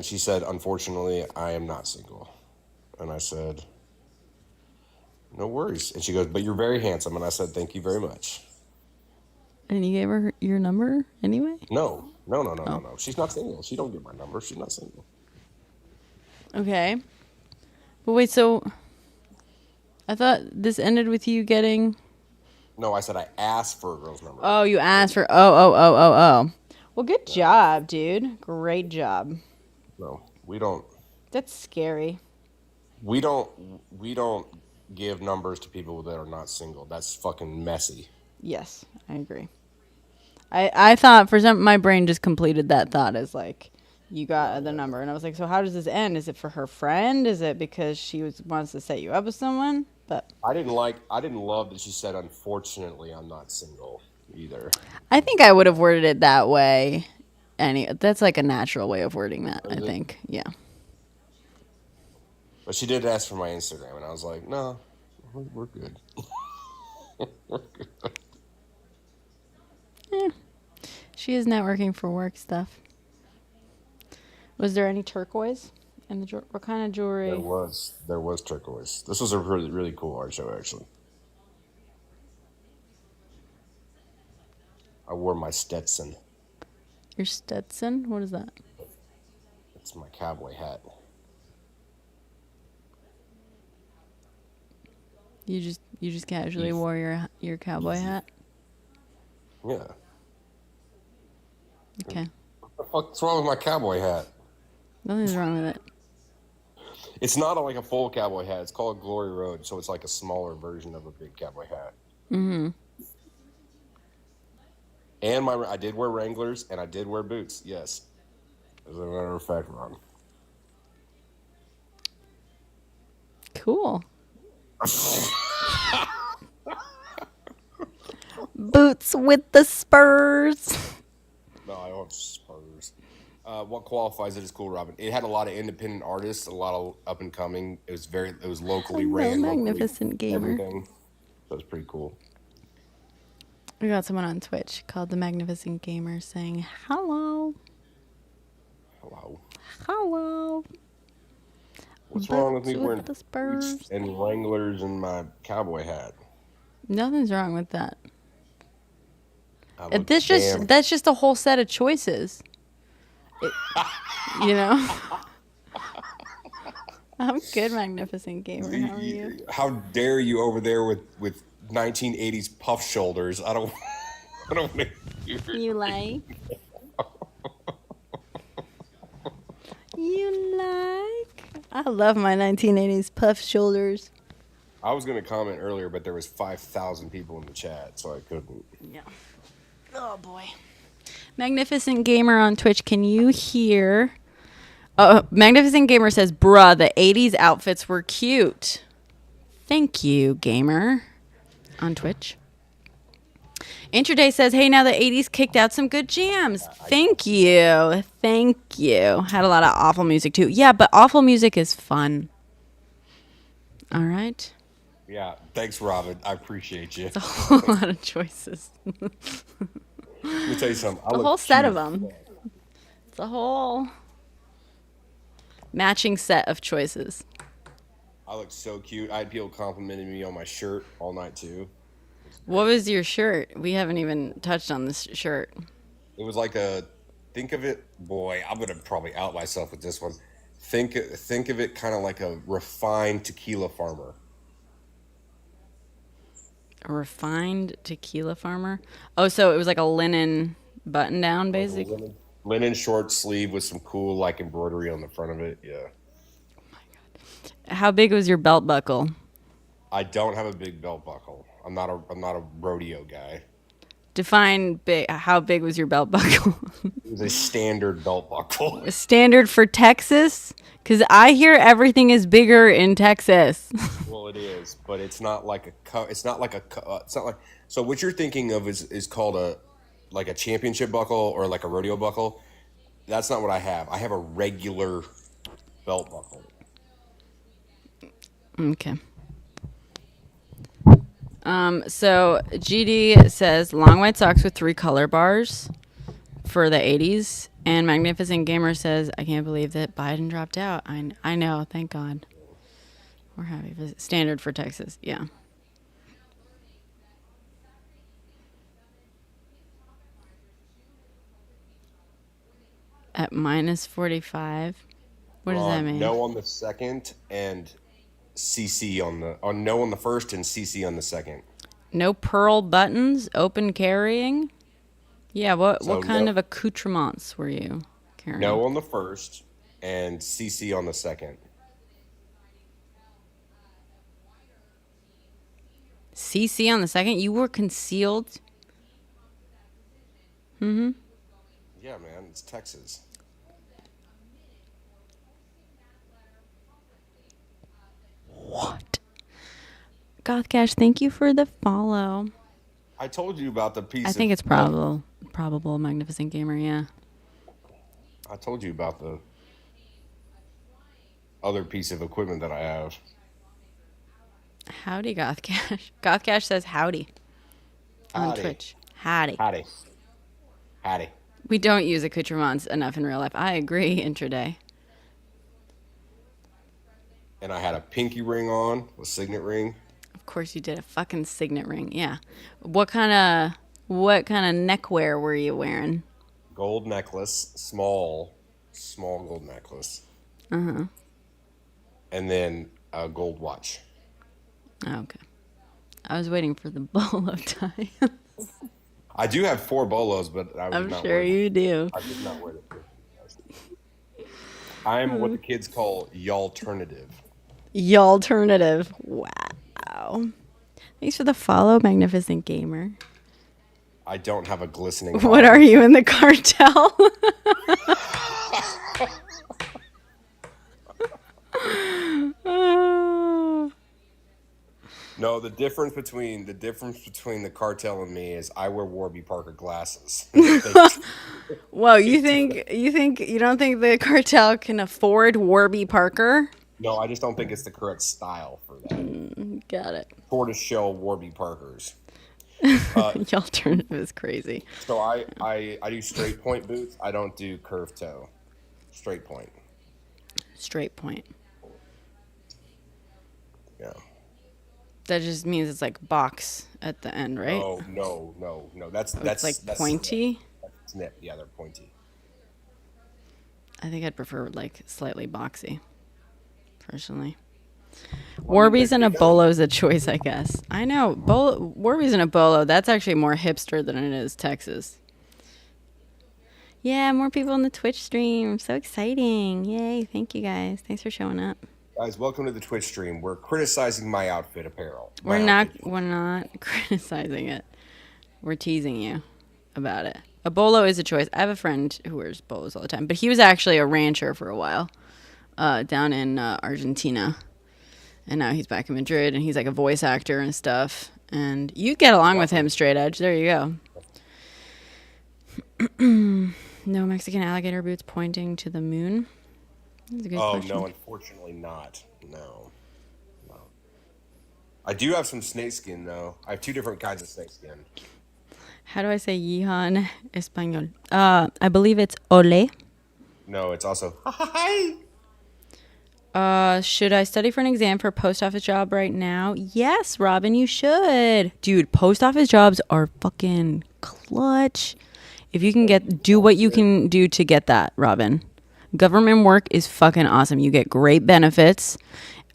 she said, "Unfortunately, I am not single." And I said, "No worries." And she goes, "But you're very handsome." And I said, "Thank you very much." And you gave her your number anyway? No. She's not single. She don't get my number. She's not single. Okay. But wait, so I thought this ended with you getting. No, I said I asked for a girl's number. Oh, you asked for. Oh. Well, good job, dude. Great job. No, we don't. That's scary. We don't give numbers to people that are not single. That's fucking messy. Yes, I agree. I thought for some, my brain just completed that thought as like, you got the number. And I was like, so how does this end? Is it for her friend? Is it because wants to set you up with someone? But I didn't love that she said, "Unfortunately, I'm not single," either. I think I would have worded it that way. That's like a natural way of wording that, I Is it? think. Yeah. But she did ask for my Instagram, and I was like, "No, we're good." Eh, she is networking for work stuff. Was there any turquoise in the what kind of jewelry? There was turquoise. This was a really really cool art show actually. I wore my Stetson. Your Stetson? What is that? It's my cowboy hat. You just casually Easy. wore your cowboy Easy. hat? Yeah. Okay. What the fuck's wrong with my cowboy hat? Nothing's wrong with it. It's not like a full cowboy hat. It's called Glory Road, so it's like a smaller version of a big cowboy hat. Mm-hmm. And I did wear Wranglers, and I did wear boots. Yes, as a matter of fact, Ron. Cool. Boots with the spurs. No, I don't have Spurs. What qualifies it as cool, Robin? It had a lot of independent artists, a lot of up and coming. It was locally Hello, ran, locally magnificent gamer. everything. So it's pretty cool. We got someone on Twitch called the Magnificent Gamer saying hello. Hello. Hello. What's wrong with me Boots wearing with the boots spurs. and Wranglers and my cowboy hat? Nothing's wrong with that. I look damn. That's just a whole set of choices. You know? I'm good, Magnificent Gamer. How are you? How dare you over there with 1980s puff shoulders? I don't want to hear it. You like? You like? I love my 1980s puff shoulders. I was going to comment earlier, but there was 5,000 people in the chat, so I couldn't. Yeah. Oh boy. Magnificent Gamer on Twitch, can you hear? Magnificent Gamer says, bruh, the 80s outfits were cute. Thank you, Gamer. On Twitch. Intraday says, hey, now the 80s kicked out some good jams. Thank you. Thank you. Had a lot of awful music too. Yeah, but awful music is fun. All right. Yeah, thanks, Robin. I appreciate you. It's a whole lot of choices. Let me tell you something. A whole set of them. It's a whole matching set of choices. I look so cute. I had people complimenting me on my shirt all night too. What was your shirt? We haven't even touched on this shirt. It was like think of it, boy, I'm gonna probably out myself with this one. Think of it kind of like a refined tequila farmer. A refined tequila farmer? Oh, so it was like a linen button down, basically? Linen short sleeve with some cool like embroidery on the front of it. Yeah. How big was your belt buckle? I don't have a big belt buckle. I'm not a rodeo guy. Define big. How big was your belt buckle? It was a standard belt buckle. Standard for Texas? Because I hear everything is bigger in Texas. Well, it is, but it's not like it's not like so what you're thinking of is called a championship buckle or like a rodeo buckle. That's not what I have. I have a regular belt buckle. Okay. So GD says long white socks with 3 color bars for the 80s. And Magnificent Gamer says, I can't believe that Biden dropped out. I know, thank God. We're happy. Standard for Texas, yeah. At minus 45. What does that mean? No on the second and CC on no on the first and CC on the second. No pearl buttons, open carrying? Yeah, what kind of accoutrements were you carrying? No on the first and CC on the second. CC on the second? You were concealed? Mm-hmm. Yeah, man, it's Texas. What? Gothcash, thank you for the follow. I told you about the piece. I think it's probable magnificent gamer. Yeah. I told you about the other piece of equipment that I have. Howdy, Gothcash. Gothcash says howdy on Howdy. Twitch. Howdy. Howdy. We don't use accoutrements enough in real life. I agree, intraday. And I had a pinky ring on, a signet ring. Of course you did, a fucking signet ring. Yeah. What kind of neckwear were you wearing? Gold necklace, small gold necklace. And then a gold watch. Oh, okay. I was waiting for the bolo tie. I do have 4 bolos, but I'm sure you do. I did not wear them. I'm what the kids call y'alternative. Y'alternative. Wow. Thanks for the follow, Magnificent Gamer. I don't have a glistening. What are you, in the cartel? No, the difference between the cartel and me is I wear Warby Parker glasses. Whoa, you don't think the cartel can afford Warby Parker? No, I just don't think it's the correct style for that. Got it. Tortoiseshell Warby Parkers. The alternative is crazy. So I do straight point boots. I don't do curved toe. Straight point. Straight point. Yeah. That just means it's like box at the end, right? Oh no. That's It's like pointy. That's snip. Yeah, they're pointy. I think I'd prefer like slightly boxy, personally. Warby's and a bolo's a choice, I guess. I know. Warby's and a bolo, that's actually more hipster than it is Texas. Yeah, more people in the Twitch stream. So exciting. Yay. Thank you guys. Thanks for showing up. Guys, welcome to the Twitch stream. We're criticizing my outfit apparel. We're not criticizing it. We're teasing you about it. A bolo is a choice. I have a friend who wears bolos all the time, but he was actually a rancher for a while down in Argentina. And now he's back in Madrid, and he's like a voice actor and stuff. And you get along with him, straight edge. There you go. No Mexican alligator boots pointing to the moon. That's a good question. No, unfortunately not. No. I do have some snakeskin, though. I have 2 different kinds of snakeskin. How do I say yeehaw in Espanol? I believe it's ole. No, it's also Should I study for an exam for a post office job right now? Yes, Robin, you should. Dude, post office jobs are fucking clutch. If you can do what you can do to get that, Robin. Government work is fucking awesome. You get great benefits.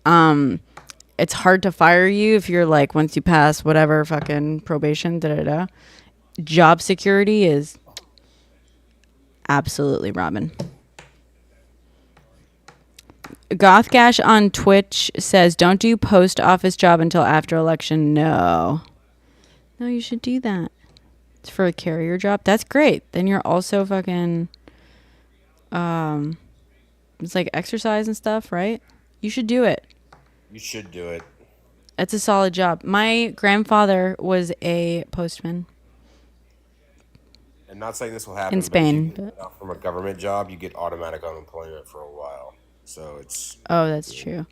It's hard to fire you if you're like, once you pass whatever fucking probation, Job security is absolutely Robin. Gothgash on Twitch says, don't do post office job until after election. No, you should do that. It's for a carrier job. That's great. Then you're also fucking, it's like exercise and stuff, right? You should do it. You should do it. It's a solid job. My grandfather was a postman. I'm not saying this will happen In Spain. But if you get from a government job, you get automatic unemployment for a while. So it's... Oh, that's true.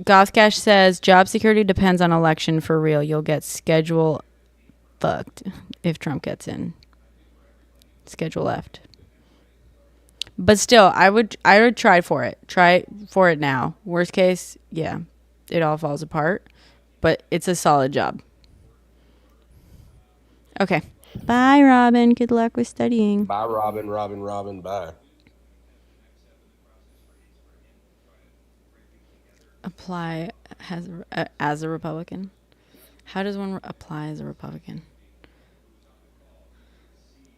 Gothcash says, job security depends on election for real. You'll get schedule fucked if Trump gets in. Schedule left. But still, I would try for it. Try for it now. Worst case, yeah, it all falls apart. But it's a solid job. Okay. Bye, Robin. Good luck with studying. Bye, Robin, bye. Apply as a Republican. How does one apply as a Republican?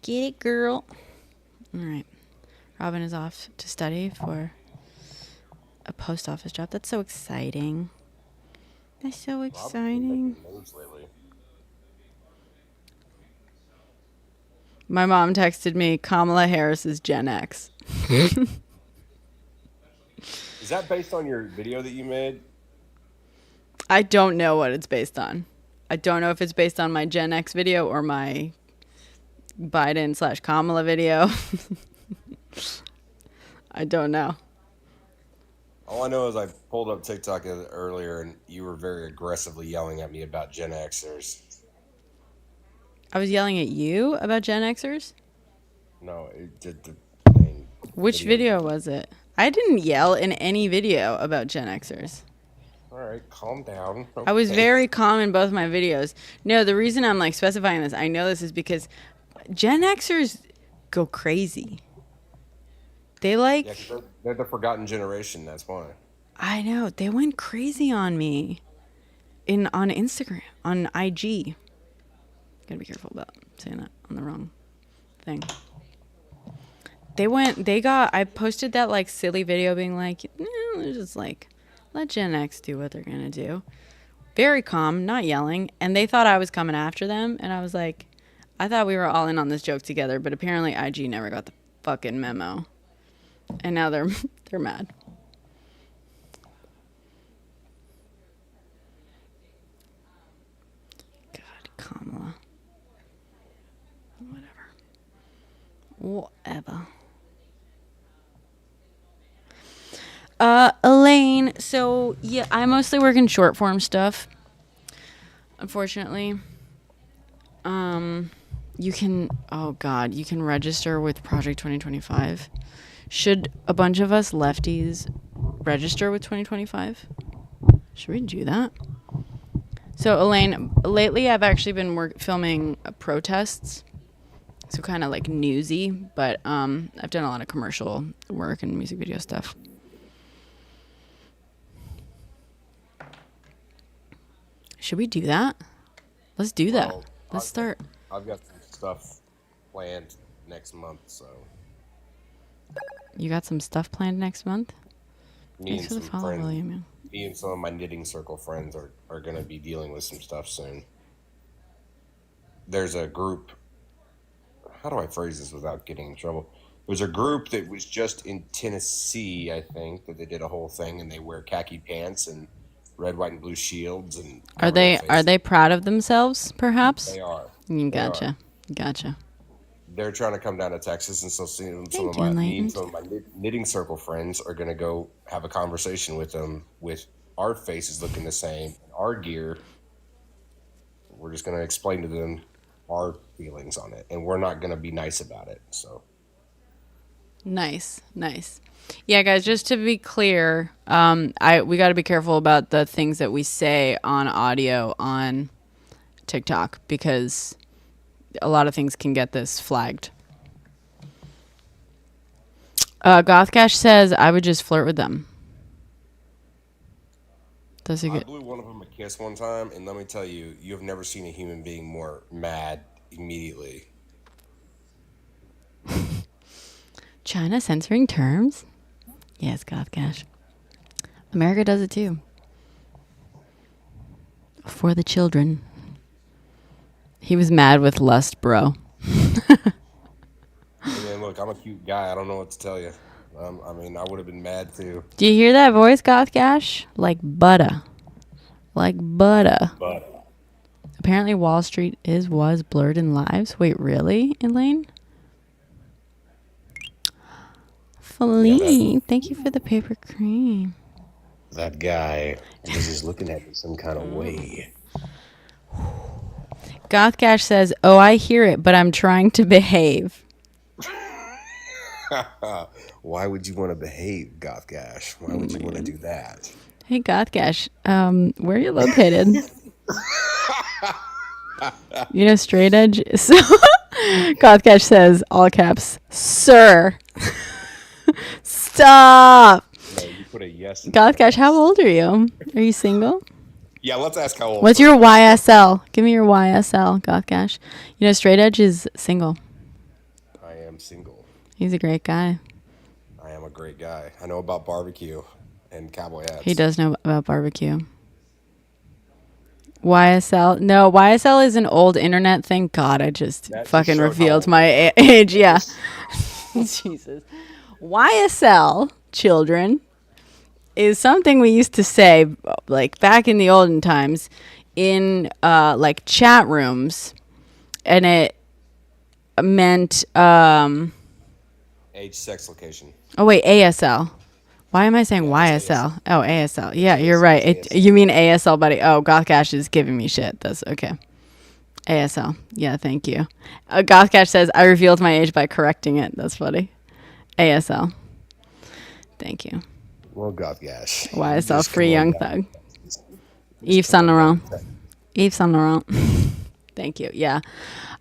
Get it, girl. All right. Robin is off to study for a post office job. That's so exciting. That's so exciting. My mom texted me, Kamala Harris is Gen X. Is that based on your video that you made? I don't know what it's based on. I don't know if it's based on my Gen X video or my Biden/Kamala video. I don't know. All I know is I pulled up TikTok earlier, and you were very aggressively yelling at me about Gen Xers. I was yelling at you about Gen Xers? No, it did the Which video was it? I didn't yell in any video about Gen Xers. All right, calm down. I was Okay. very calm in both my videos. No, the reason I'm like specifying this, I know this is because Gen Xers go crazy. They like, Yeah, 'cause they're the forgotten generation. That's why. I know, they went crazy on me on Instagram, on IG. Gotta be careful about saying that on the wrong thing. I posted that like silly video being like, just like, let Gen X do what they're gonna do. Very calm, not yelling. And they thought I was coming after them. And I was like, I thought we were all in on this joke together, but apparently IG never got the fucking memo. And now they're mad. God, Kamala. Whatever. Elaine, so yeah, I mostly work in short form stuff. Unfortunately. You can register with Project 2025. Should a bunch of us lefties register with 2025? Should we do that? So Elaine, lately I've actually been filming protests. So kind of like newsy, but I've done a lot of commercial work and music video stuff. Should we do that? Let's do that. Well, Let's start. I've got some stuff planned next month, so You got some stuff planned next month? me Thanks and for the some follow, friends, William. me and some of my knitting circle friends are going to be dealing with some stuff soon. There's a group. How do I phrase this without getting in trouble? There's a group that was just in Tennessee, I think, that they did a whole thing, and they wear khaki pants and red, white, and blue shields. And Are they proud of themselves? Perhaps. They are. Gotcha. They're trying to come down to Texas, and so some Thank of you, my Enlightened. some of my knitting circle friends are going to go have a conversation with them with our faces looking the same, our gear. We're just going to explain to them our feelings on it, and we're not going to be nice about it. So Nice. Yeah, guys, just to be clear, we got to be careful about the things that we say on audio on TikTok because a lot of things can get this flagged. Gothcash says I would just flirt with them. Does he I get? blew one of them a kiss one time, and let me tell you, you have never seen a human being more mad immediately. China censoring terms? Yes, Gothcash. America does it too. For the children. He was mad with lust, bro. And then look, I'm a cute guy. I don't know what to tell you. I mean, I would have been mad too. Do you hear that voice, Gothcash? Like butter. But Apparently Wall Street was blurred in lives. Wait, really, Elaine? Feline, thank you for the paper cream. that guy was just looking at me some kind of way. Gothcash says, "Oh, I hear it, but I'm trying to behave." Why would you want to behave, Gothgash? Why would you want to do that? Hey, Gothcash, where are you located? You know, straight edge. So, Gothcash says, all caps, "Sir, stop." No, you put a yes. Gothcash, how old are you? Are you single? Yeah, let's ask how old. What's your YSL? Give me your YSL, Gothcash. You know, straight edge is single. I am single. He's a great guy. I am a great guy. I know about barbecue and cowboy hats. He does know about barbecue. YSL? No, YSL is an old internet thing. God, I just That just fucking showed how revealed old my age. Yeah. Jesus. YSL, children, is something we used to say like back in the olden times in like chat rooms, and it meant Age, sex, location. oh wait, ASL. Why am I saying Yeah, it's YSL? Oh, ASL. Yeah, you're ASL. right. It's You ASL. mean ASL, buddy? Oh, Gothcash is giving me shit. That's okay. ASL. Yeah, thank you. Gothcash says I revealed my age by correcting it. That's funny. ASL. Thank you. Well, God, gosh. YSL. Free Young Thug. Just Yves come Saint on Laurent. down. Yves Saint Laurent. Thank you. Yeah,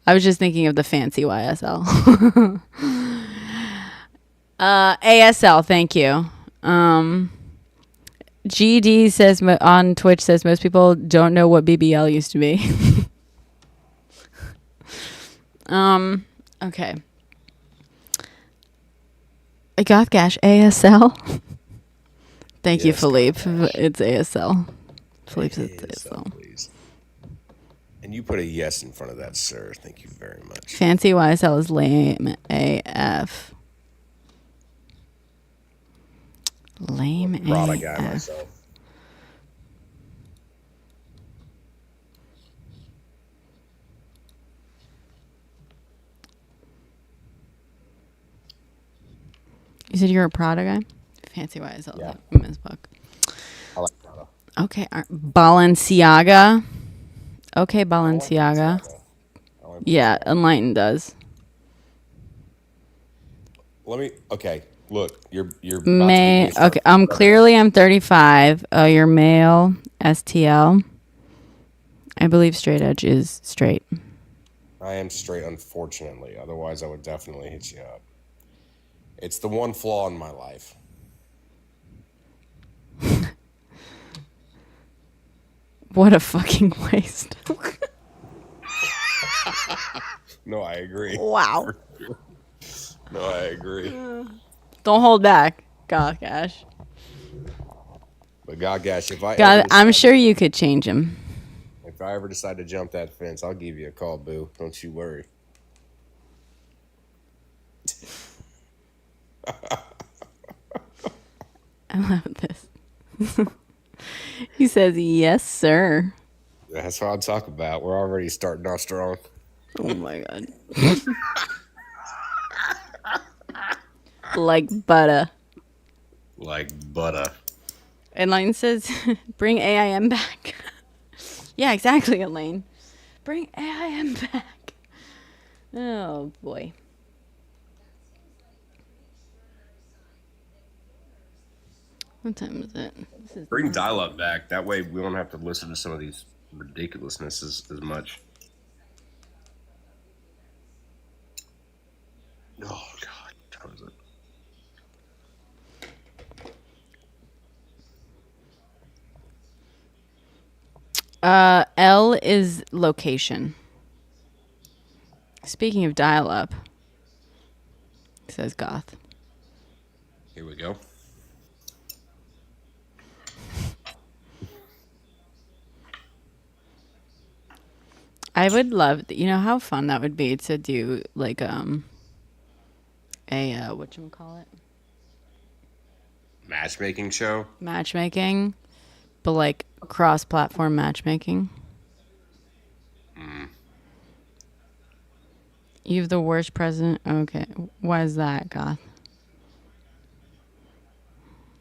I was just thinking of the fancy YSL. ASL. Thank you. GD says on Twitch says most people don't know what BBL used to be. Okay. Gothgash ASL. Thank you, Yes, Philippe. Gothcash. It's ASL. Philippe says ASL, ASL. please. And you put a yes in front of that, sir. Thank you very much. Fancy YSL is lame AF. Lame I'm a Prada AF. guy myself. You said you're a Prada guy? Fancy YSL. Yeah. Miss Book. I like Prada. Okay. Balenciaga. Okay, I like Balenciaga. I like Yeah, Balenciaga. Enlighten does. Okay, look, you're about to get me May to start. okay. I'm 35. You're male. STL. I believe straight edge is straight. I am straight, unfortunately. Otherwise, I would definitely hit you up. It's the one flaw in my life. What a fucking waste. No, I agree. Wow. No, I agree. Don't hold back. God, gosh. But God, gosh, God, I'm sure you could change him. if I ever decide to jump that fence, I'll give you a call, boo. Don't you worry. I love this. He says, yes, sir. That's what I'm talking about. We're already starting off strong. Oh my God. Like butter. Like butter. Elaine says, bring AIM back. Yeah, exactly, Elaine. Bring AIM back. Oh, boy. What time is it? This is Bring dial up back. That way we don't have to listen to some of these ridiculousnesses as much. Oh, God. How is it? L is location. Speaking of dial up, says Goth. Here we go. I would love, you know how fun that would be to do like a whatchamacallit? Matchmaking show. Matchmaking, but like cross-platform matchmaking. You have the worst president. Okay, why is that, Goth?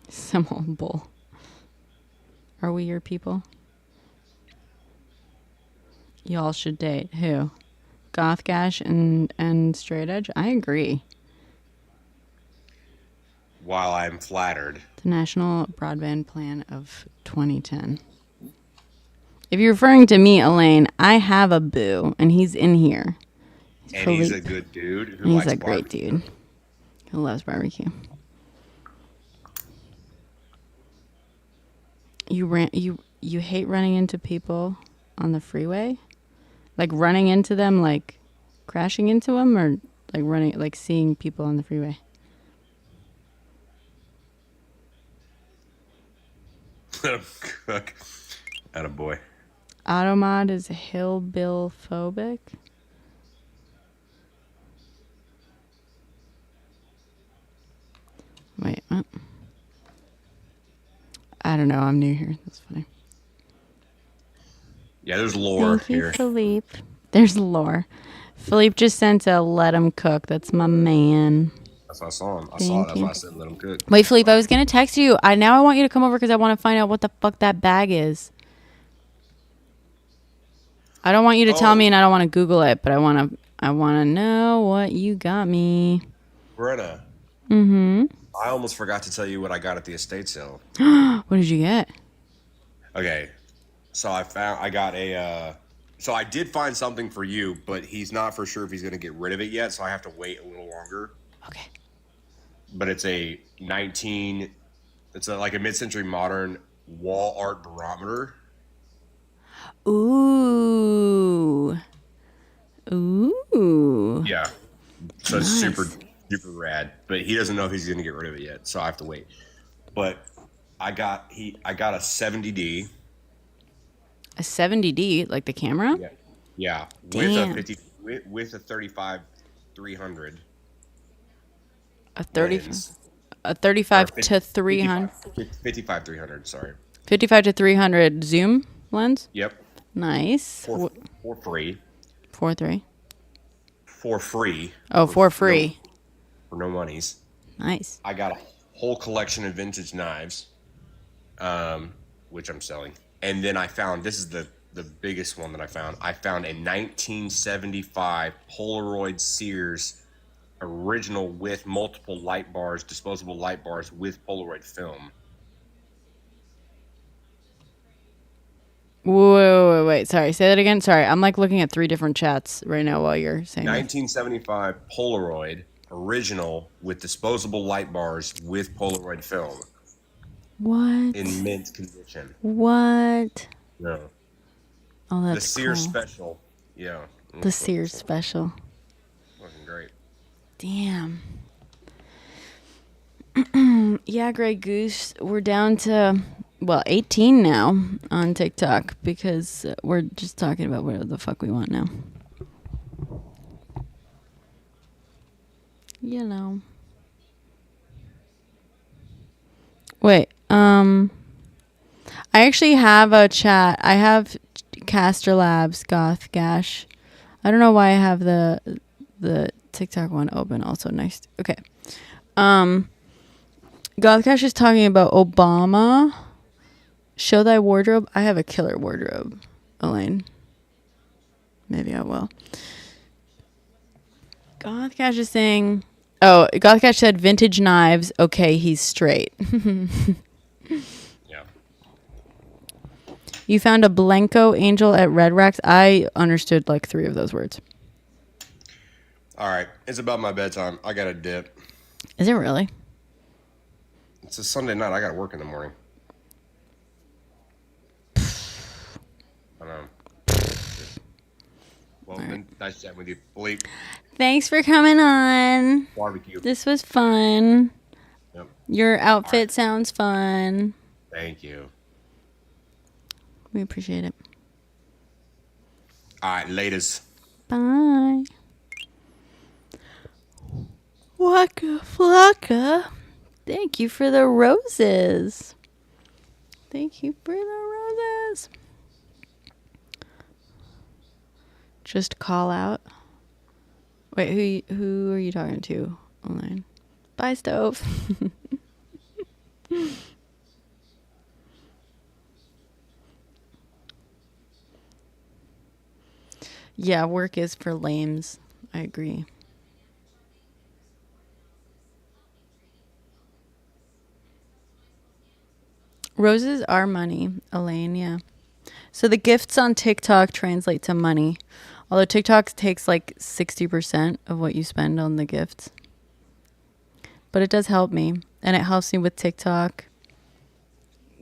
Some old bull. Are we your people? Y'all should date. Who? Goth Gash and Straight Edge? I agree. While I'm flattered. The National Broadband Plan of 2010. If you're referring to me, Elaine, I have a boo, and he's in here. And he's a good dude who He's likes a great barbecue. dude who loves barbecue. You hate running into people on the freeway? Like running into them, like crashing into them, or like running, like seeing people on the freeway? Attaboy. Automod is hillbill phobic. Wait, what? I don't know. I'm new here. That's funny. Yeah, there's lore Thank you, here. Philippe. There's lore. Philippe just sent a let him cook. That's my man. That's what I saw him. I saw it. Thank That's you. why I said let him cook. Wait, Philippe, I was gonna text you. I want you to come over because I want to find out what the fuck that bag is. I don't want you to tell me, Oh, and I don't want to Google it, but I want to know what you got me. Brenna, Mm-hmm. I almost forgot to tell you what I got at the estate sale. What did you get? Okay, so I got a. So I did find something for you, but he's not for sure if he's going to get rid of it yet, so I have to wait a little longer. Okay. But it's a like a mid-century modern wall art barometer. Ooh. Ooh. Yeah. So it's Nice. super rad. But he doesn't know if he's gonna get rid of it yet, so I have to wait. But I got a 70D. A 70D, like the camera? Yeah. Yeah. Damn. With a 35 300 A 30 lens. a Or 35 to 300 55 300, sorry. 55 to 300 zoom lens. Yep. Nice. For free. 4.3. For free. Oh, for free. For no monies. Nice. I got a whole collection of vintage knives, which I'm selling. And then I found, this is the biggest one that I found. I found a 1975 Polaroid Sears original with multiple light bars, disposable light bars with Polaroid film. Wait. Sorry. Say that again. Sorry. I'm like looking at 3 different chats right now while you're saying that. 1975 Polaroid original with disposable light bars with Polaroid film What? in mint condition. What? No. Oh, The that's Sears cool. special. Yeah. The Sears special. Fucking great. Damn. Yeah, Grey Goose. We're down to 18 now on TikTok because we're just talking about whatever the fuck we want now. You know. Wait. I actually have a chat. I have Caster Labs Goth Gash. I don't know why I have the TikTok one open. Also nice. Okay. Goth Gash is talking about Obama. Show thy wardrobe. I have a killer wardrobe, Elaine. Maybe I will. Goth Gash is saying, oh, Goth Gash said vintage knives. Okay, he's straight. Yeah. You found a Blanco angel at Red Racks. I understood like 3 of those words. All right. It's about my bedtime. I got to dip. Is it really? It's a Sunday night. I got to work in the morning. I know. Well, been nice chatting with you. Bleep. Thanks for coming on. Barbecue. This was fun. Yep. Your outfit sounds fun. Thank you. We appreciate it. All right. Laters. Bye. Waka flocka. Thank you for the roses. Thank you for the roses. Just call out. Wait, who are you talking to online? Bye, Stove. Yeah, work is for lames. I agree. Roses are money, Elaine, yeah. So the gifts on TikTok translate to money. Although TikTok takes like 60% of what you spend on the gifts. But it does help me. And it helps me with TikTok.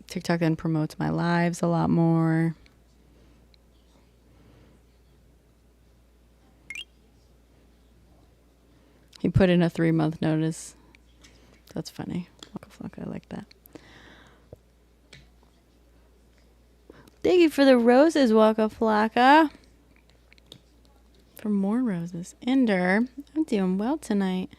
TikTok then promotes my lives a lot more. He put in a 3-month notice. That's funny. Waka flocka, I like that. Thank you for the roses, Waka Flocka. For more roses. Ender, I'm doing well tonight.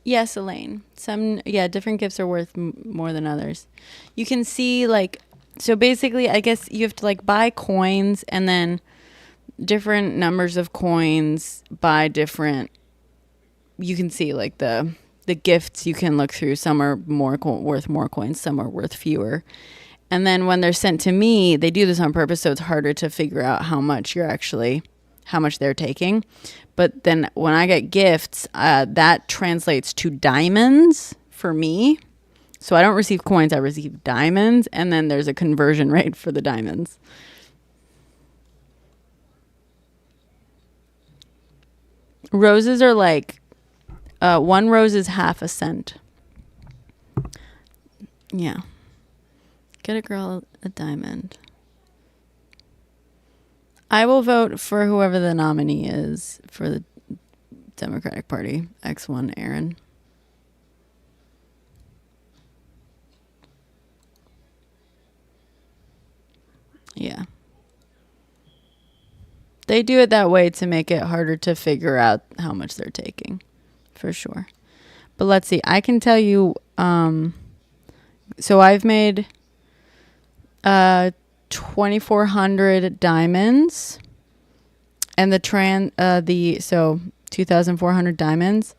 Yes, Elaine. Different gifts are worth more than others. You can see like, so basically, I guess you have to like buy coins and then different numbers of coins buy different. You can see like the gifts you can look through. Some are worth more coins, some are worth fewer. And then when they're sent to me, they do this on purpose, so it's harder to figure out how much they're taking. But then when I get gifts, that translates to diamonds for me. So I don't receive coins, I receive diamonds, and then there's a conversion rate for the diamonds. Roses are like, one rose is half a cent. Yeah. Get a girl a diamond. I will vote for whoever the nominee is for the Democratic Party. X1 Aaron. Yeah. They do it that way to make it harder to figure out how much they're taking. For sure. But let's see. I can tell you, so I've made 2,400 diamonds, and so 2,400 diamonds,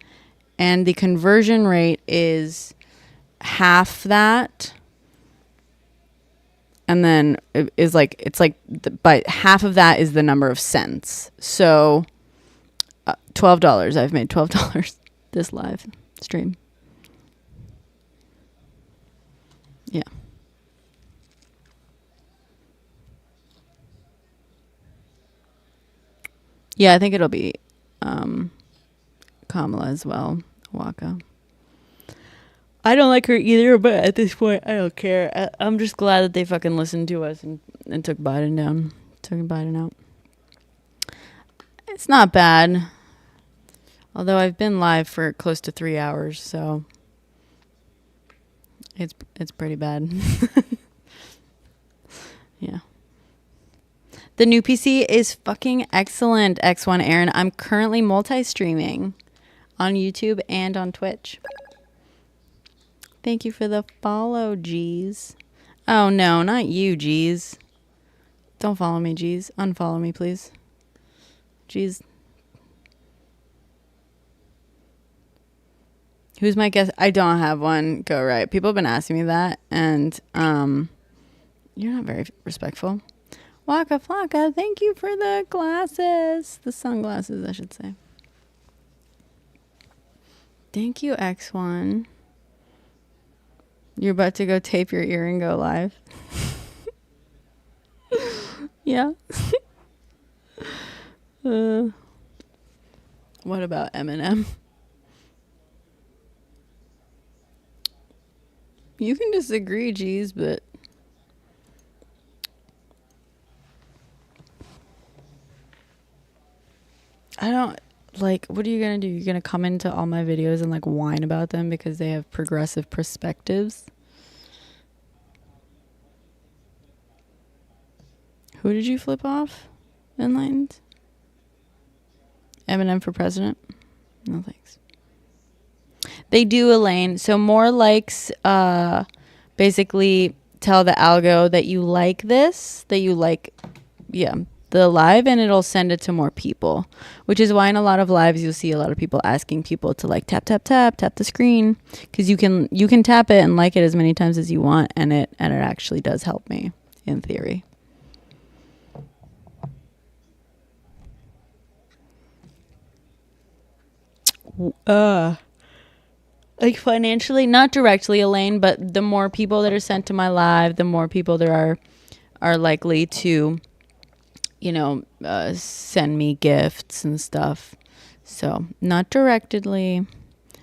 and the conversion rate is half that, and then but half of that is the number of cents. So $12. I've made $12 this live stream. Yeah. Yeah, I think it'll be Kamala as well, Waka. I don't like her either, but at this point, I don't care. I'm just glad that they fucking listened to us and took Biden down. Took Biden out. It's not bad. Although I've been live for close to 3 hours, so it's pretty bad. Yeah. The new PC is fucking excellent, X1 Aaron. I'm currently multi-streaming on YouTube and on Twitch. Thank you for the follow, G's. Oh, no, not you, G's. Don't follow me, G's. Unfollow me, please. G's. Who's my guest? I don't have one. Go right. People have been asking me that, and you're not very respectful. Waka Flocka, thank you for the glasses. The sunglasses, I should say. Thank you, X1. You're about to go tape your ear and go live. Yeah. What about Eminem? You can disagree, geez, but I don't like, what are you gonna do? You're gonna come into all my videos and like whine about them because they have progressive perspectives? Who did you flip off? Enlightened? Eminem for president? No thanks. They do, Elaine. So more likes basically tell the algo that you like this, that you like, the live, and it'll send it to more people, which is why in a lot of lives you'll see a lot of people asking people to like tap the screen, because you can tap it and like it as many times as you want, and it actually does help me in theory. Like financially, not directly, Elaine, but the more people that are sent to my live, the more people there are likely to, send me gifts and stuff. So not directly.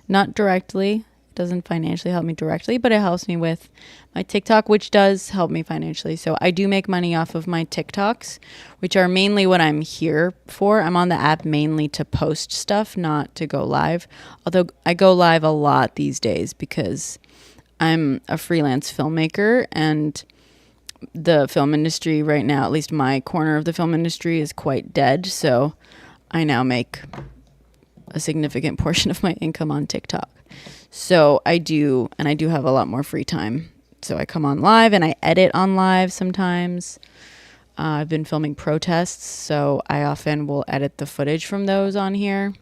It doesn't financially help me directly, but it helps me with my TikTok, which does help me financially. So I do make money off of my TikToks, which are mainly what I'm here for. I'm on the app mainly to post stuff, not to go live. Although I go live a lot these days because I'm a freelance filmmaker, and the film industry right now, at least my corner of the film industry, is quite dead. So I now make a significant portion of my income on TikTok. So I do have a lot more free time. So I come on live and I edit on live sometimes. I've been filming protests, so I often will edit the footage from those on here.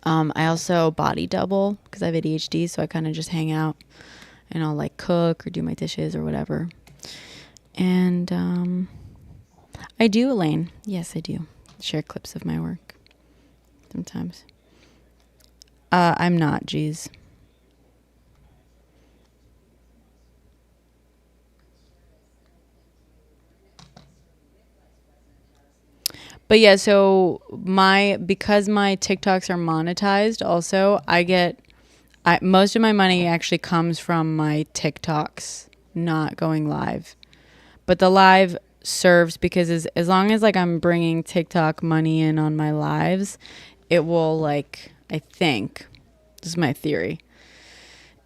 I also body double because I have ADHD, so I kind of just hang out and I'll like cook or do my dishes or whatever. And I do, Elaine. Yes, I do. Share clips of my work sometimes. I'm not, geez. But yeah, so because my TikToks are monetized also, most of my money actually comes from my TikToks not going live. But the live serves because as long as like I'm bringing TikTok money in on my lives, it will like, I think, this is my theory,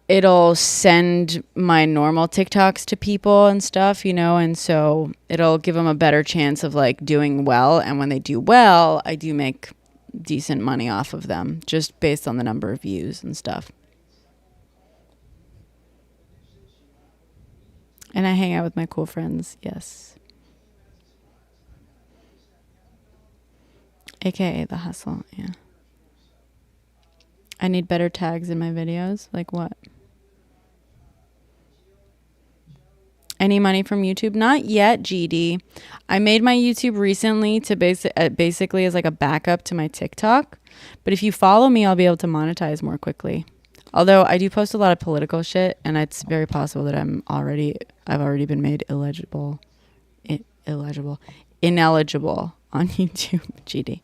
it'll send my normal TikToks to people and stuff, you know, and so it'll give them a better chance of like doing well. And when they do well, I do make decent money off of them just based on the number of views and stuff. And I hang out with my cool friends, yes. AKA the hustle, yeah. I need better tags in my videos. Like what? Any money from YouTube? Not yet, GD. I made my YouTube recently to basically as like a backup to my TikTok. But if you follow me, I'll be able to monetize more quickly. Although I do post a lot of political shit, and it's very possible that I've already been made ineligible on YouTube, GD.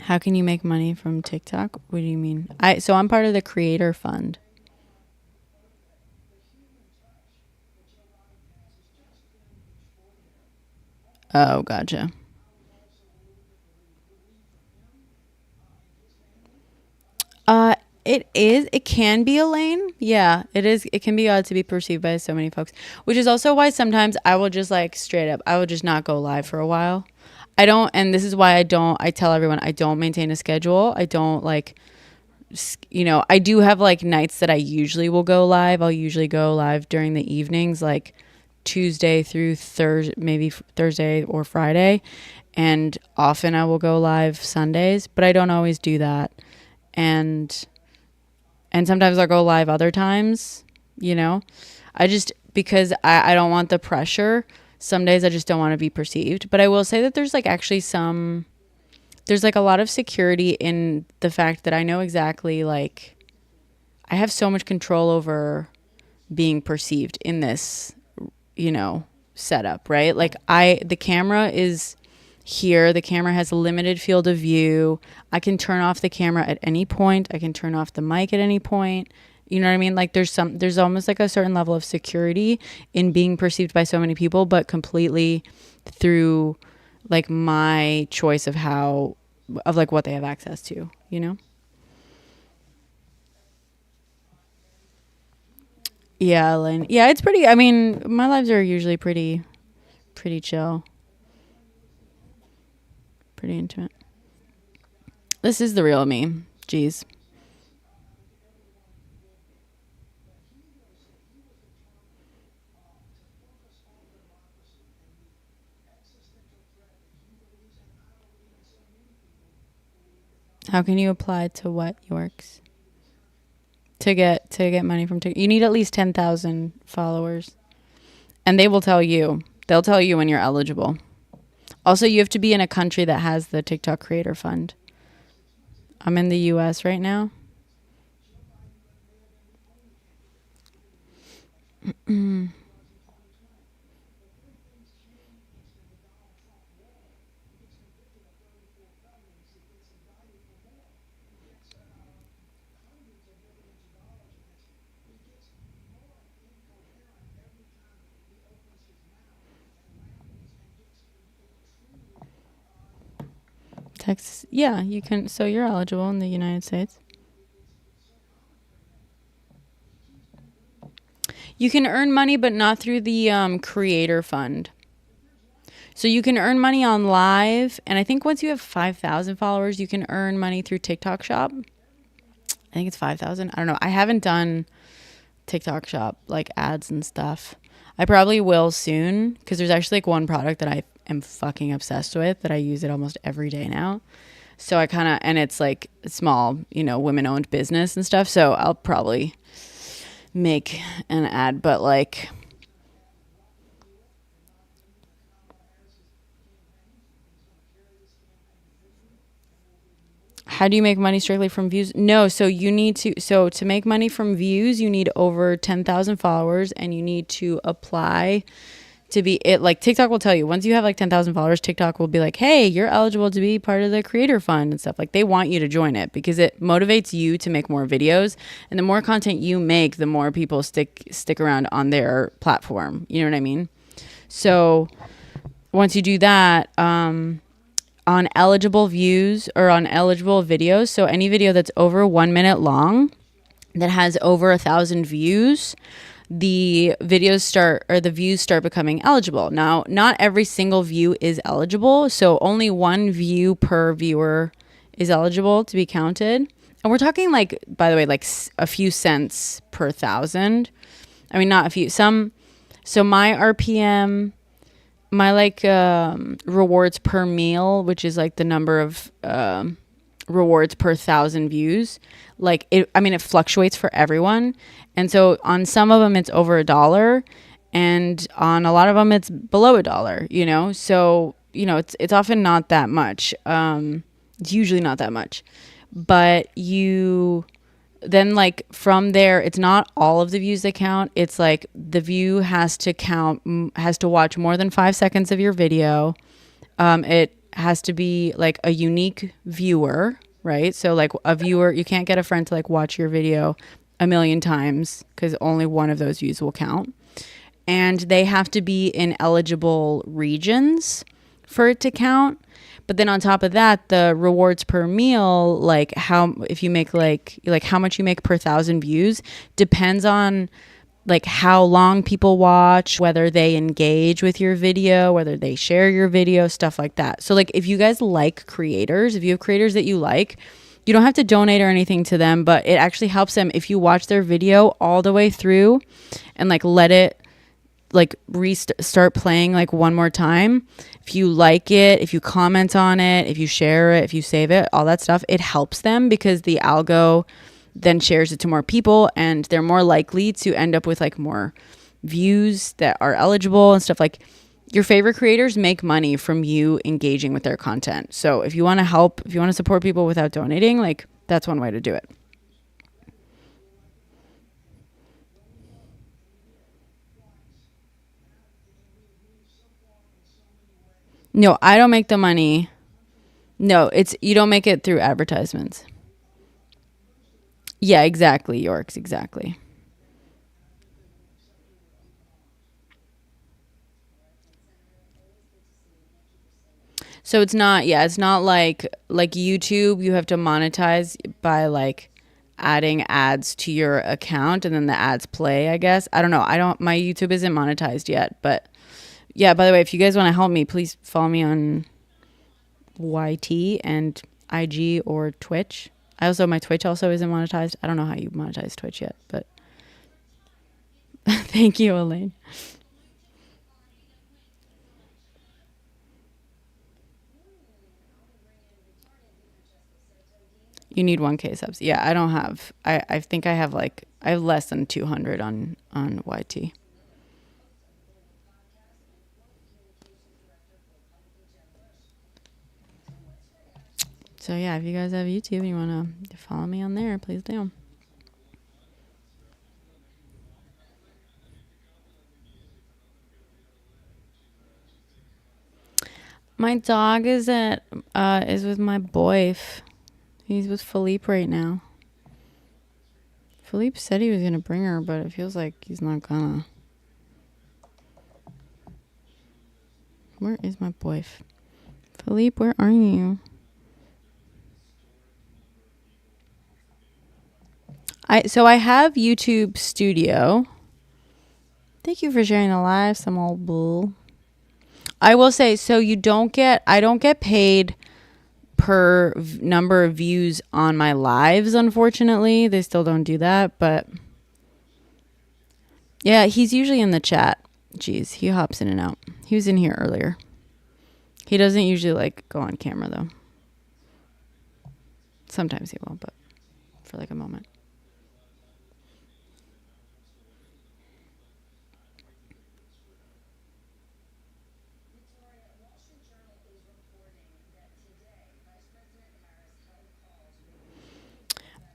How can you make money from TikTok? What do you mean? So I'm part of the creator fund. Oh, gotcha. It can be, Elaine. Yeah, it is. It can be odd to be perceived by so many folks, which is also why sometimes I will just like straight up, I will just not go live for a while. I don't, and this is why I tell everyone I don't maintain a schedule. I don't like, you know, I do have like nights that I usually will go live. I'll usually go live during the evenings, like Tuesday through Thursday, maybe Thursday or Friday. And often I will go live Sundays, but I don't always do that. And sometimes I'll go live other times, you know, because I don't want the pressure. Some days I just don't want to be perceived, but I will say that there's like actually there's like a lot of security in the fact that I know exactly, like, I have so much control over being perceived in this, you know, setup, right? Like the camera is here. The camera has a limited field of view. I can turn off the camera at any point. I can turn off the mic at any point. You know what I mean? Like there's almost like a certain level of security in being perceived by so many people, but completely through like my choice of like what they have access to, you know? Yeah, Elaine. Yeah, it's pretty, I mean, my lives are usually pretty chill. Pretty intimate. This is the real me. Jeez. How can you apply to what, Yorks? To get money from TikTok, you need at least 10,000 followers, and they will tell you. They'll tell you when you're eligible. Also, you have to be in a country that has the TikTok Creator Fund. I'm in the U.S. right now. Texas, yeah, you can. So you're eligible in the United States. You can earn money, but not through the creator fund. So you can earn money on live, and I think once you have 5,000 followers, you can earn money through TikTok Shop. I think it's 5,000. I don't know. I haven't done TikTok Shop like ads and stuff. I probably will soon because there's actually like one product that I am fucking obsessed with that I use it almost every day now. So I kind of, and it's like small, women-owned business and stuff. So I'll probably make an ad, but like, how do you make money strictly from views? No, so to make money from views, you need over 10,000 followers, and you need to apply to be it. Like TikTok will tell you, once you have like 10,000 followers, TikTok will be like, hey, you're eligible to be part of the creator fund and stuff. Like they want you to join it because it motivates you to make more videos, and the more content you make, the more people stick around on their platform. You know what I mean? So once you do that, on eligible views or on eligible videos, so any video that's over 1 minute long that has over 1,000 views, the views start becoming eligible. Now, not every single view is eligible, so only one view per viewer is eligible to be counted. And we're talking like, by the way, like a few cents per 1,000. I mean, not a few. So my RPM, my like rewards per meal, which is like the number of rewards per 1,000 views, like it fluctuates for everyone, and so on some of them it's over $1, and on a lot of them it's below $1. So it's often not that much. It's usually not that much, but you then like from there, it's not all of the views that count. It's like the view has to watch more than 5 seconds of your video. It has to be like a unique viewer, right? So like a viewer, you can't get a friend to like watch your video a million times because only one of those views will count. And they have to be in eligible regions for it to count. But then on top of that, the rewards per meal, like if you make like how much you make per 1,000 views depends on like how long people watch, whether they engage with your video, whether they share your video, stuff like that. So like if you guys like creators, if you have creators that you like, you don't have to donate or anything to them, but it actually helps them if you watch their video all the way through and like let it like start playing like one more time. If you like it, if you comment on it, if you share it, if you save it, all that stuff, it helps them because the algo then shares it to more people, and they're more likely to end up with like more views that are eligible and stuff. Like your favorite creators make money from you engaging with their content. So if you want to support people without donating, like that's one way to do it. No, I don't make the money. No, you don't make it through advertisements. Yeah, exactly, Yorks, exactly. So it's not like YouTube, you have to monetize by like adding ads to your account and then the ads play, I guess. I don't know. My YouTube isn't monetized yet, but yeah, by the way, if you guys want to help me, please follow me on YT and IG or Twitch. My Twitch also isn't monetized. I don't know how you monetize Twitch yet, but thank you, Elaine. You need 1K subs. Yeah, I don't have. I think I have less than 200 on YT. So yeah, if you guys have YouTube and you want to follow me on there, please do. My dog is with my boyf. He's with Philippe right now. Philippe said he was gonna bring her, but it feels like he's not gonna. Where is my boyf? Philippe, where are you? I have YouTube Studio. Thank you for sharing the live, some old bull. I will say, so I don't get paid per number of views on my lives, unfortunately. They still don't do that, but yeah, he's usually in the chat. Jeez, he hops in and out. He was in here earlier. He doesn't usually like go on camera though. Sometimes he will, but for like a moment.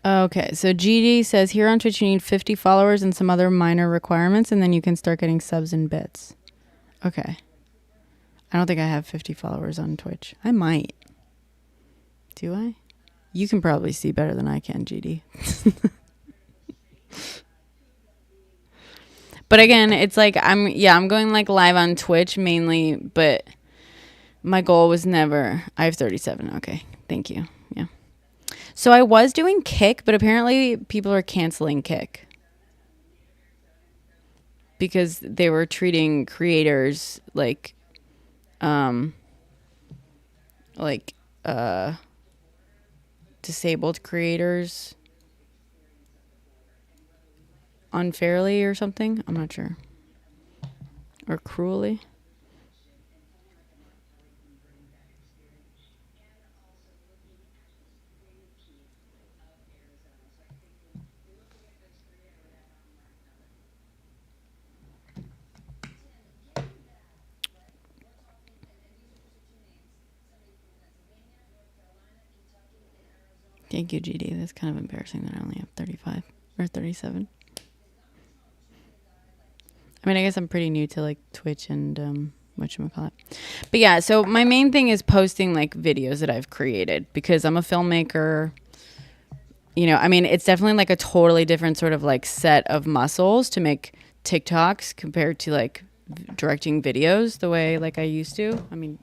Okay, so GD says here on Twitch you need 50 followers and some other minor requirements, and then you can start getting subs and bits. Okay. I don't think I have 50 followers on Twitch. I might. Do I? You can probably see better than I can, GD. But again, it's like I'm going like live on Twitch mainly, but my goal was never. I have 37. Okay. Thank you. Yeah. So I was doing Kick, but apparently people are canceling Kick because they were treating creators like disabled creators unfairly or something. I'm not sure. Or cruelly. Thank you, GD. That's kind of embarrassing that I only have 35 or 37. I mean, I guess I'm pretty new to like Twitch and whatchamacallit. But yeah, so my main thing is posting like videos that I've created because I'm a filmmaker. You know, I mean, it's definitely like a totally different sort of like set of muscles to make TikToks compared to like directing videos the way like I used to. I mean,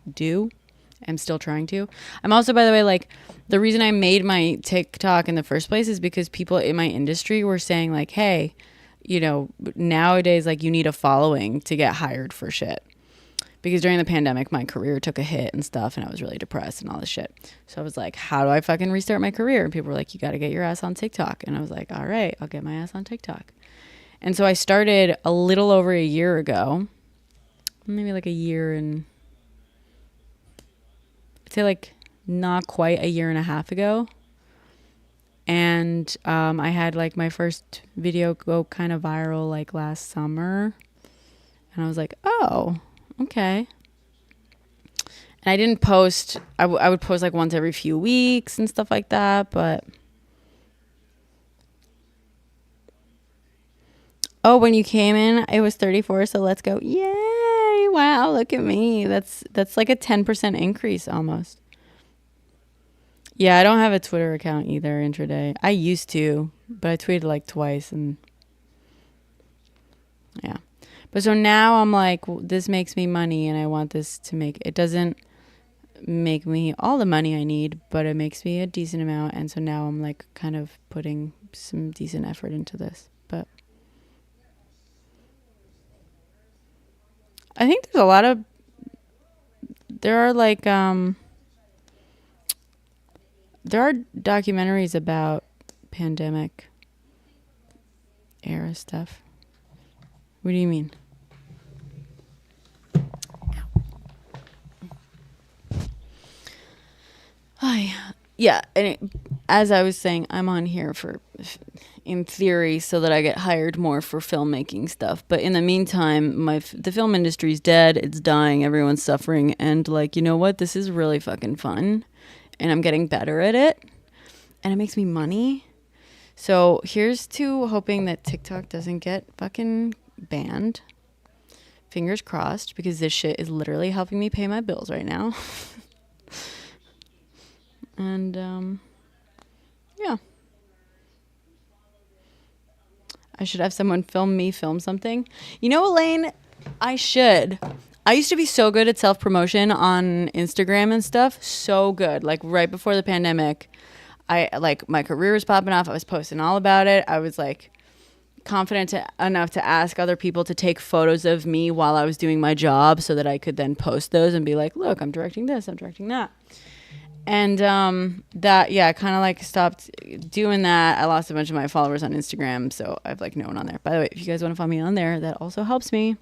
I'm still trying to. I'm also, by the way, like the reason I made my TikTok in the first place is because people in my industry were saying like, hey, you know, nowadays, like you need a following to get hired for shit. Because during the pandemic, my career took a hit and stuff, and I was really depressed and all this shit. So I was like, how do I fucking restart my career? And people were like, you got to get your ass on TikTok. And I was like, all right, I'll get my ass on TikTok. And so I started a little over a year ago, maybe like a year and I'd say like not quite a year and a half ago. And I had like my first video go kind of viral like last summer. And I was like, oh, okay. And I didn't post. I would post like once every few weeks and stuff like that. But oh, when you came in, it was 34. So let's go. Yay. Wow. Look at me. That's like a 10% increase almost. Yeah, I don't have a Twitter account either, intraday. I used to, but I tweeted like twice and yeah. But so now I'm like, this makes me money and I want this to make, it doesn't make me all the money I need, but it makes me a decent amount. And so now I'm like kind of putting some decent effort into this. But I think there's a lot of, there are like, there are documentaries about pandemic era stuff. What do you mean? Hi. Yeah, and as I was saying, I'm on here for, in theory, so that I get hired more for filmmaking stuff. But in the meantime, the film industry's dead. It's dying. Everyone's suffering. And like, you know what? This is really fucking fun. And I'm getting better at it. And it makes me money. So here's to hoping that TikTok doesn't get fucking banned. Fingers crossed, because this shit is literally helping me pay my bills right now. And yeah. I should have someone film something. You know, Elaine, I should. I used to be so good at self-promotion on Instagram and stuff. So good. Like right before the pandemic, I like my career was popping off. I was posting all about it. I was like confident enough to ask other people to take photos of me while I was doing my job so that I could then post those and be like, look, I'm directing this, I'm directing that. And that, yeah, kind of like stopped doing that. I lost a bunch of my followers on Instagram, so I have like no one on there. By the way, if you guys want to follow me on there, that also helps me.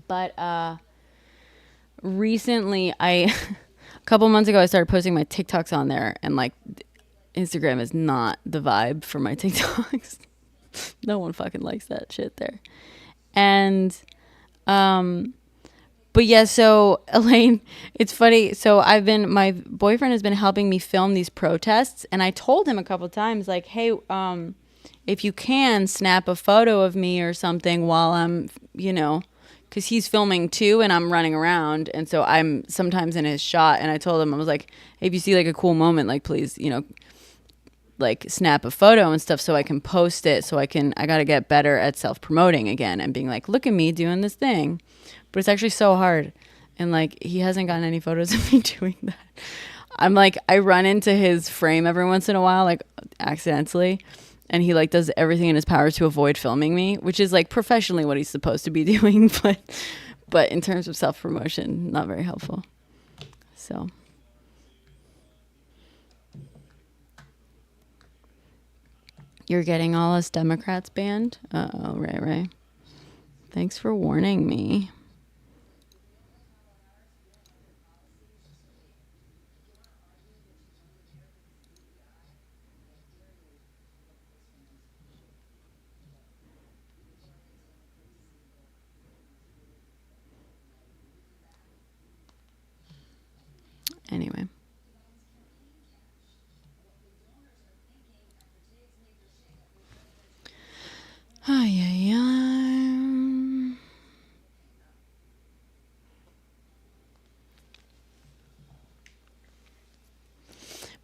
But recently, a couple months ago, I started posting my TikToks on there, and like Instagram is not the vibe for my TikToks. No one fucking likes that shit there. And but yeah, so Elaine, it's funny. So my boyfriend has been helping me film these protests, and I told him a couple times, like, hey, if you can snap a photo of me or something while I'm, because he's filming too, and I'm running around, and so I'm sometimes in his shot. And I told him, I was like, hey, if you see like a cool moment, like please, like snap a photo and stuff so I can post it. So I got to get better at self-promoting again and being like, look at me doing this thing. But it's actually so hard. And like, he hasn't gotten any photos of me doing that. I'm like, I run into his frame every once in a while, like accidentally. And he like does everything in his power to avoid filming me, which is like professionally what he's supposed to be doing. But in terms of self-promotion, not very helpful. So. You're getting all us Democrats banned? Uh-oh, Ray. Thanks for warning me. Anyway.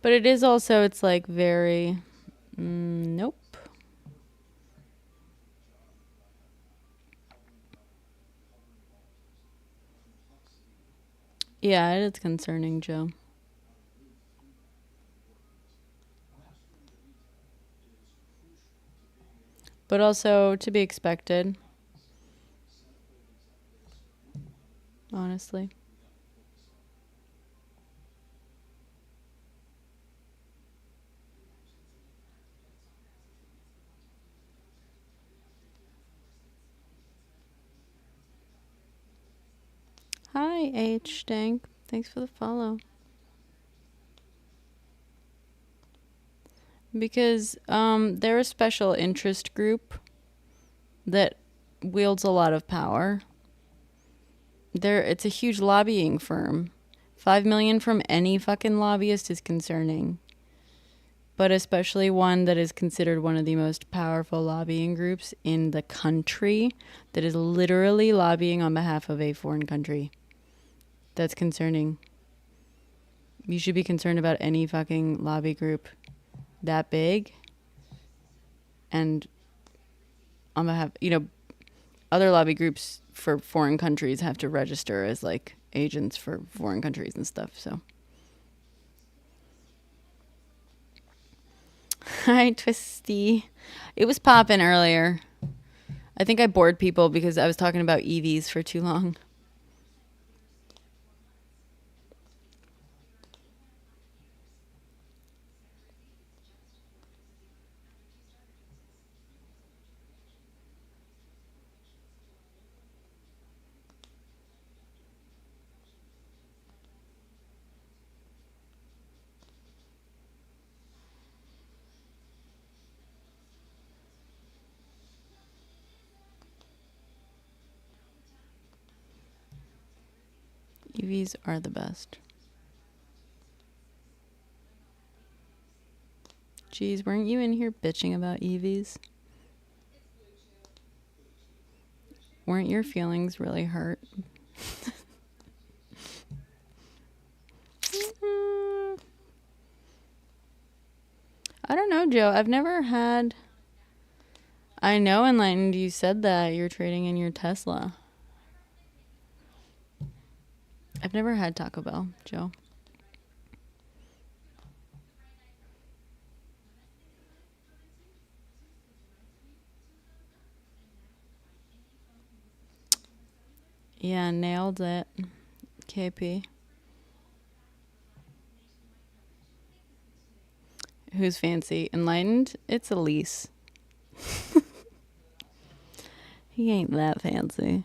But it is also, it's like very, nope. Yeah, it is concerning, Joe. But also to be expected. Honestly. Hi, H. Dank. Thanks for the follow. Because they're a special interest group that wields a lot of power. It's a huge lobbying firm. 5 million from any fucking lobbyist is concerning. But especially one that is considered one of the most powerful lobbying groups in the country that is literally lobbying on behalf of a foreign country. That's concerning. You should be concerned about any fucking lobby group that big and on behalf, other lobby groups for foreign countries have to register as like agents for foreign countries and stuff. So hi, Twisty. It was popping earlier. I think I bored people because I was talking about EVs for too long. EVs are the best. Geez, weren't you in here bitching about EVs? Weren't your feelings really hurt? I don't know, Joe. I've never had... I know, Enlightened, you said that you're trading in your Tesla. I've never had Taco Bell, Joe. Yeah, nailed it. KP. Who's fancy? Enlightened? It's Elise. He ain't that fancy.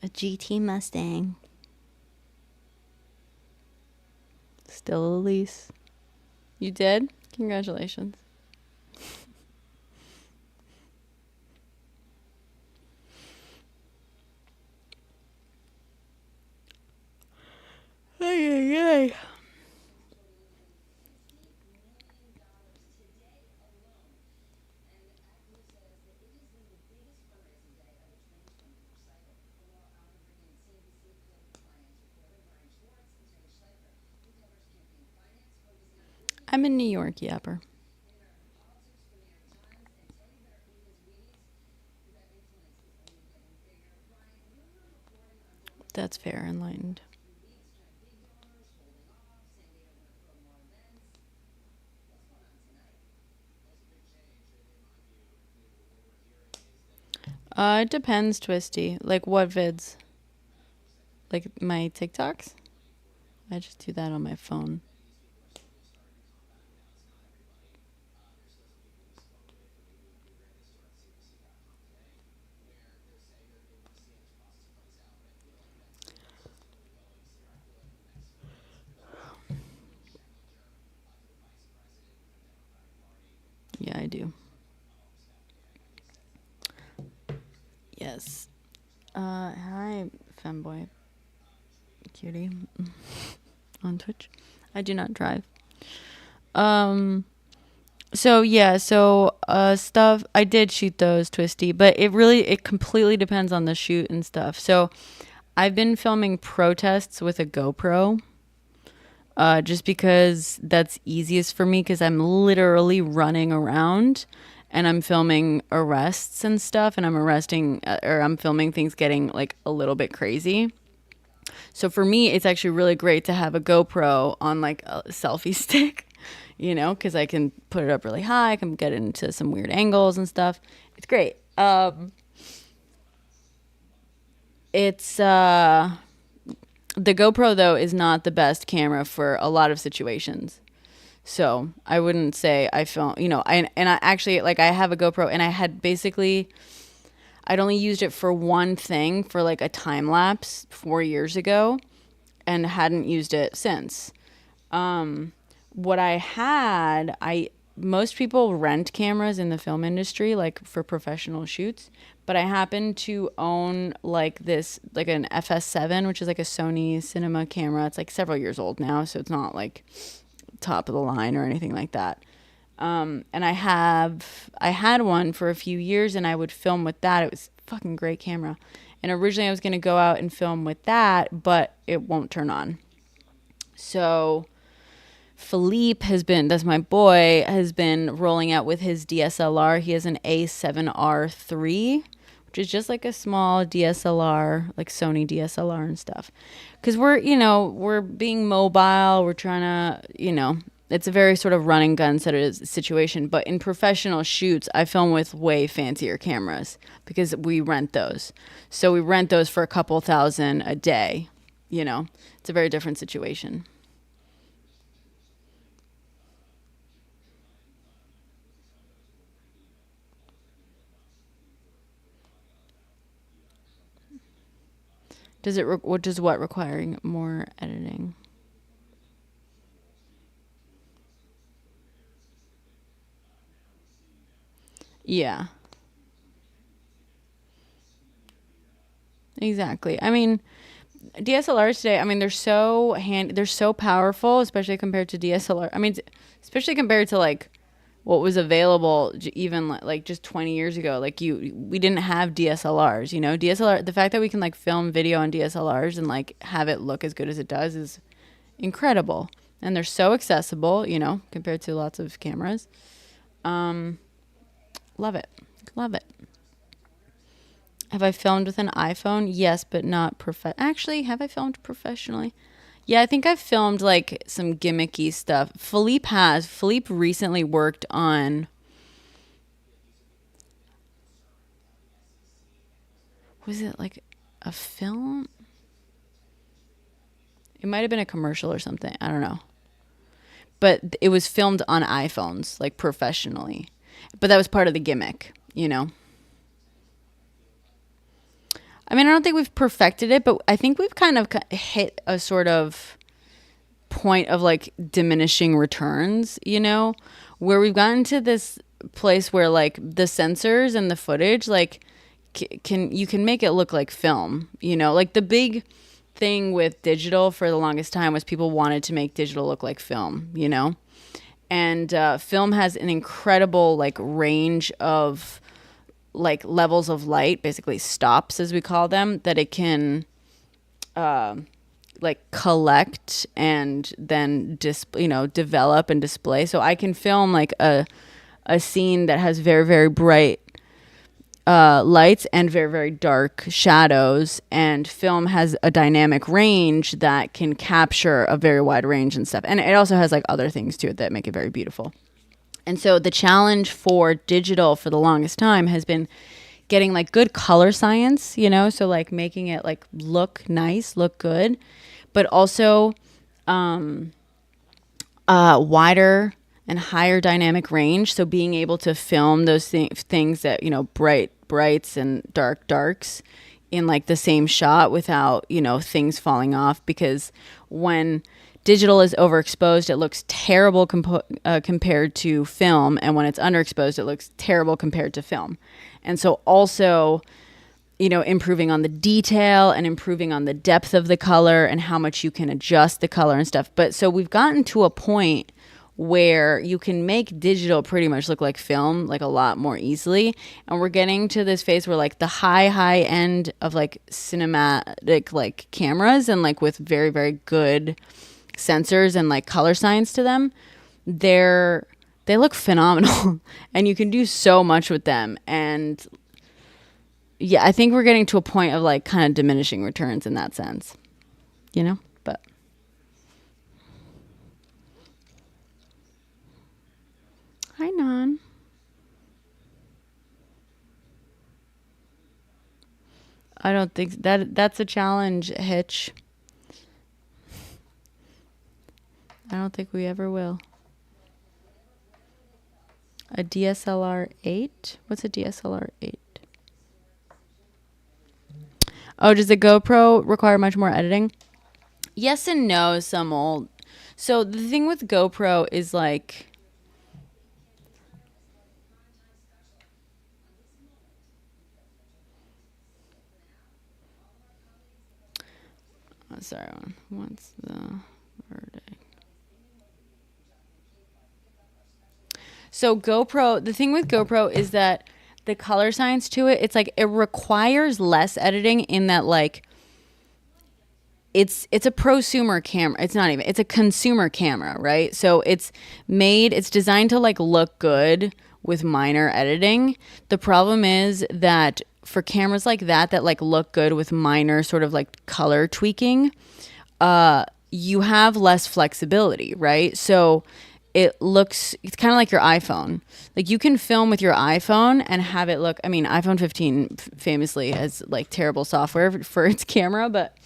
A GT Mustang. Still Elise. You did? Congratulations. Ay, ay, ay. I'm in New York, yapper. That's fair, enlightened. It depends, Twisty. Like what vids? Like my TikToks? I just do that on my phone. Yeah, I do. Yes. Hi, femboy. Cutie. On Twitch. I do not drive. So yeah, stuff I did shoot those, Twisty, but it completely depends on the shoot and stuff. So I've been filming protests with a GoPro. Just because that's easiest for me because I'm literally running around and I'm filming arrests and stuff and I'm filming things getting like a little bit crazy. So for me, it's actually really great to have a GoPro on like a selfie stick, because I can put it up really high, I can get into some weird angles and stuff. It's great. It's the GoPro though is not the best camera for a lot of situations. So I wouldn't say I film, I actually like I have a GoPro and I'd only used it for one thing for like a time lapse 4 years ago and hadn't used it since. What I had, most people rent cameras in the film industry, like for professional shoots, but I happen to own like an FS7, which is like a Sony cinema camera. It's like several years old now, so it's not like top of the line or anything like that. And I had one for a few years and I would film with that. It was a fucking great camera. And originally I was going to go out and film with that, but it won't turn on. So Philippe that's my boy, has been rolling out with his DSLR. He has an A7R3, which is just like a small DSLR, like Sony DSLR and stuff. Because we're being mobile. We're trying to, it's a very sort of run and gun situation. But in professional shoots, I film with way fancier cameras because we rent those. So we rent those for a couple $1,000 a day. It's a very different situation. Does what requiring more editing? Yeah. Exactly. I mean, DSLRs today, I mean, they're so powerful, especially compared to DSLR. I mean, especially compared to like what was available even like just 20 years ago. Like we didn't have DSLRs, DSLR, the fact that we can like film video on DSLRs and like have it look as good as it does is incredible. And they're so accessible, compared to lots of cameras. Love it. Love it. Have I filmed with an iPhone? Yes, but not actually, have I filmed professionally? Yeah, I think I've filmed like some gimmicky stuff. Philippe recently worked on, was it like a film? It might have been a commercial or something. I don't know. But it was filmed on iPhones, like professionally. But that was part of the gimmick, you know? I mean, I don't think we've perfected it, but I think we've kind of hit a sort of point of like diminishing returns, you know, where we've gotten to this place where like the sensors and the footage, like you can make it look like film, you know, like the big thing with digital for the longest time was people wanted to make digital look like film, you know, and film has an incredible like range of like levels of light, basically stops as we call them, that it can like collect and then develop and display. So I can film like a scene that has very, very bright lights and very, very dark shadows, and film has a dynamic range that can capture a very wide range and stuff. And it also has like other things to it that make it very beautiful. And so the challenge for digital for the longest time has been getting like good color science, you know, so like making it like look nice, look good, but also wider and higher dynamic range. So being able to film those things that, you know, brights and darks in like the same shot without, you know, things falling off, because when digital is overexposed, it looks terrible compared to film, and when it's underexposed, it looks terrible compared to film. And so also, you know, improving on the detail and improving on the depth of the color and how much you can adjust the color and stuff. But so we've gotten to a point where you can make digital pretty much look like film, like a lot more easily. And we're getting to this phase where like the high end of like cinematic like cameras and like with very, very good sensors and like color science to them, they look phenomenal and you can do so much with them. And yeah, I think we're getting to a point of like kind of diminishing returns in that sense, you know, but hi, Non. I don't think that's a challenge, Hitch. I don't think we ever will. A DSLR 8? What's a DSLR 8? Oh, does the GoPro require much more editing? Yes and no, some old. So the thing with GoPro is like, sorry, what's the verdict? So GoPro, the thing with GoPro is that the color science to it, it's like it requires less editing in that like it's a prosumer camera. It's a consumer camera, right? So it's designed to like look good with minor editing. The problem is that for cameras like that like look good with minor sort of like color tweaking, you have less flexibility, right? So it's kind of like your iPhone. Like you can film with your iPhone and have it look, I mean, iPhone 15 famously has like terrible software for its camera, but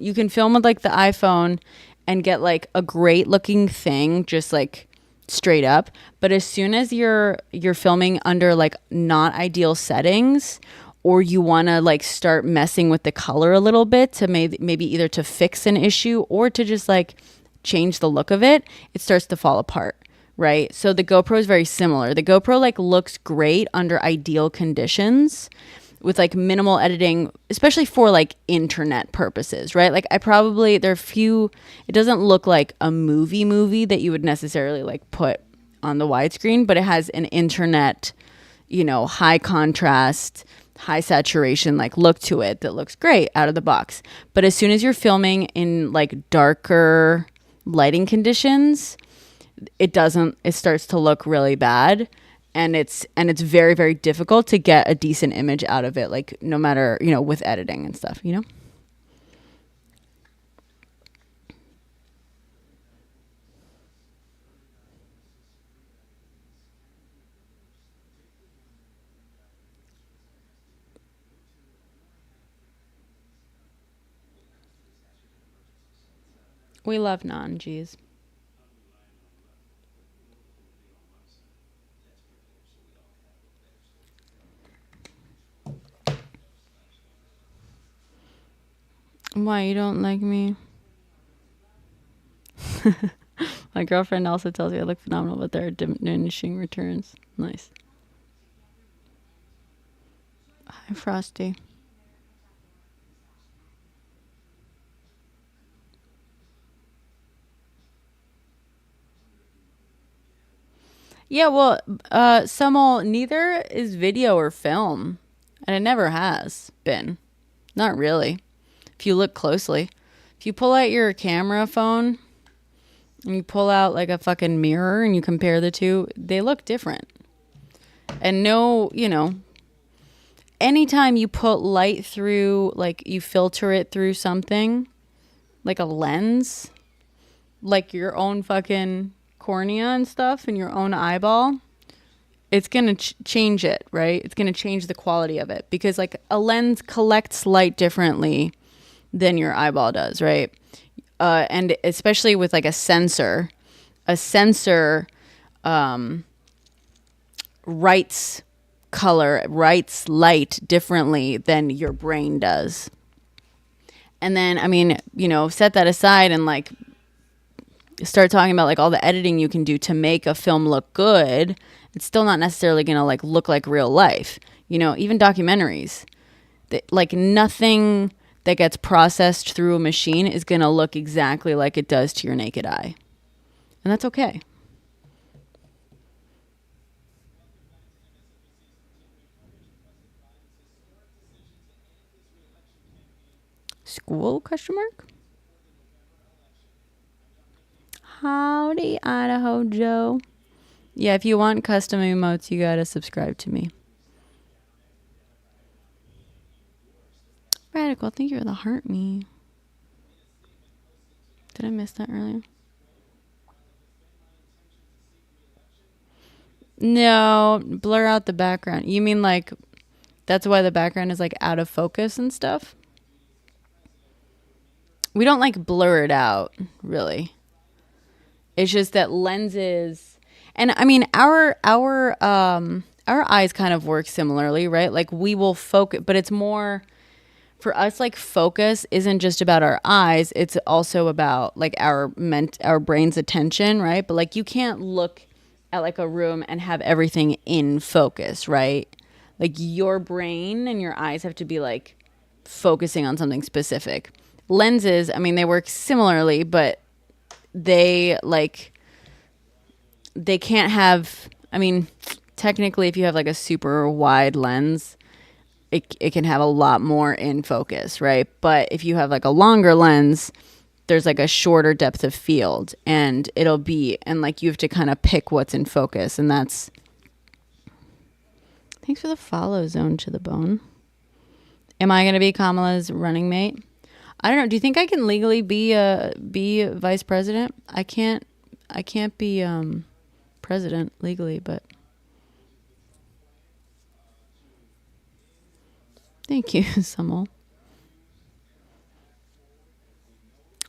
you can film with like the iPhone and get like a great looking thing, just like straight up. But as soon as you're filming under like not ideal settings, or you want to like start messing with the color a little bit to maybe either to fix an issue or to just like change the look of it, it starts to fall apart, right? So the GoPro is very similar. The GoPro like looks great under ideal conditions with like minimal editing, especially for like internet purposes, right? Like there are few, it doesn't look like a movie that you would necessarily like put on the widescreen, but it has an internet, you know, high contrast, high saturation like look to it that looks great out of the box. But as soon as you're filming in like darker lighting conditions, it starts to look really bad, and it's very, very difficult to get a decent image out of it, like no matter, you know, with editing and stuff, you know. We love non-Gs. Why, you don't like me? My girlfriend also tells me I look phenomenal, but there are diminishing returns. Nice. Hi, Frosty. Yeah, well, neither is video or film. And it never has been. Not really. If you look closely. If you pull out your camera phone and you pull out like a fucking mirror and you compare the two, they look different. And no, anytime you put light through, like you filter it through something, like a lens, like your own fucking cornea and stuff and your own eyeball, it's going to change it, right? It's going to change the quality of it because like a lens collects light differently than your eyeball does, right? And especially with like a sensor writes color, writes light differently than your brain does. And then, set that aside and like start talking about like all the editing you can do to make a film look good. It's still not necessarily going to like look like real life. Even documentaries, like nothing that gets processed through a machine is going to look exactly like it does to your naked eye. And that's okay. School, question mark? Howdy, Idaho Joe. Yeah, if you want custom emotes, you gotta subscribe to me. Radical, thank you for the heart me. Did I miss that earlier? No, blur out the background. You mean like that's why the background is like out of focus and stuff? We don't like blur it out, really. It's just that lenses, and I mean our eyes kind of work similarly, right? Like we will focus, but it's more for us. Like focus isn't just about our eyes; it's also about like our brain's attention, right? But like you can't look at like a room and have everything in focus, right? Like your brain and your eyes have to be like focusing on something specific. Lenses, I mean, they work similarly, but they can't have, I mean, technically if you have like a super wide lens, it can have a lot more in focus, right? But if you have like a longer lens, there's like a shorter depth of field and like you have to kind of pick what's in focus. And that's, thanks for the follow, Zone to the Bone. Am I going to be Kamala's running mate? I don't know. Do you think I can legally be vice president? I can't be president legally, but thank you, Summel.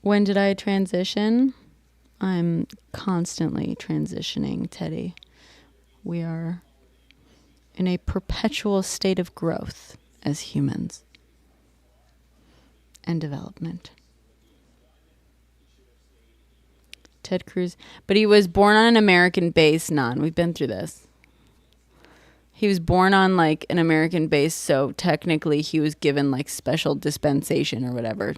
When did I transition? I'm constantly transitioning, Teddy. We are in a perpetual state of growth as humans and development. Ted Cruz. But he was born on an American base, We've been through this. He was born on like an American base, so technically he was given like special dispensation or whatever.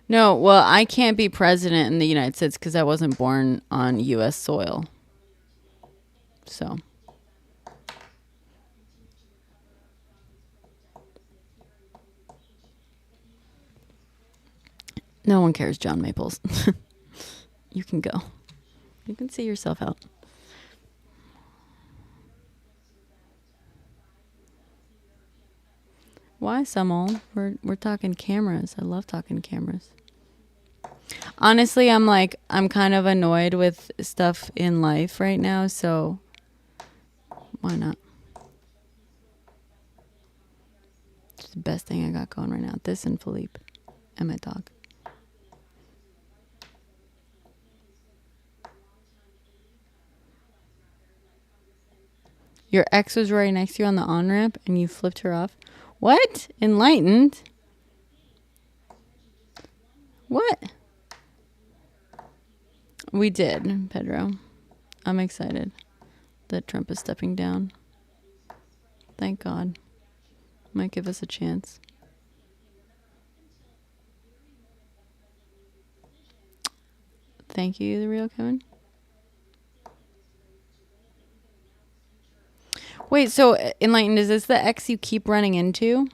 No, well, I can't be president in the United States because I wasn't born on U.S. soil. So. No one cares, John Maples. You can go. You can see yourself out. Why, Samuel? We're talking cameras. I love talking cameras. Honestly, I'm kind of annoyed with stuff in life right now, so why not? It's the best thing I got going right now. This and Philippe and my dog. Your ex was right next to you on the on-ramp and you flipped her off. What? Enlightened? What? We did, Pedro. I'm excited that Trump is stepping down. Thank God. Might give us a chance. Thank you, the real Kevin. Wait, so Enlightened, is this the ex you keep running into?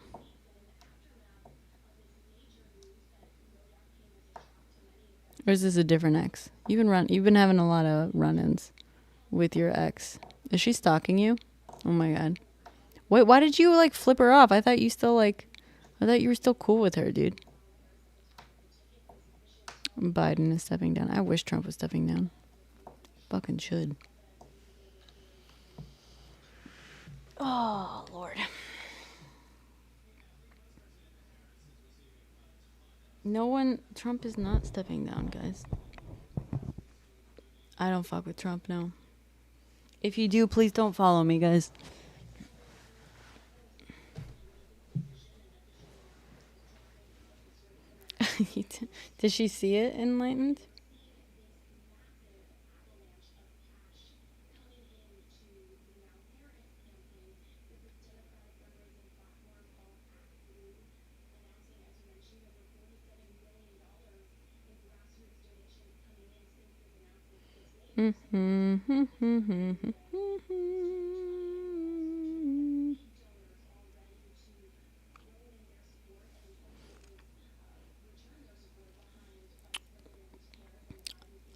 Or is this a different ex? You've been having a lot of run-ins with your ex. Is she stalking you? Oh my God. Wait, why did you like flip her off? I thought you were still cool with her, dude. Biden is stepping down. I wish Trump was stepping down. Fucking should. Oh, Lord. Trump is not stepping down, guys. I don't fuck with Trump, no. If you do, please don't follow me, guys. Did she see it, Enlightened?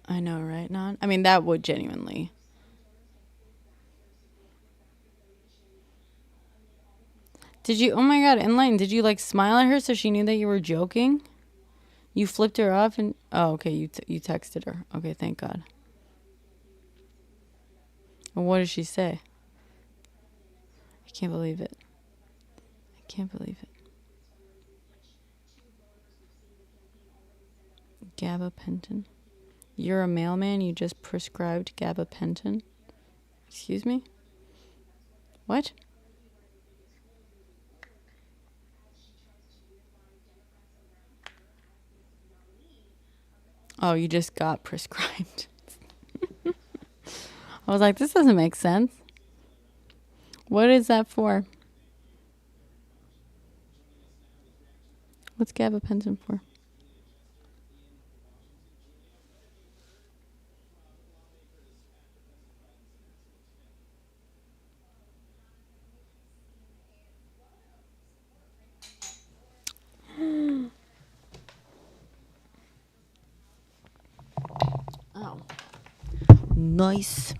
I know, right? Not. I mean, that would genuinely. Did you? Oh my God, Enlightened. Did you like smile at her so she knew that you were joking? You flipped her off and okay, you texted her. Okay, thank God. And what did she say? I can't believe it. I can't believe it. Gabapentin. You're a mailman. You just prescribed gabapentin. Excuse me. What? Oh, you just got prescribed. I was like, this doesn't make sense. What is that for? What's gabapentin for? Oh. Nice.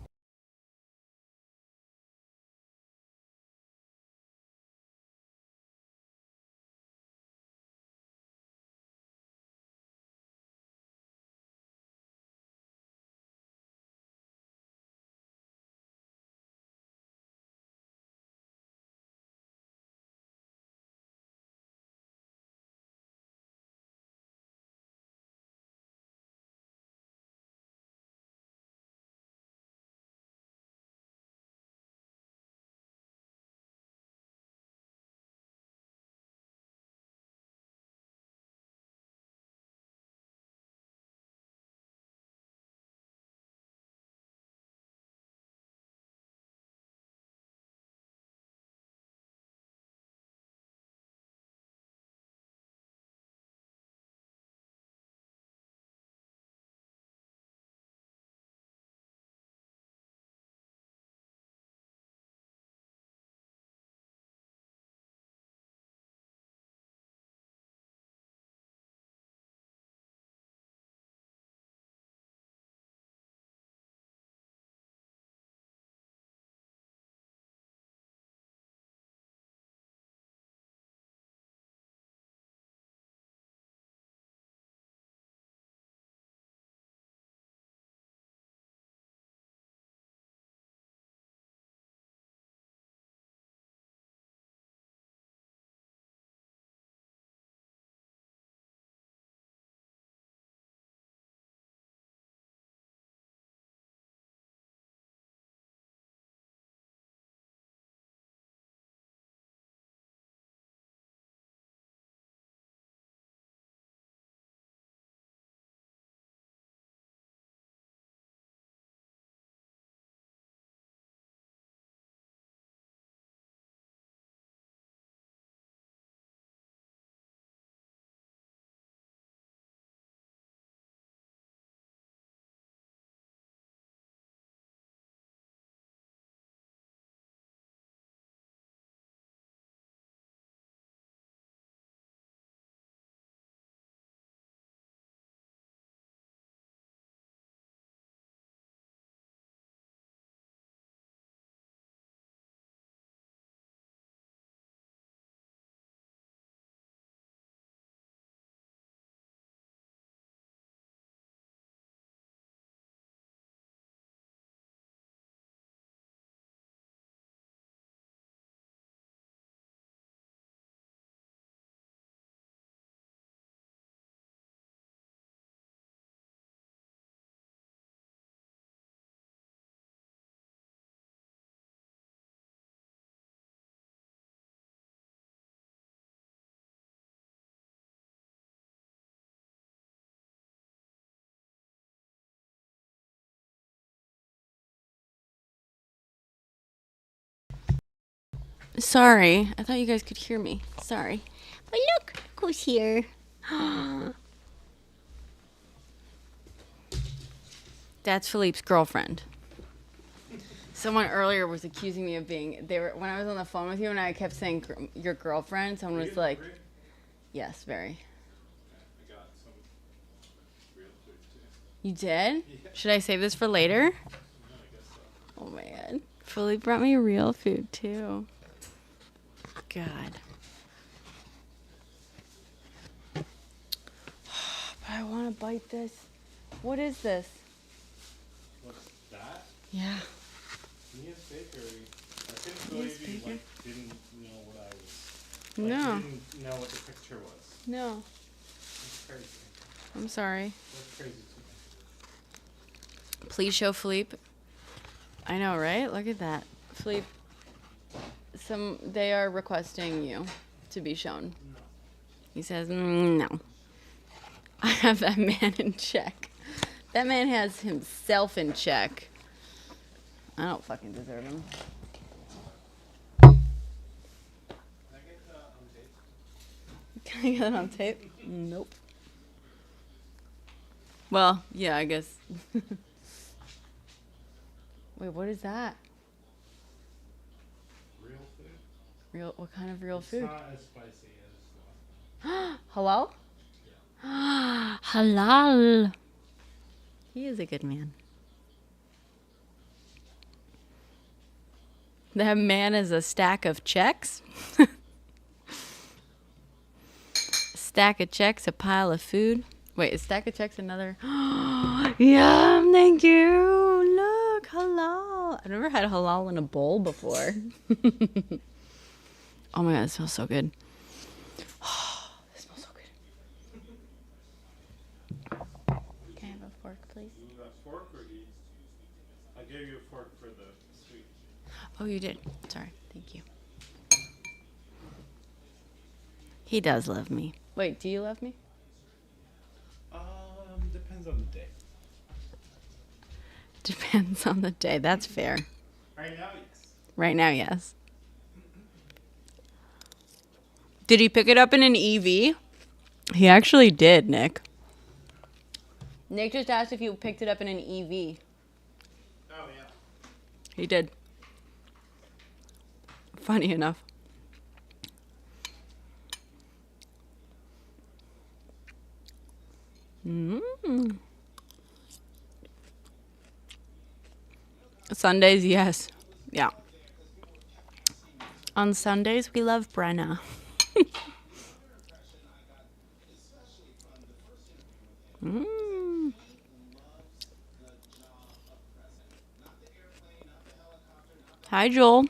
Sorry. I thought you guys could hear me. Sorry. But look who's here. That's Philippe's girlfriend. Someone earlier was accusing me of being. When I was on the phone with you and I kept saying your girlfriend. Someone was like, "Yes, very." I got some real food too. You did? Yeah. Should I save this for later? No, I guess so. Oh man, Philippe brought me real food too. God. But I want to bite this. What is this? What's that? Yeah. Mia's Bakery. I couldn't believe you didn't know what I was. No. You didn't know what the picture was. No. That's crazy. I'm sorry. That's crazy to me. Please show Philippe. I know, right? Look at that. Philippe, they are requesting you to be shown. No. He says, no. I have that man in check. That man has himself in check. I don't fucking deserve him. Can I get on tape? Can I get it on tape? Nope. Well, yeah, I guess. Wait, what is that? Real food? What kind of real food? It's not as spicy as the Halal? Yeah. Halal. He is a good man. That man is a stack of checks. Stack of checks, a pile of food. Wait, a stack of checks, another. Yum, thank you. Look, halal. I've never had halal in a bowl before. Oh my god, it smells so good. It smells so good. Can I have a fork, please? You got a fork or I gave you a fork for the sweet. Oh, you did. Sorry. Thank you. He does love me. Wait, do you love me? Depends on the day. Depends on the day. That's fair. Right now, yes. Right now, yes. Did he pick it up in an EV? He actually did, Nick. Nick just asked if you picked it up in an EV. Oh, yeah. He did. Funny enough. Sundays, yes. Yeah. On Sundays, we love Brenna. Hi, Joel.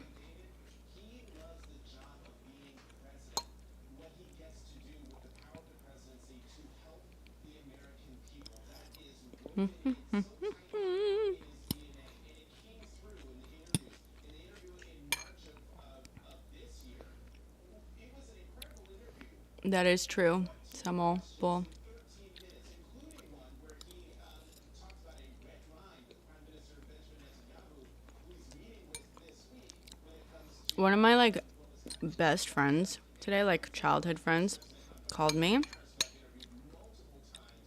That is true. Samuel Bull. One of my best friends today, childhood friends, called me.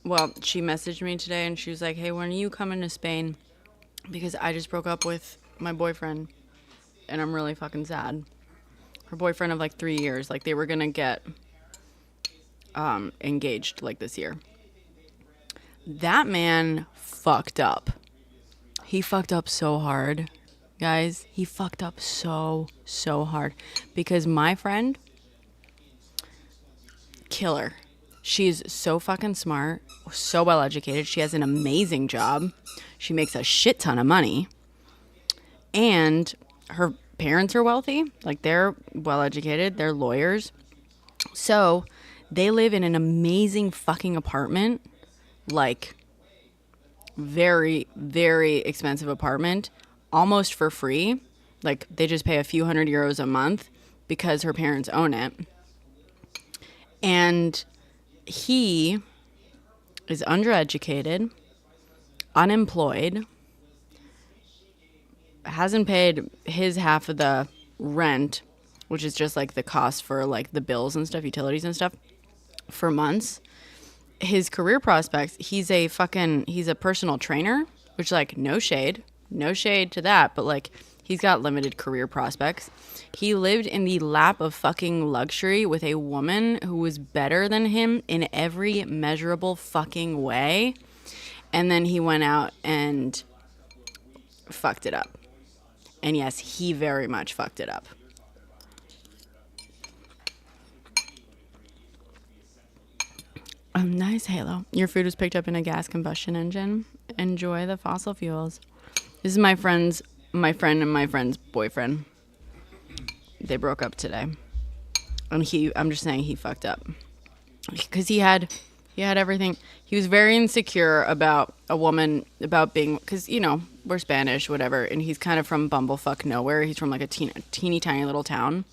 Well, she messaged me today and she was like, "Hey, when are you coming to Spain? Because I just broke up with my boyfriend and I'm really fucking sad." Her boyfriend of 3 years, they were gonna get engaged this year. That man fucked up. He fucked up so hard, guys. He fucked up so hard because my friend, killer. She's so fucking smart, so well educated. She has an amazing job. She makes a shit ton of money. And her parents are wealthy. They're well educated. They're lawyers. So they live in an amazing fucking apartment. Very, very expensive apartment. Almost for free. They just pay a few €100 a month because her parents own it. And he is undereducated, unemployed, hasn't paid his half of the rent which is just like the cost for like the bills and stuff, utilities and stuff, for months. His career prospects, he's a personal trainer, which like no shade to that, but like he's got limited career prospects. He lived in the lap of fucking luxury with a woman who was better than him in every measurable fucking way. And then he went out and fucked it up. And yes, he very much fucked it up. Nice, Halo. Your food was picked up in a gas combustion engine. Enjoy the fossil fuels. This is my friend and my friend's boyfriend. They broke up today. And I'm just saying he fucked up. Because he had everything. He was very insecure about a woman, about being, because, you know, we're Spanish, whatever. And he's kind of from bumblefuck nowhere. He's from like a teeny tiny little town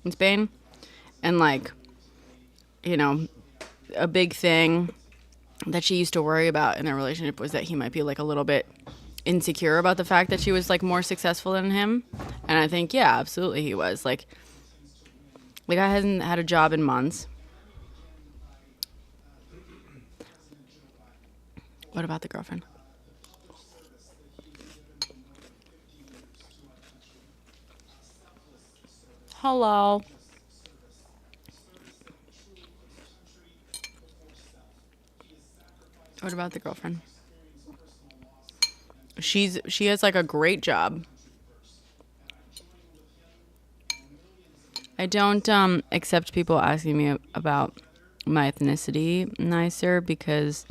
in Spain. And like, you know, a big thing that she used to worry about in their relationship was that he might be like a little bit insecure about the fact that she was like more successful than him. And I think, yeah, absolutely he was. Like the guy hasn't had a job in months. What about the girlfriend? Hello. What about the girlfriend? She has like a great job. I don't accept people asking me about my ethnicity nicer because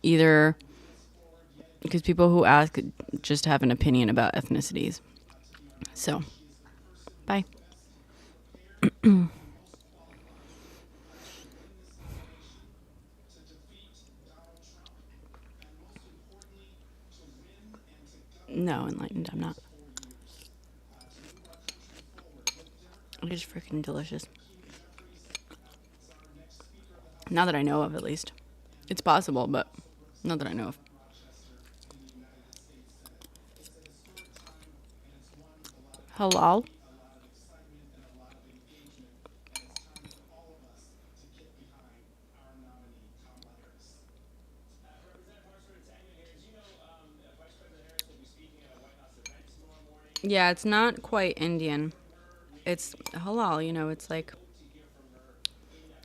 people who ask just have an opinion about ethnicities. So, bye. No, enlightened, I'm not. It is freaking delicious. Not that I know of, at least. It's possible, but not that I know of. Halal? Yeah, it's not quite Indian. It's halal, you know, it's like,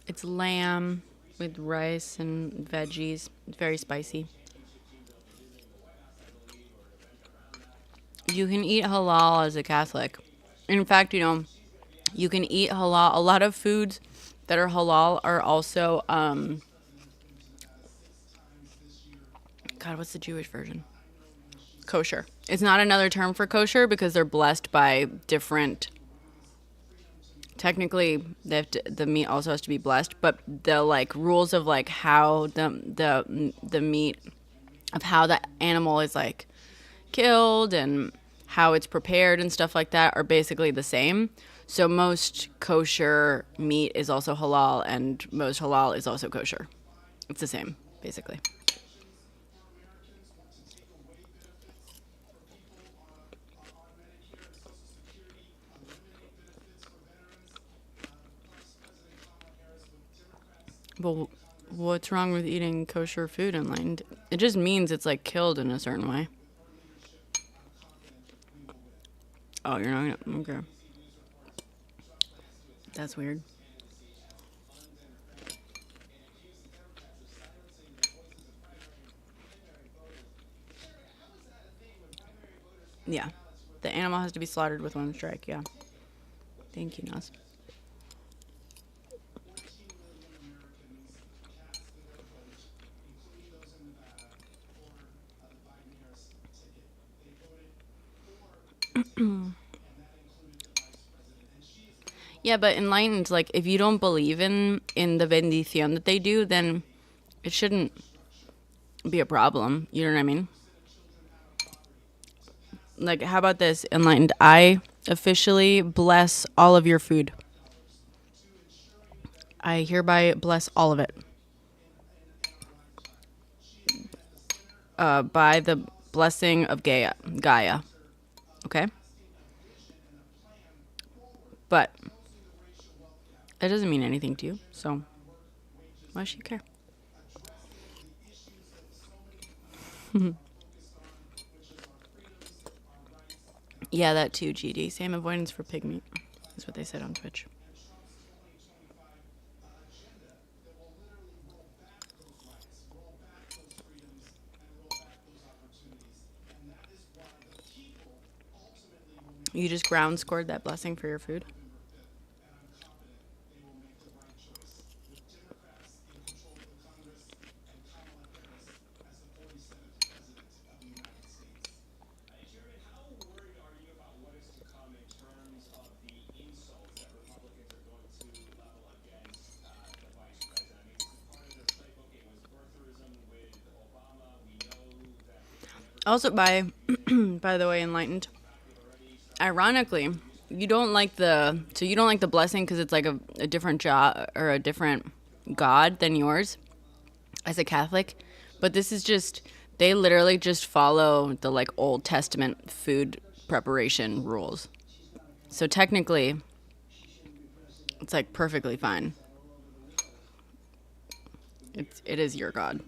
it's lamb with rice and veggies. It's very spicy. You can eat halal as a Catholic. In fact, you know, you can eat halal. A lot of foods that are halal are also, God, what's the Jewish version? Kosher. It's not another term for kosher because they're blessed by different. Technically, the meat also has to be blessed, but the like rules of like how the meat of how the animal is like killed and how it's prepared and stuff like that are basically the same. So most kosher meat is also halal, and most halal is also kosher. It's the same, basically. Well, what's wrong with eating kosher food Enlightened? It just means it's like killed in a certain way. Oh, you're not gonna, okay. That's weird. Yeah. The animal has to be slaughtered with one strike, yeah. Thank you, Nas. Yeah, but Enlightened, like, if you don't believe in the bendición that they do, then it shouldn't be a problem. You know what I mean? Like, how about this, Enlightened? I officially bless all of your food. I hereby bless all of it. By the blessing of Gaia. Okay? But It doesn't mean anything to you, so why should you care? Yeah, that too, GD. Same avoidance for pig meat. That's what they said on Twitch. You just ground scored that blessing for your food? Also, by the way, enlightened. Ironically, you don't like the blessing because it's like a different job or a different God than yours as a Catholic, but this is just they literally just follow the like Old Testament food preparation rules. So technically, it's like perfectly fine. It is your God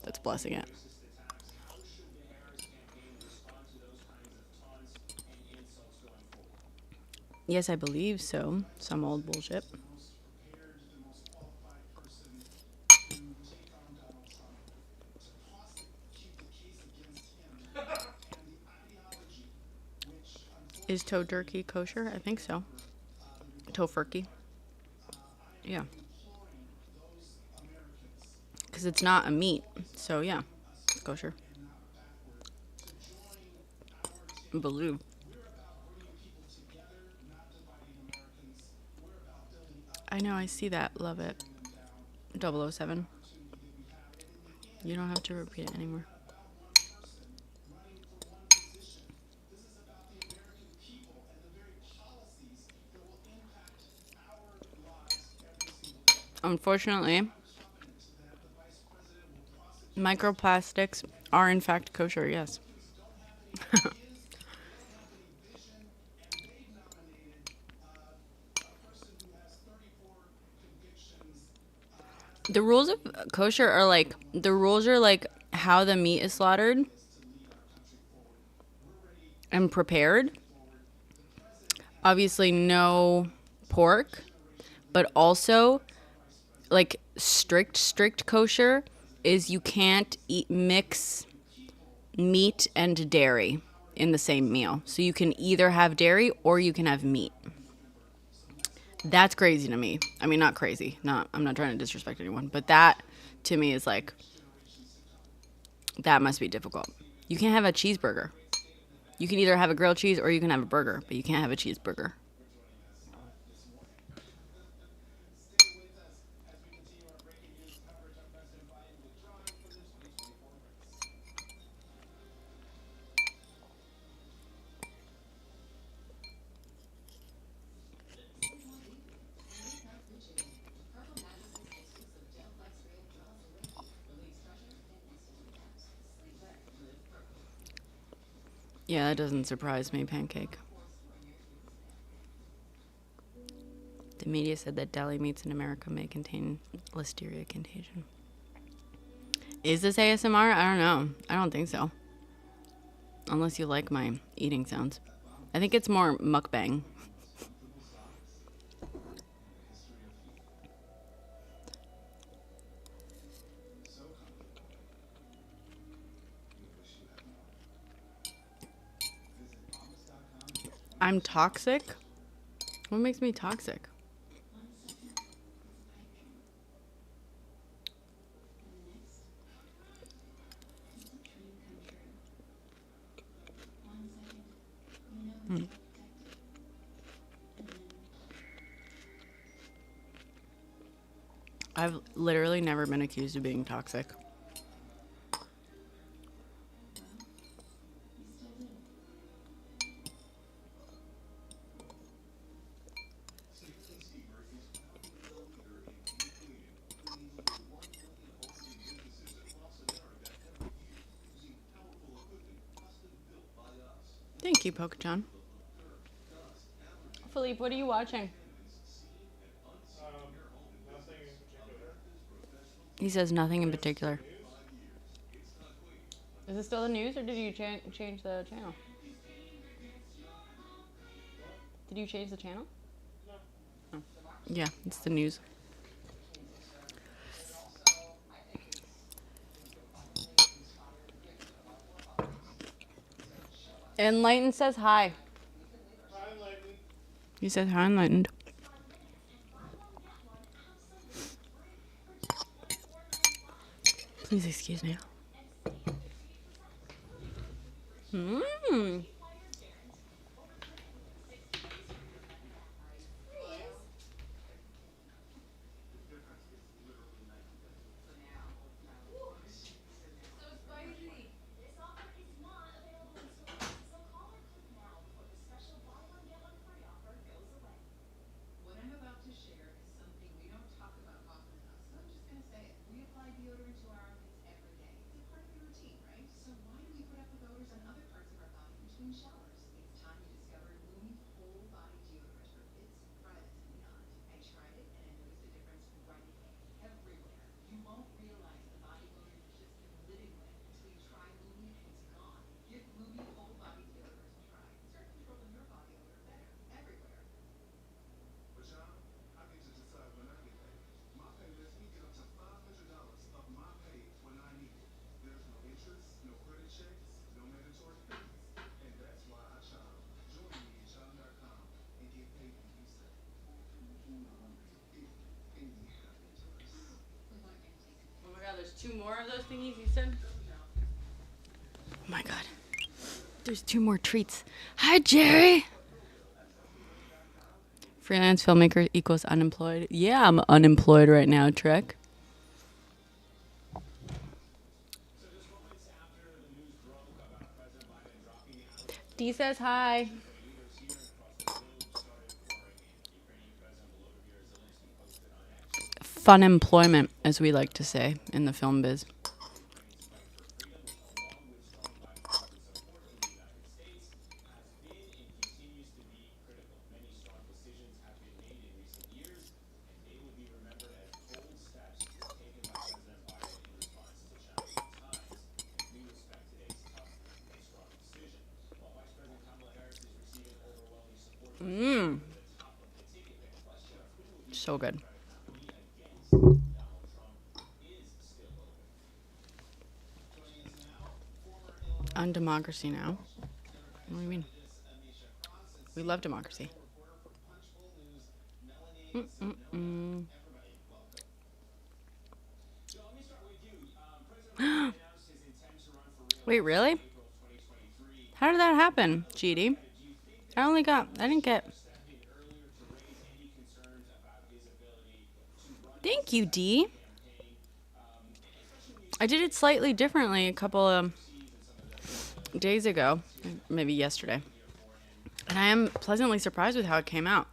that's blessing it. Yes, I believe so. Some old bullshit. Is toe-jerky kosher? I think so. Tofurkey. Yeah. Because it's not a meat. So, yeah. It's kosher. Baloo. I know, I see that. Love it. 007. You don't have to repeat it anymore. Unfortunately, microplastics are in fact kosher, yes. The rules of kosher are like how the meat is slaughtered and prepared. Obviously no pork, but also like strict kosher is you can't mix meat and dairy in the same meal. So you can either have dairy or you can have meat. That's crazy to me. I mean, not crazy. I'm not trying to disrespect anyone, but that to me is like, that must be difficult. You can't have a cheeseburger. You can either have a grilled cheese or you can have a burger, but you can't have a cheeseburger. Yeah, that doesn't surprise me, Pancake. The media said that deli meats in America may contain listeria contagion. Is this ASMR? I don't know. I don't think so. Unless you like my eating sounds. I think it's more mukbang. I'm toxic? What makes me toxic? I've literally never been accused of being toxic. Thank you, Pokechan. Philippe, what are you watching? He says nothing in particular. Is it still the news, or did you change the channel? Did you change the channel? Oh. Yeah, it's the news. Enlightened says hi. Hi, Enlightened. He says hi, Enlightened. Please excuse me. Mmm. What I'm about to share is something we don't talk about often enough, so I'm just going to say it. We apply deodorant to our armpits every day. It's a part of your routine, right? So why do we put up with odors on other parts of our body between showers? It's time you discovered Lumi's whole body deodorant for fits, private, and beyond. I tried it and I noticed a difference right away. Everywhere. You won't realize the body odor you've just been living with until you try Lumi and it's gone. Give Lumi whole body deodorant a try. Start controlling your body odor better everywhere. But y'all, I get to decide when I get paid. My pay lets me get up to $500 of my pay when I need it. There's no interest, no credit checks, no mandatory fees. And that's why I child. Join me at child.com and get paid when you say. Oh my god, there's 2 more of those thingies you said? Oh my god. There's 2 more treats. Hi, Jerry. Freelance filmmaker equals unemployed. Yeah, I'm unemployed right now, Trek. D says hi. Fun employment, as we like to say in the film biz. So good. On democracy now. What do you mean? We love democracy. Wait, really? How did that happen, GD? I didn't get. Thank you, D. I did it slightly differently a couple of days ago, maybe yesterday. And I am pleasantly surprised with how it came out.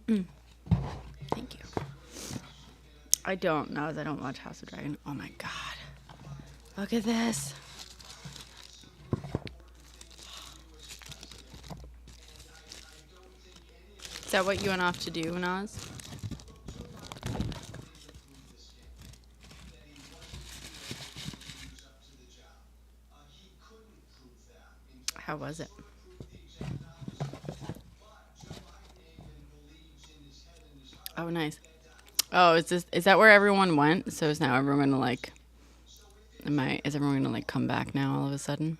Thank you. I don't know, as I don't watch House of Dragon. Oh my god. Look at this. Is that what you went off to do, Naz? How was it? Oh, nice. Oh, is that where everyone went? So is now everyone gonna like? Is everyone gonna like come back now all of a sudden?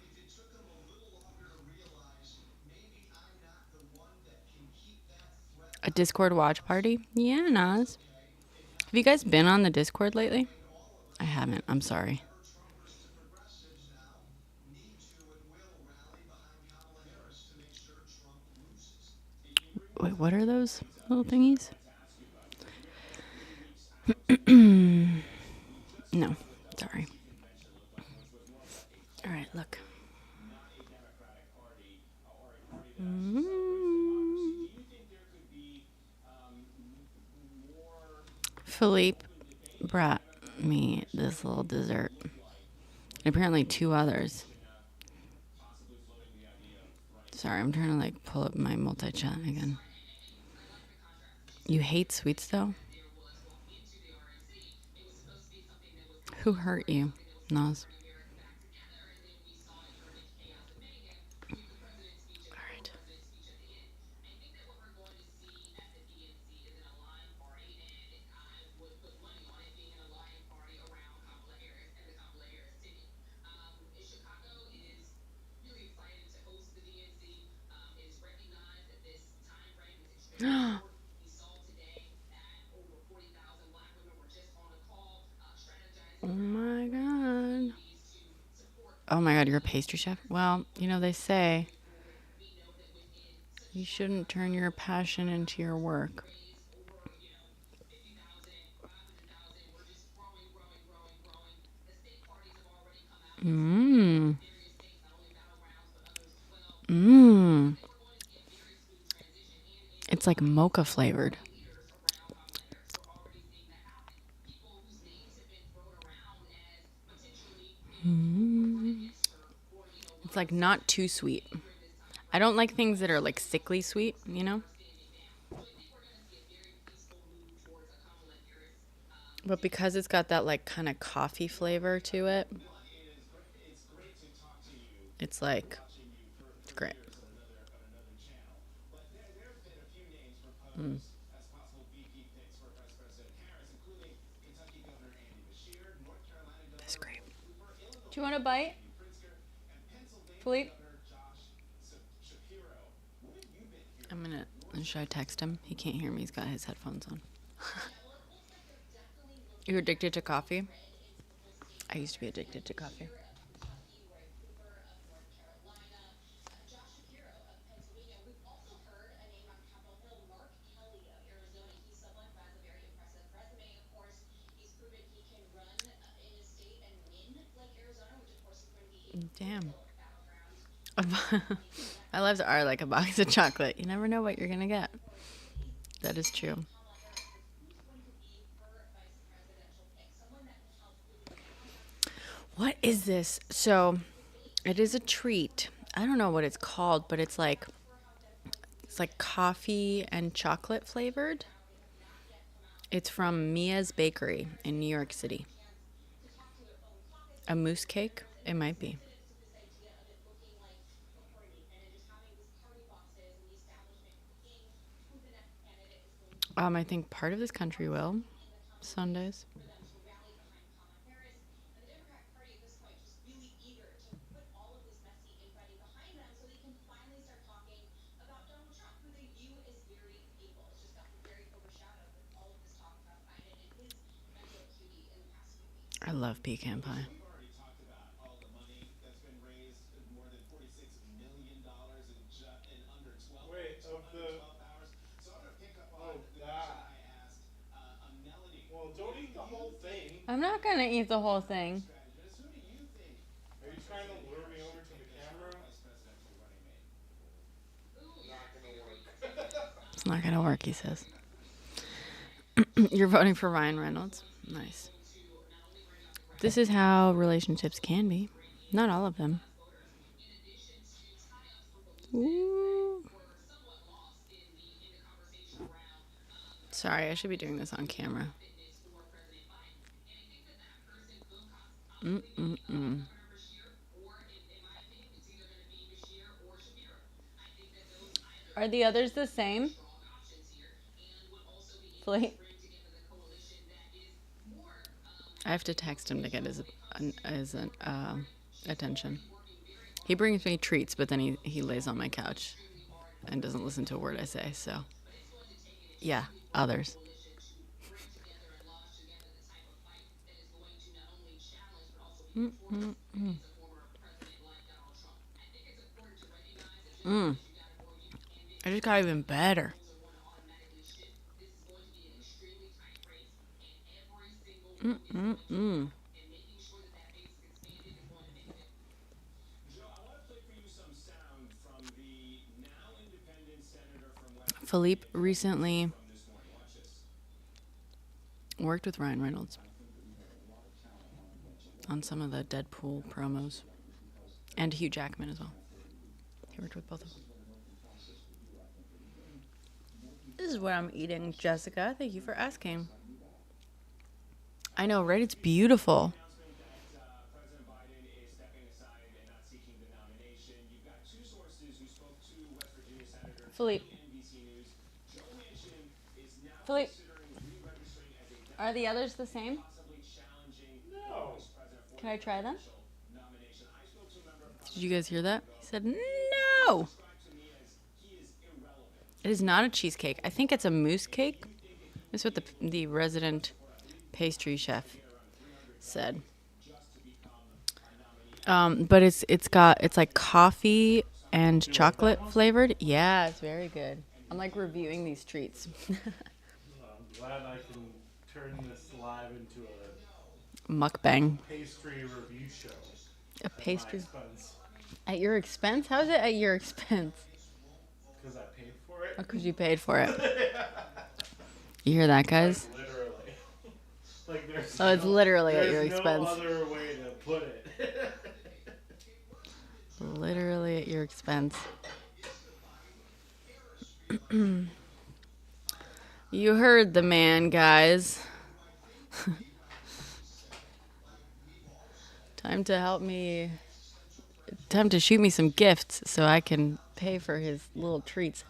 A Discord watch party? Yeah, Naz. Have you guys been on the Discord lately? I haven't. I'm sorry. Wait, what are those little thingies? No, sorry. All right, look. Philippe brought me this little dessert. And apparently 2 others. Sorry, I'm trying to like pull up my multi-chat again. You hate sweets though? Who hurt you, Nas? All right. Oh my god. Oh my god, you're a pastry chef? Well, you know, they say you shouldn't turn your passion into your work. Mmm. Mmm. It's like mocha flavored. It's like not too sweet. I don't like things that are like sickly sweet, you know? But because it's got that like kind of coffee flavor to it, it's like, it's great. That's great. Do you want a bite? Philippe? Should I text him? He can't hear me. He's got his headphones on. You're addicted to coffee? I used to be addicted to coffee. Damn. My lives are like a box of chocolate. You never know what you're going to get. That is true. What is this? So, it is a treat. I don't know what it's called, but it's like coffee and chocolate flavored. It's from Mia's Bakery in New York City. A mousse cake? It might be. I think part of this country will. Sundays. I love pecan pie. We've already talked about all the money that's been raised, more than $46 million in under 12, Wait, of the 12 hours. So I'm going to pick up on the question that. I asked Melody. Well, don't eat the whole thing. I'm not going to eat the whole thing. Strategist, who do you think Are you trying to lure me over to the camera? vice presidential running mate? Not gonna work. It's not going to work, he says. You're voting for Ryan Reynolds? Nice. This is how relationships can be. Not all of them. Ooh. Sorry, I should be doing this on camera. Are the others the same? Fleet? I have to text him to get his attention. He brings me treats, but then he lays on my couch and doesn't listen to a word I say. So, yeah, others. I just got even better. Joe, I want to play for you some sound from the now independent senator from West Philippe recently from this morning. Watch this. worked with Ryan Reynolds on some of the Deadpool promos, and Hugh Jackman as well. He worked with both of them. This is what I'm eating, Jessica. Thank you for asking. I know, right? It's beautiful. Philippe. Philippe. Are the others the same? No. Can I try them? Did you guys hear that? He said no. It is not a cheesecake. I think it's a mousse cake. That's what the resident pastry chef said. But it's like coffee and chocolate flavored. Yeah, it's very good. I'm like reviewing these treats. I'm glad I can turn this live into a Mukbang. pastry review show. A pastry Expense. at your expense? How is it at your expense? Because I paid for it. Because you paid for it. You hear that, guys? Literally. Like there's Oh, it's literally at your there's expense. no other way to put it. Literally at your expense. You heard the man, guys. Time to help me. Time to shoot me some gifts so I can pay for his little treats.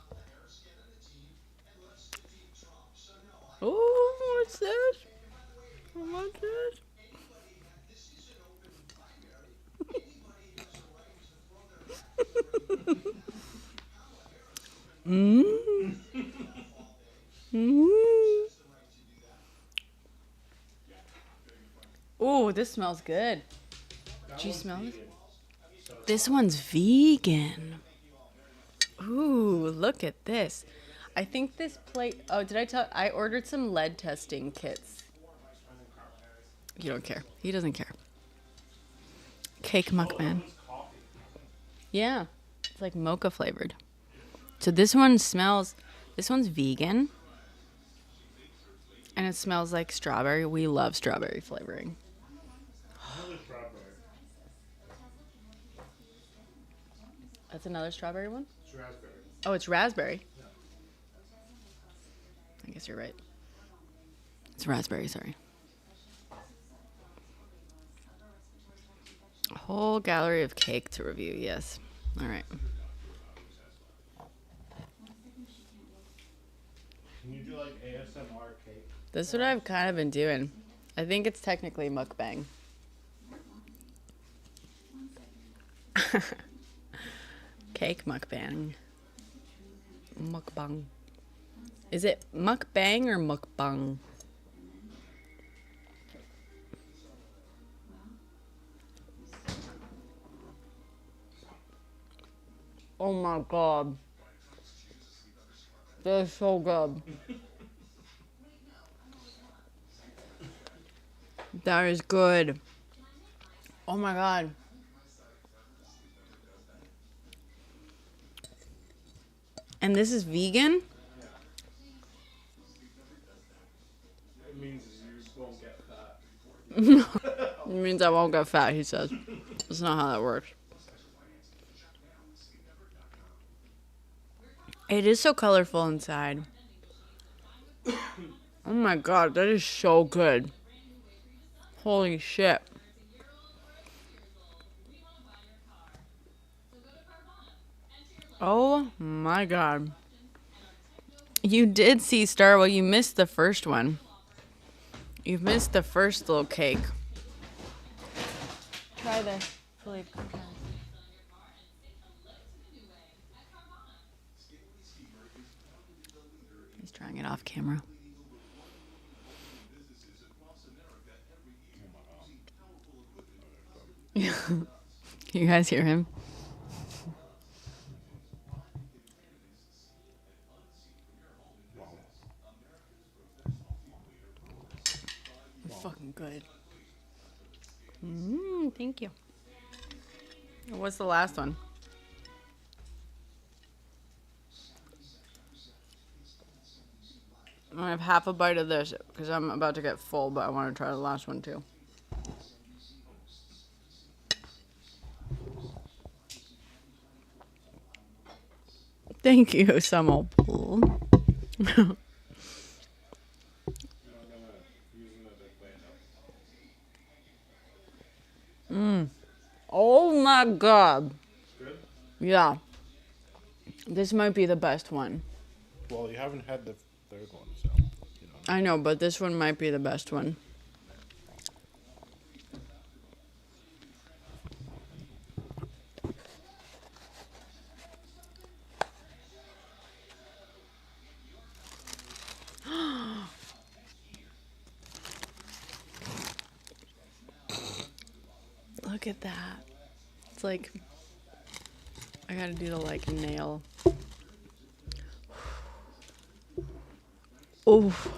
Oh, what's this? What's this? Mmm. Mmm. Oh, this smells good. Did you smell this? This one's vegan. Ooh, look at this. I think this plate. Oh, did I tell? I ordered some lead testing kits. You don't care. He doesn't care. Cake mukbang. Yeah, it's like mocha flavored. So this one smells. This one's vegan. And it smells like strawberry. We love strawberry flavoring. Another strawberry. That's another strawberry one? It's raspberry. Oh, it's raspberry. I guess you're right. It's raspberry, sorry. A whole gallery of cake to review, yes. All right. Can you do like ASMR cake? This is what I've kind of been doing. I think it's technically mukbang. Cake mukbang. Mukbang. Is it mukbang or mukbang? Oh my god. They're so good. That is good. Oh my god. And this is vegan? It means you won't get fat. It means I won't get fat, he says. That's not how that works. It is so colorful inside. Oh my god, that is so good. Holy shit. Oh my god. You did see Star. Well, you missed the first one. You've missed the first little cake. Try this, Philippe. Come try this. He's trying it off camera. You guys hear him? Fucking good. Thank you. What's the last one? I'm gonna have half a bite of this because I'm about to get full, but I want to try the last one too. Thank you, Samuel. Oh my god. Good? Yeah. This might be the best one. Well, you haven't had the third one, so you know. I know, but this one might be the best one. Look at that. It's like, I gotta do the like nail. Oof.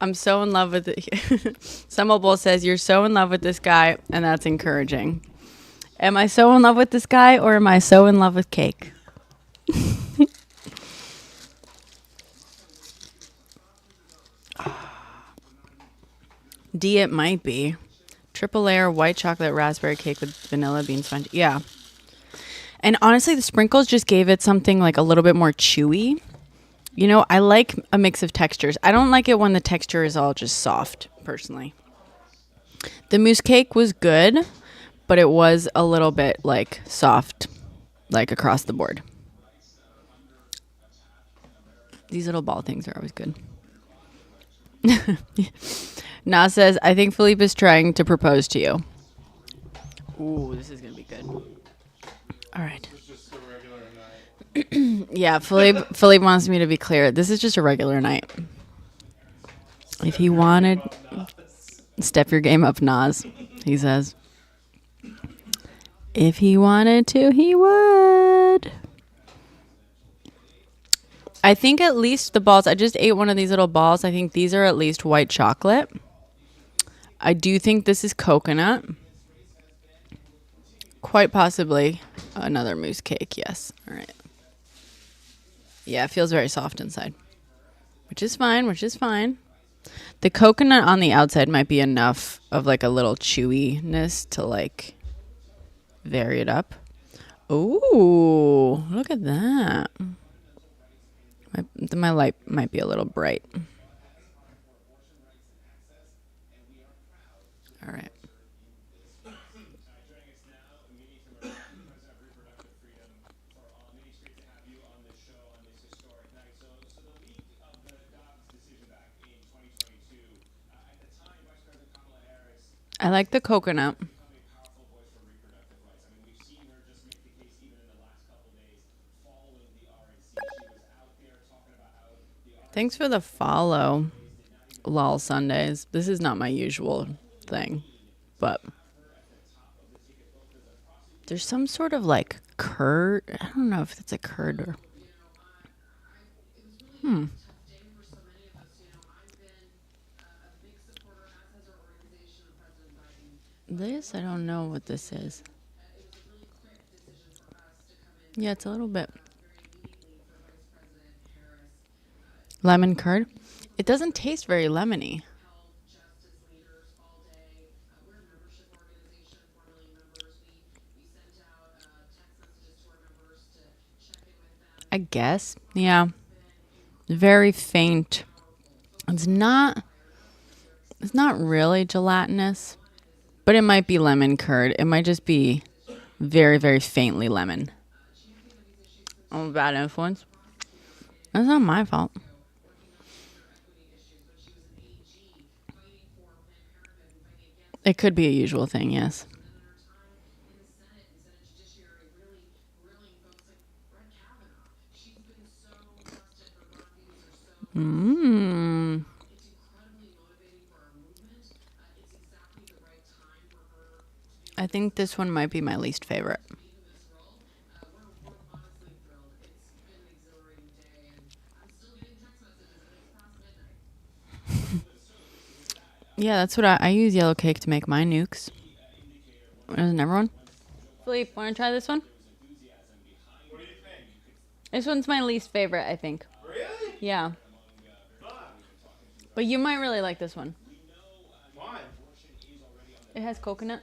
I'm so in love with it. Semmelbull says, you're so in love with this guy, and that's encouraging. Am I so in love with this guy, or am I so in love with cake? D, it might be. Triple layer white chocolate raspberry cake with vanilla bean sponge. Yeah. And honestly, the sprinkles just gave it something like a little bit more chewy. You know, I like a mix of textures. I don't like it when the texture is all just soft, personally. The mousse cake was good, but it was a little bit like soft, like across the board. These little ball things are always good. Nas says, I think Philippe is trying to propose to you. Ooh, this is going to be good. All right. It's just a regular night. Yeah, Philippe wants me to be clear. This is just a regular night. If he wanted, step your game up, Nas, he says. If he wanted to, he would. I think at least the balls, I just ate one of these little balls. I think these are at least white chocolate. I do think this is coconut. Quite possibly another mousse cake, yes. All right. Yeah, it feels very soft inside, which is fine. The coconut on the outside might be enough of like a little chewiness to like vary it up. Ooh, look at that. My light might be a little bright. All right. I like the coconut. Thanks for the follow, lol Sundays. This is not my usual thing, but there's some sort of like curd. I don't know if it's a curd or. This, I don't know what this is. Yeah, it's a little bit. Lemon curd. It doesn't taste very lemony. I guess. Yeah. Very faint. It's not really gelatinous, but it might be lemon curd. It might just be very, very faintly lemon. I'm a bad influence. That's not my fault. It could be a usual thing, yes. Mmm. I think this one might be my least favorite. Yeah, that's what I use yellow cake to make my nukes. Doesn't everyone? Philippe, want to try this one? What do you think? This one's my least favorite, I think. Really? Yeah. Fuck. But you might really like this one. Why? It has coconut.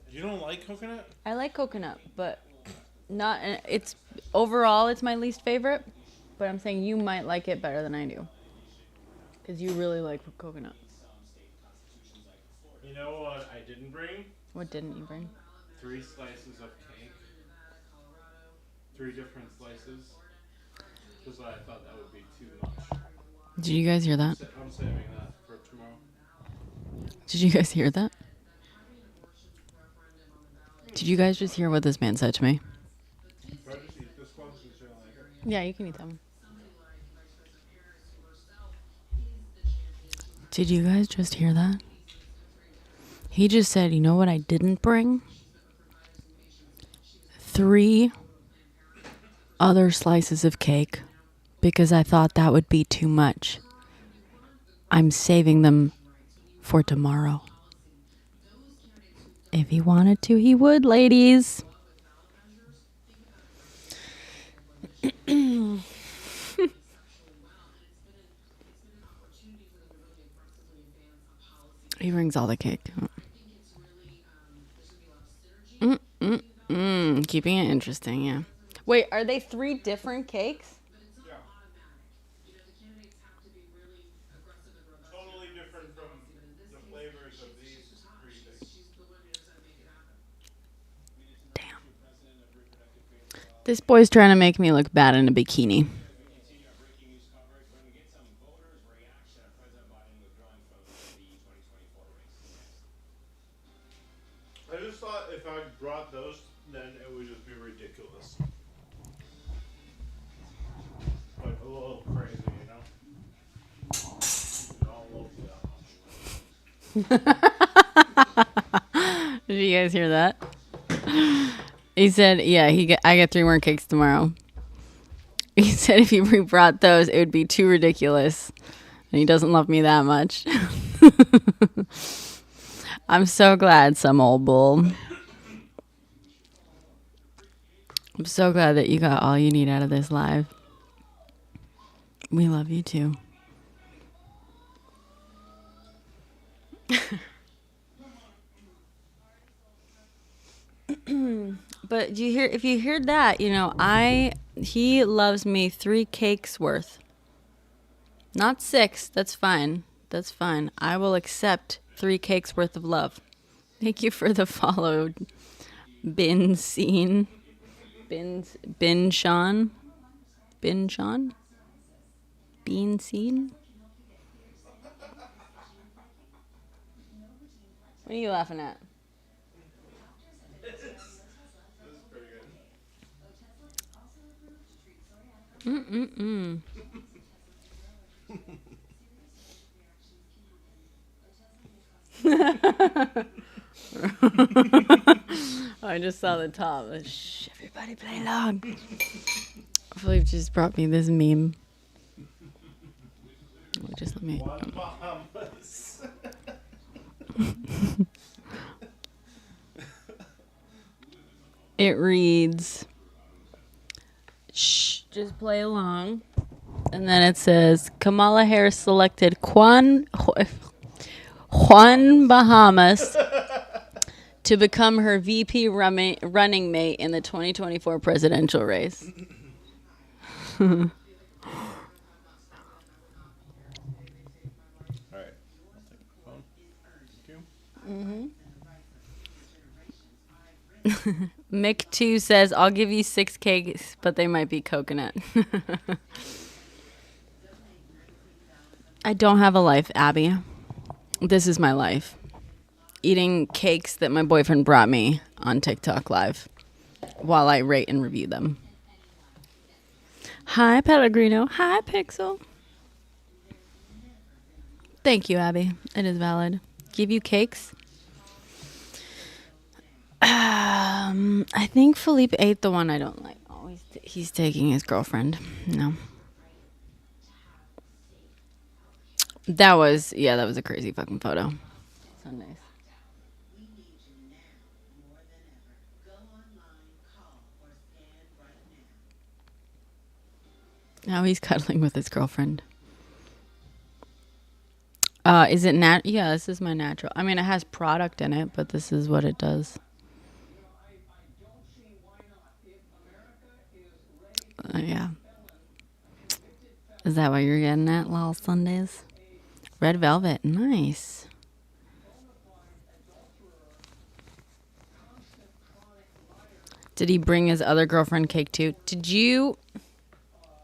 You don't like coconut? I like coconut, but not. It's overall, it's my least favorite. But I'm saying you might like it better than I do, because you really like coconut. You know what I didn't bring? What didn't you bring? 3 slices of cake. 3 different slices. Because I thought that would be too much. Did you guys hear that? I'm saving that for tomorrow. Did you guys hear that? Did you guys just hear what this man said to me? Try to just eat this one since you don't like it. Yeah, you can eat that one. Did you guys just hear that? He just said, you know what I didn't bring? 3 other slices of cake because I thought that would be too much. I'm saving them for tomorrow. If he wanted to, he would, ladies. He brings all the cake. Keeping it interesting, yeah. Wait, are they 3 different cakes? Yeah. Totally different from the flavors of these 3 things. Damn. This boy's trying to make me look bad in a bikini. I just thought if I brought those, then it would just be ridiculous. Like a little crazy, you know? Not locally that much. Did you guys hear that? He said, yeah, I get 3 more cakes tomorrow. He said if he brought those, it would be too ridiculous. And he doesn't love me that much. I'm so glad, some old bull. I'm so glad that you got all you need out of this live. We love you too. But do you hear? If you heard that, you know, he loves me 3 cakes worth. Not 6. That's fine. That's fine. I will accept 3 cakes worth of love. Thank you for the follow, Bin Scene. Bin Sean. Bin Sean. Bean Scene. What are you laughing at? I just saw the top. Shh, everybody play along. Philippe just brought me this meme. Just let me. It reads, shh, just play along. And then it says, Kamala Harris selected Juan Bahamas to become her VP running mate in the 2024 presidential race. Alright. I'll take the phone. Thank you. Mick2 says, I'll give you 6 cakes, but they might be coconut. I don't have a life, Abby. This is my life. Eating cakes that my boyfriend brought me on TikTok Live while I rate and review them. Hi, Pellegrino. Hi, Pixel. Thank you, Abby. It is valid. Give you cakes? I think Philippe ate the one I don't like. Oh, he's taking his girlfriend. No. That was a crazy fucking photo. So nice. Now he's cuddling with his girlfriend. Is it Yeah, this is my natural. I mean, it has product in it, but this is what it does. Yeah. Is that what you're getting at, Lol Sundays? Red velvet. Nice. Did he bring his other girlfriend cake too? Did you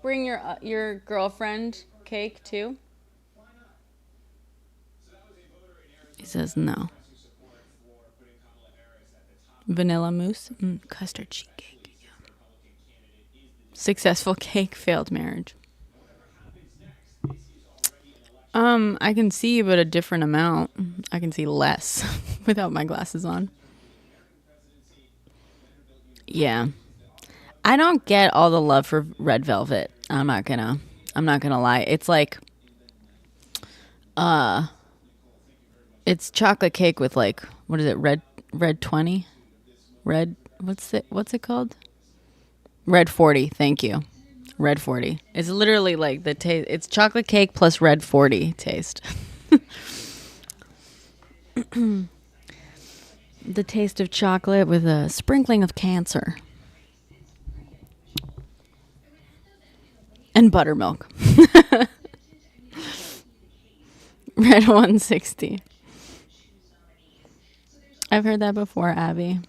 bring your girlfriend cake too? He says no. Vanilla mousse, custard sheet cake. Yeah. Successful cake, failed marriage. I can see, but a different amount. I can see less without my glasses on. Yeah. I don't get all the love for red velvet. I'm not gonna lie. It's like it's chocolate cake with like, what is it? Red 20? Red, what's it called? Red 40. Thank you. Red 40. It's literally like the taste. It's chocolate cake plus red 40 taste. The taste of chocolate with a sprinkling of cancer. And buttermilk. Red 160. I've heard that before, Abby.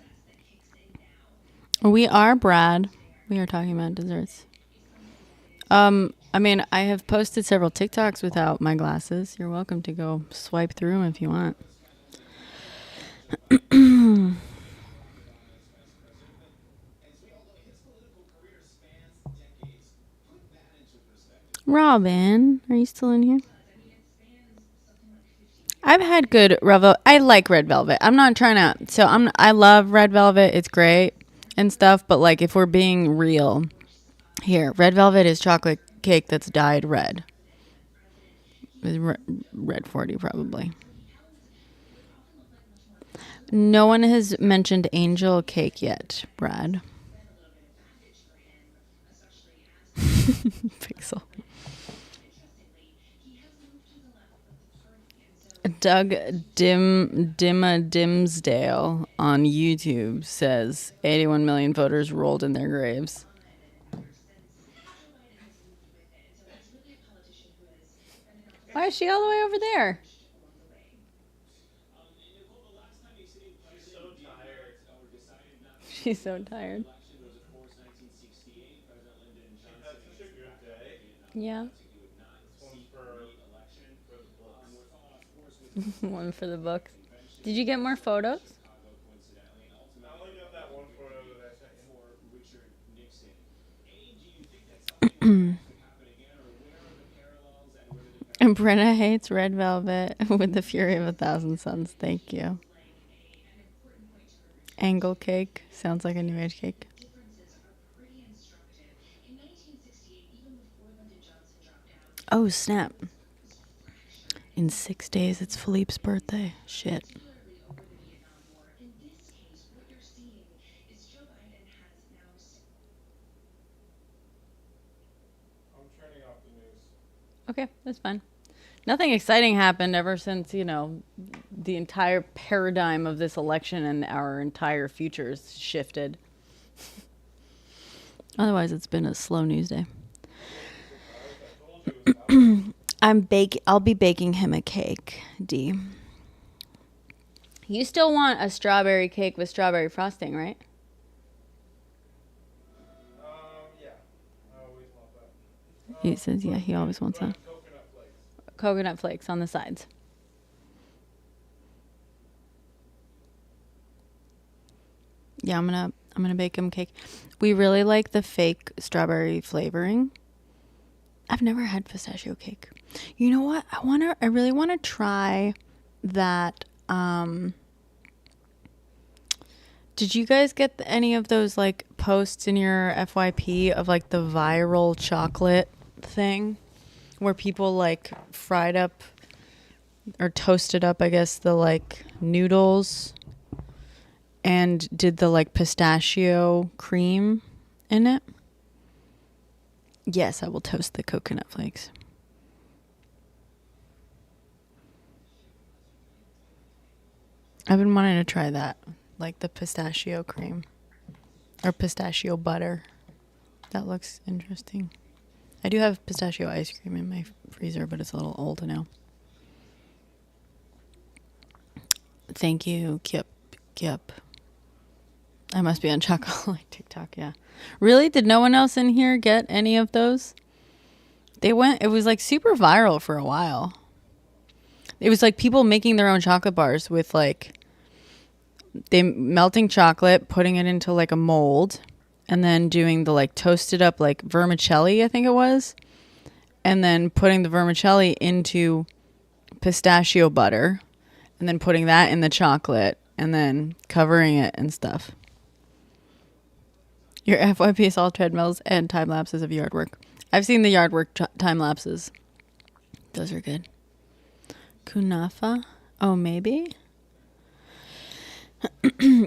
We are Brad. We are talking about desserts. I mean, I have posted several TikToks without my glasses. You're welcome to go swipe through them if you want. Robin, are you still in here? I've had good red velvet. I like red velvet. I'm not trying to. I love red velvet. It's great and stuff. But like, if we're being real here, red velvet is chocolate cake that's dyed red. Red 40 probably. No one has mentioned angel cake yet, Brad. Pixel. Doug Dimsdale on YouTube says 81 million voters rolled in their graves. Why is she all the way over there? She's so tired. Yeah. One for the books. Did you get more photos? And Brenna hates red velvet with the fury of 1,000 suns. Thank you. Angle cake. Sounds like a new age cake. Oh, snap. In 6 days, it's Philippe's birthday. Shit. I'm turning off the news. Okay, that's fine. Nothing exciting happened ever since, the entire paradigm of this election and our entire futures shifted. Otherwise, it's been a slow news day. I'll be baking him a cake, D. You still want a strawberry cake with strawberry frosting, right? Yeah. I always want that. He says, yeah, he always wants that. Coconut flakes. Coconut flakes on the sides. Yeah, I'm gonna bake him cake. We really like the fake strawberry flavoring. I've never had pistachio cake. You know what? I really want to try that. Did you guys get any of those like posts in your FYP of like the viral chocolate thing where people like fried up or toasted up, I guess, the like noodles and did the like pistachio cream in it? Yes, I will toast the coconut flakes. I've been wanting to try that, like the pistachio cream or pistachio butter. That looks interesting. I do have pistachio ice cream in my freezer, but it's a little old now. Thank you, Kip. I must be on chocolate TikTok. Yeah. Really? Did no one else in here get any of those? It was like super viral for a while. It was like people making their own chocolate bars with like they melting chocolate, putting it into like a mold, and then doing the like toasted up like vermicelli, I think it was, and then putting the vermicelli into pistachio butter, and then putting that in the chocolate, and then covering it and stuff. Your FYP is all treadmills and time lapses of yard work. I've seen the yard work time lapses. Those are good. Kunafa? Oh, maybe?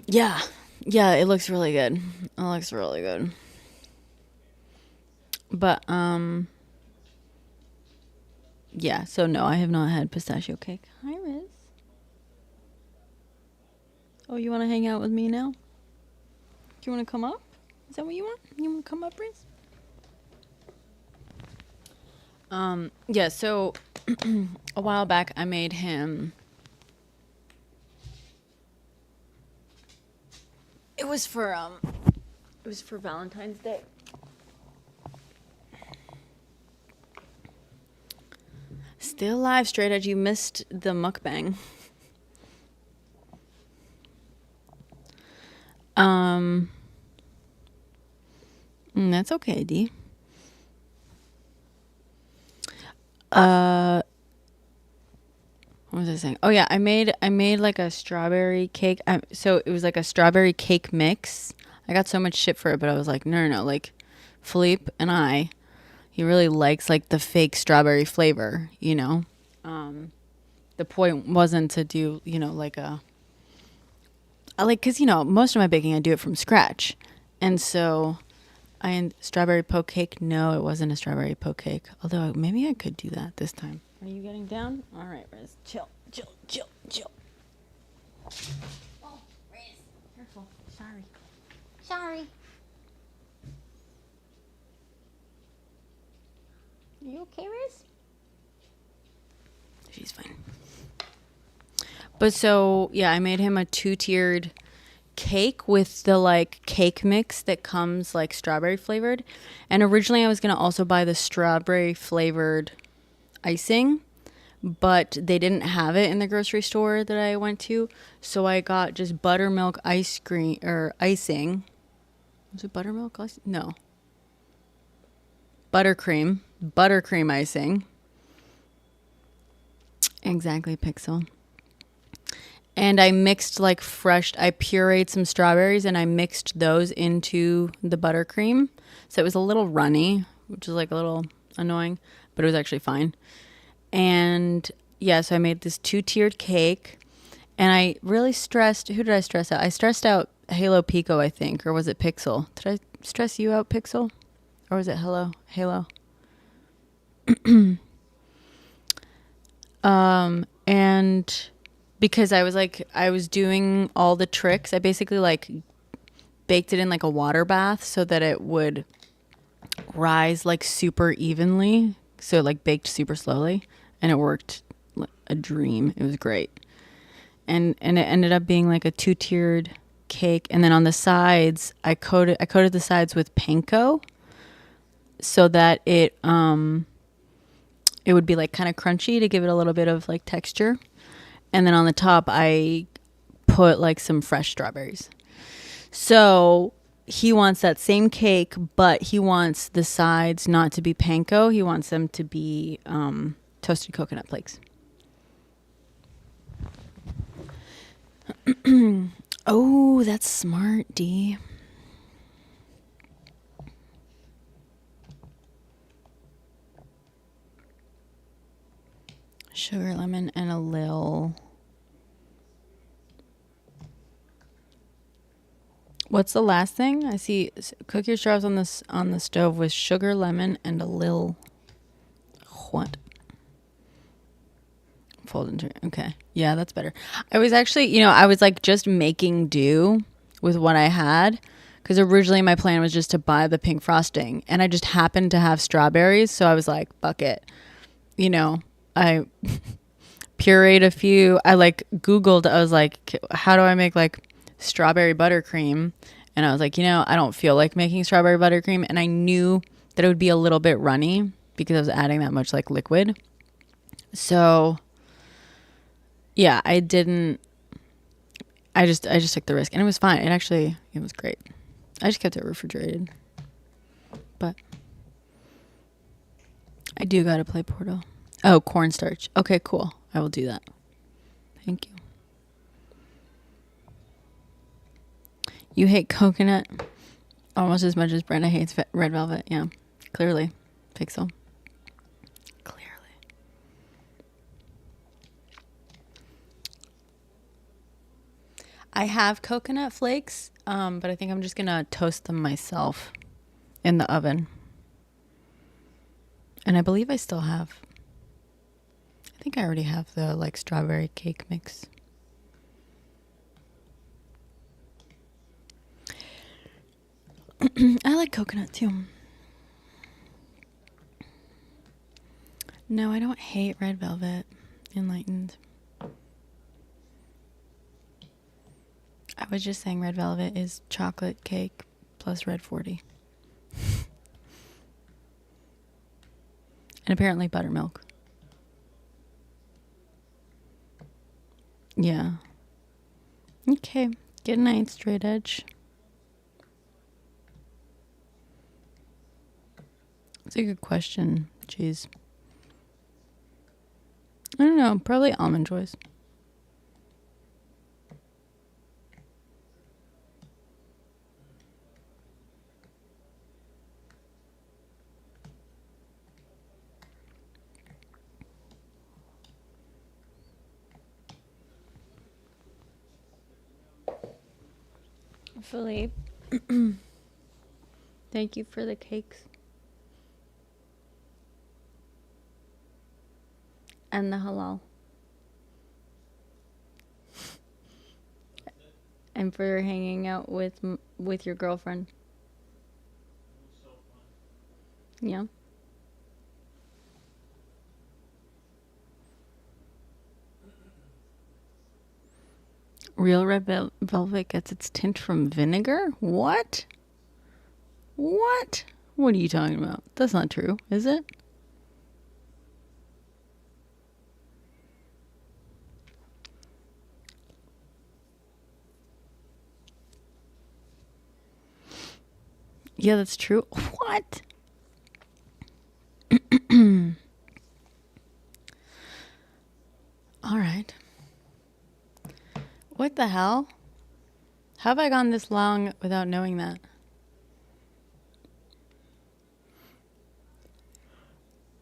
Yeah. Yeah, it looks really good. It looks really good. But, yeah, so no, I have not had pistachio cake. Hi, Riz. Oh, you want to hang out with me now? Do you want to come up? Is that what you want? You want to come up, Riz? Yeah, so a while back I made him. It was for Valentine's Day. Still live, straight edge. You missed the mukbang. That's okay, D. What was I saying? Oh yeah, I made like a strawberry cake. So it was like a strawberry cake mix. I got so much shit for it, but I was like, no. Like, Philippe and he really likes like the fake strawberry flavor, you know. The point wasn't to do, you know, like because you know most of my baking I do it from scratch, and so strawberry poke cake. No, it wasn't a strawberry poke cake. Although maybe I could do that this time. Are you getting down? All right, Riz. Chill. Oh, Riz. Careful. Sorry. You okay, Riz? She's fine. But so, yeah, I made him a 2-tiered cake with the like cake mix that comes like strawberry flavored. And originally I was going to also buy the strawberry flavored icing, but they didn't have it in the grocery store that I went to. So I got just buttermilk ice cream or icing. Was it buttermilk? No. Buttercream icing. Exactly, Pixel. And I mixed I pureed some strawberries and I mixed those into the buttercream. So it was a little runny, which is like a little annoying, but it was actually fine. And yeah, so I made this 2-tiered cake and I really who did I stress out? I stressed out Halo Pico, I think, or was it Pixel? Did I stress you out, Pixel? Or was it Halo? And because I was doing all the tricks, I basically like baked it in like a water bath so that it would rise like super evenly. So it like baked super slowly and it worked like a dream. It was great. And it ended up being like a 2-tiered cake. And then on the sides, I coated the sides with panko so that it would be like kind of crunchy to give it a little bit of like texture. And then on the top, I put like some fresh strawberries. So he wants that same cake, but he wants the sides not to be panko. He wants them to be toasted coconut flakes. Oh, that's smart, D. Sugar, lemon, and a lil. What's the last thing? I see cook your straws on the stove with sugar, lemon, and a lil. What? Fold into. Okay. Yeah, that's better. I was actually, I was like just making do with what I had. Because originally my plan was just to buy the pink frosting. And I just happened to have strawberries. So I was like, fuck it. I pureed a few. I like Googled, I was like, how do I make like strawberry buttercream? And I was like, I don't feel like making strawberry buttercream. And I knew that it would be a little bit runny because I was adding that much like liquid. So yeah, I just took the risk and it was fine. It was great. I just kept it refrigerated. But I do gotta play Portal. Oh, cornstarch. Okay, cool. I will do that. Thank you. You hate coconut almost as much as Brenda hates red velvet. Yeah, clearly. Pixel. Clearly. I have coconut flakes, but I think I'm just gonna toast them myself in the oven. And I believe I still have. I think I already have the like strawberry cake mix. I like coconut too. No, I don't hate red velvet. Enlightened. I was just saying red velvet is chocolate cake plus red 40. And apparently buttermilk. Yeah. Okay. Good night, straight edge. That's a good question. Jeez. I don't know. Probably Almond Joys. Philippe. Thank you for the cakes. And the halal. And for hanging out with your girlfriend. Yeah. Real red velvet gets its tint from vinegar? What? What? What are you talking about? That's not true, is it? Yeah, that's true. What? All right. What the hell? How have I gone this long without knowing that?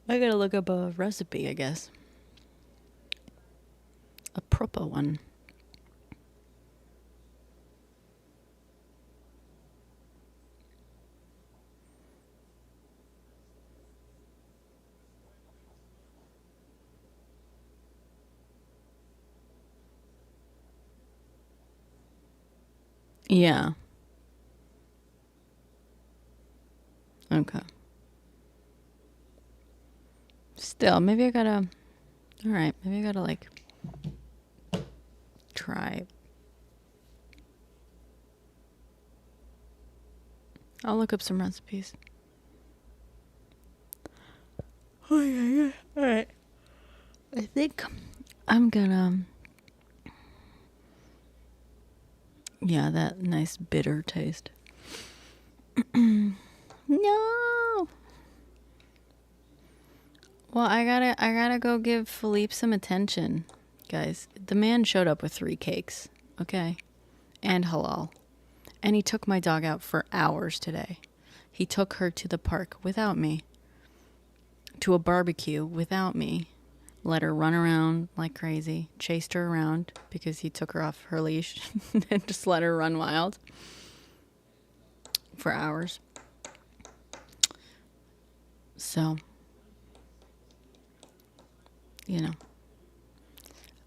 I gotta look up a recipe, I guess. A proper one. Yeah. Okay. Still, maybe I gotta... Alright, maybe I gotta, like... try. I'll look up some recipes. Oh, yeah. Alright. I think I'm gonna... Yeah, that nice bitter taste. No. Well, I gotta go give Philippe some attention, guys. The man showed up with 3 cakes, okay, and halal, and he took my dog out for hours today. He took her to the park without me, to a barbecue without me. Let her run around like crazy, chased her around because he took her off her leash and just let her run wild for hours. So, you know,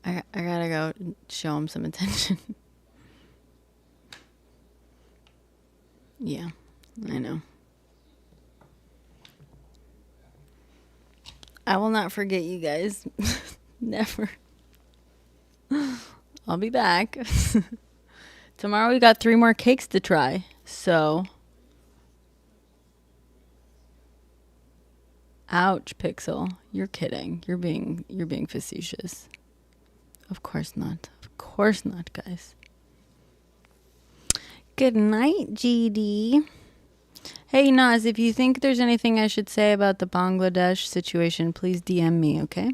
I gotta go show him some attention. Yeah, I know. I will not forget you guys. Never. I'll be back. Tomorrow we got 3 more cakes to try. So, ouch, Pixel. You're kidding. You're being facetious. Of course not. Of course not, guys. Good night, GD. Hey, Naz, if you think there's anything I should say about the Bangladesh situation, please DM me, okay?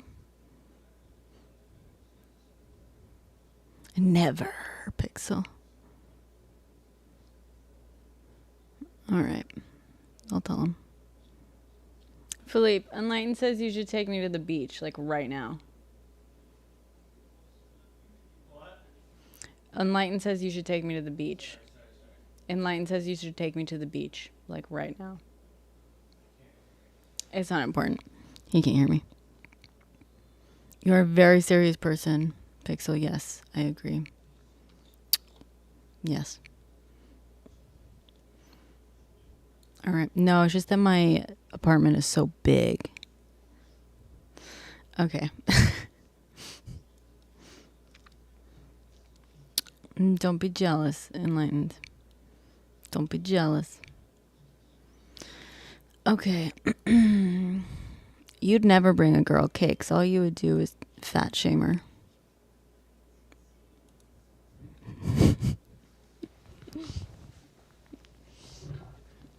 Never, Pixel. All right. I'll tell him. Philippe, Enlighten says you should take me to the beach, like right now. What? Enlighten says you should take me to the beach. Enlighten says you should take me to the beach, like right now. It's not important. He can't hear me. You're a very serious person, Pixel. Yes, I agree. Yes. All right. No, it's just that my apartment is so big. Okay. Don't be jealous, Enlightened. Don't be jealous. Okay. You'd never bring a girl cakes. All you would do is fat shame her.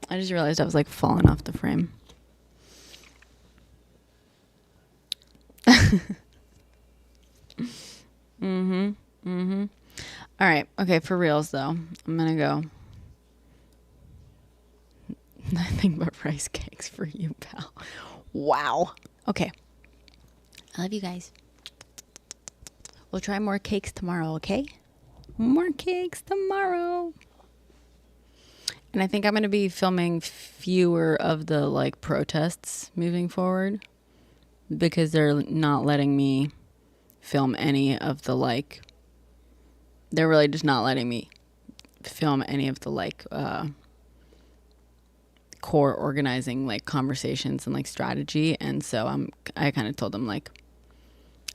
I just realized I was like falling off the frame. All right. Okay, for reals though. I'm gonna go. Nothing but rice cakes for you, pal. Wow. Okay. I love you guys. We'll try more cakes tomorrow, okay? More cakes tomorrow. And I think I'm going to be filming fewer of the like protests moving forward because they're not letting me film any of the like, they're really just not letting me film any of the like core organizing like conversations and like strategy. And so I kind of told them like,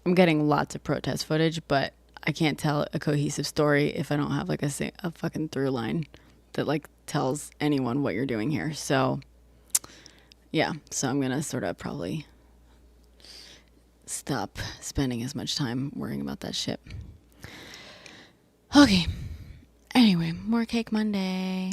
I'm getting lots of protest footage, but I can't tell a cohesive story if I don't have like a fucking through line that like tells anyone what you're doing here. So yeah, so I'm gonna sort of probably stop spending as much time worrying about that shit. Okay. Anyway, more Cake Monday.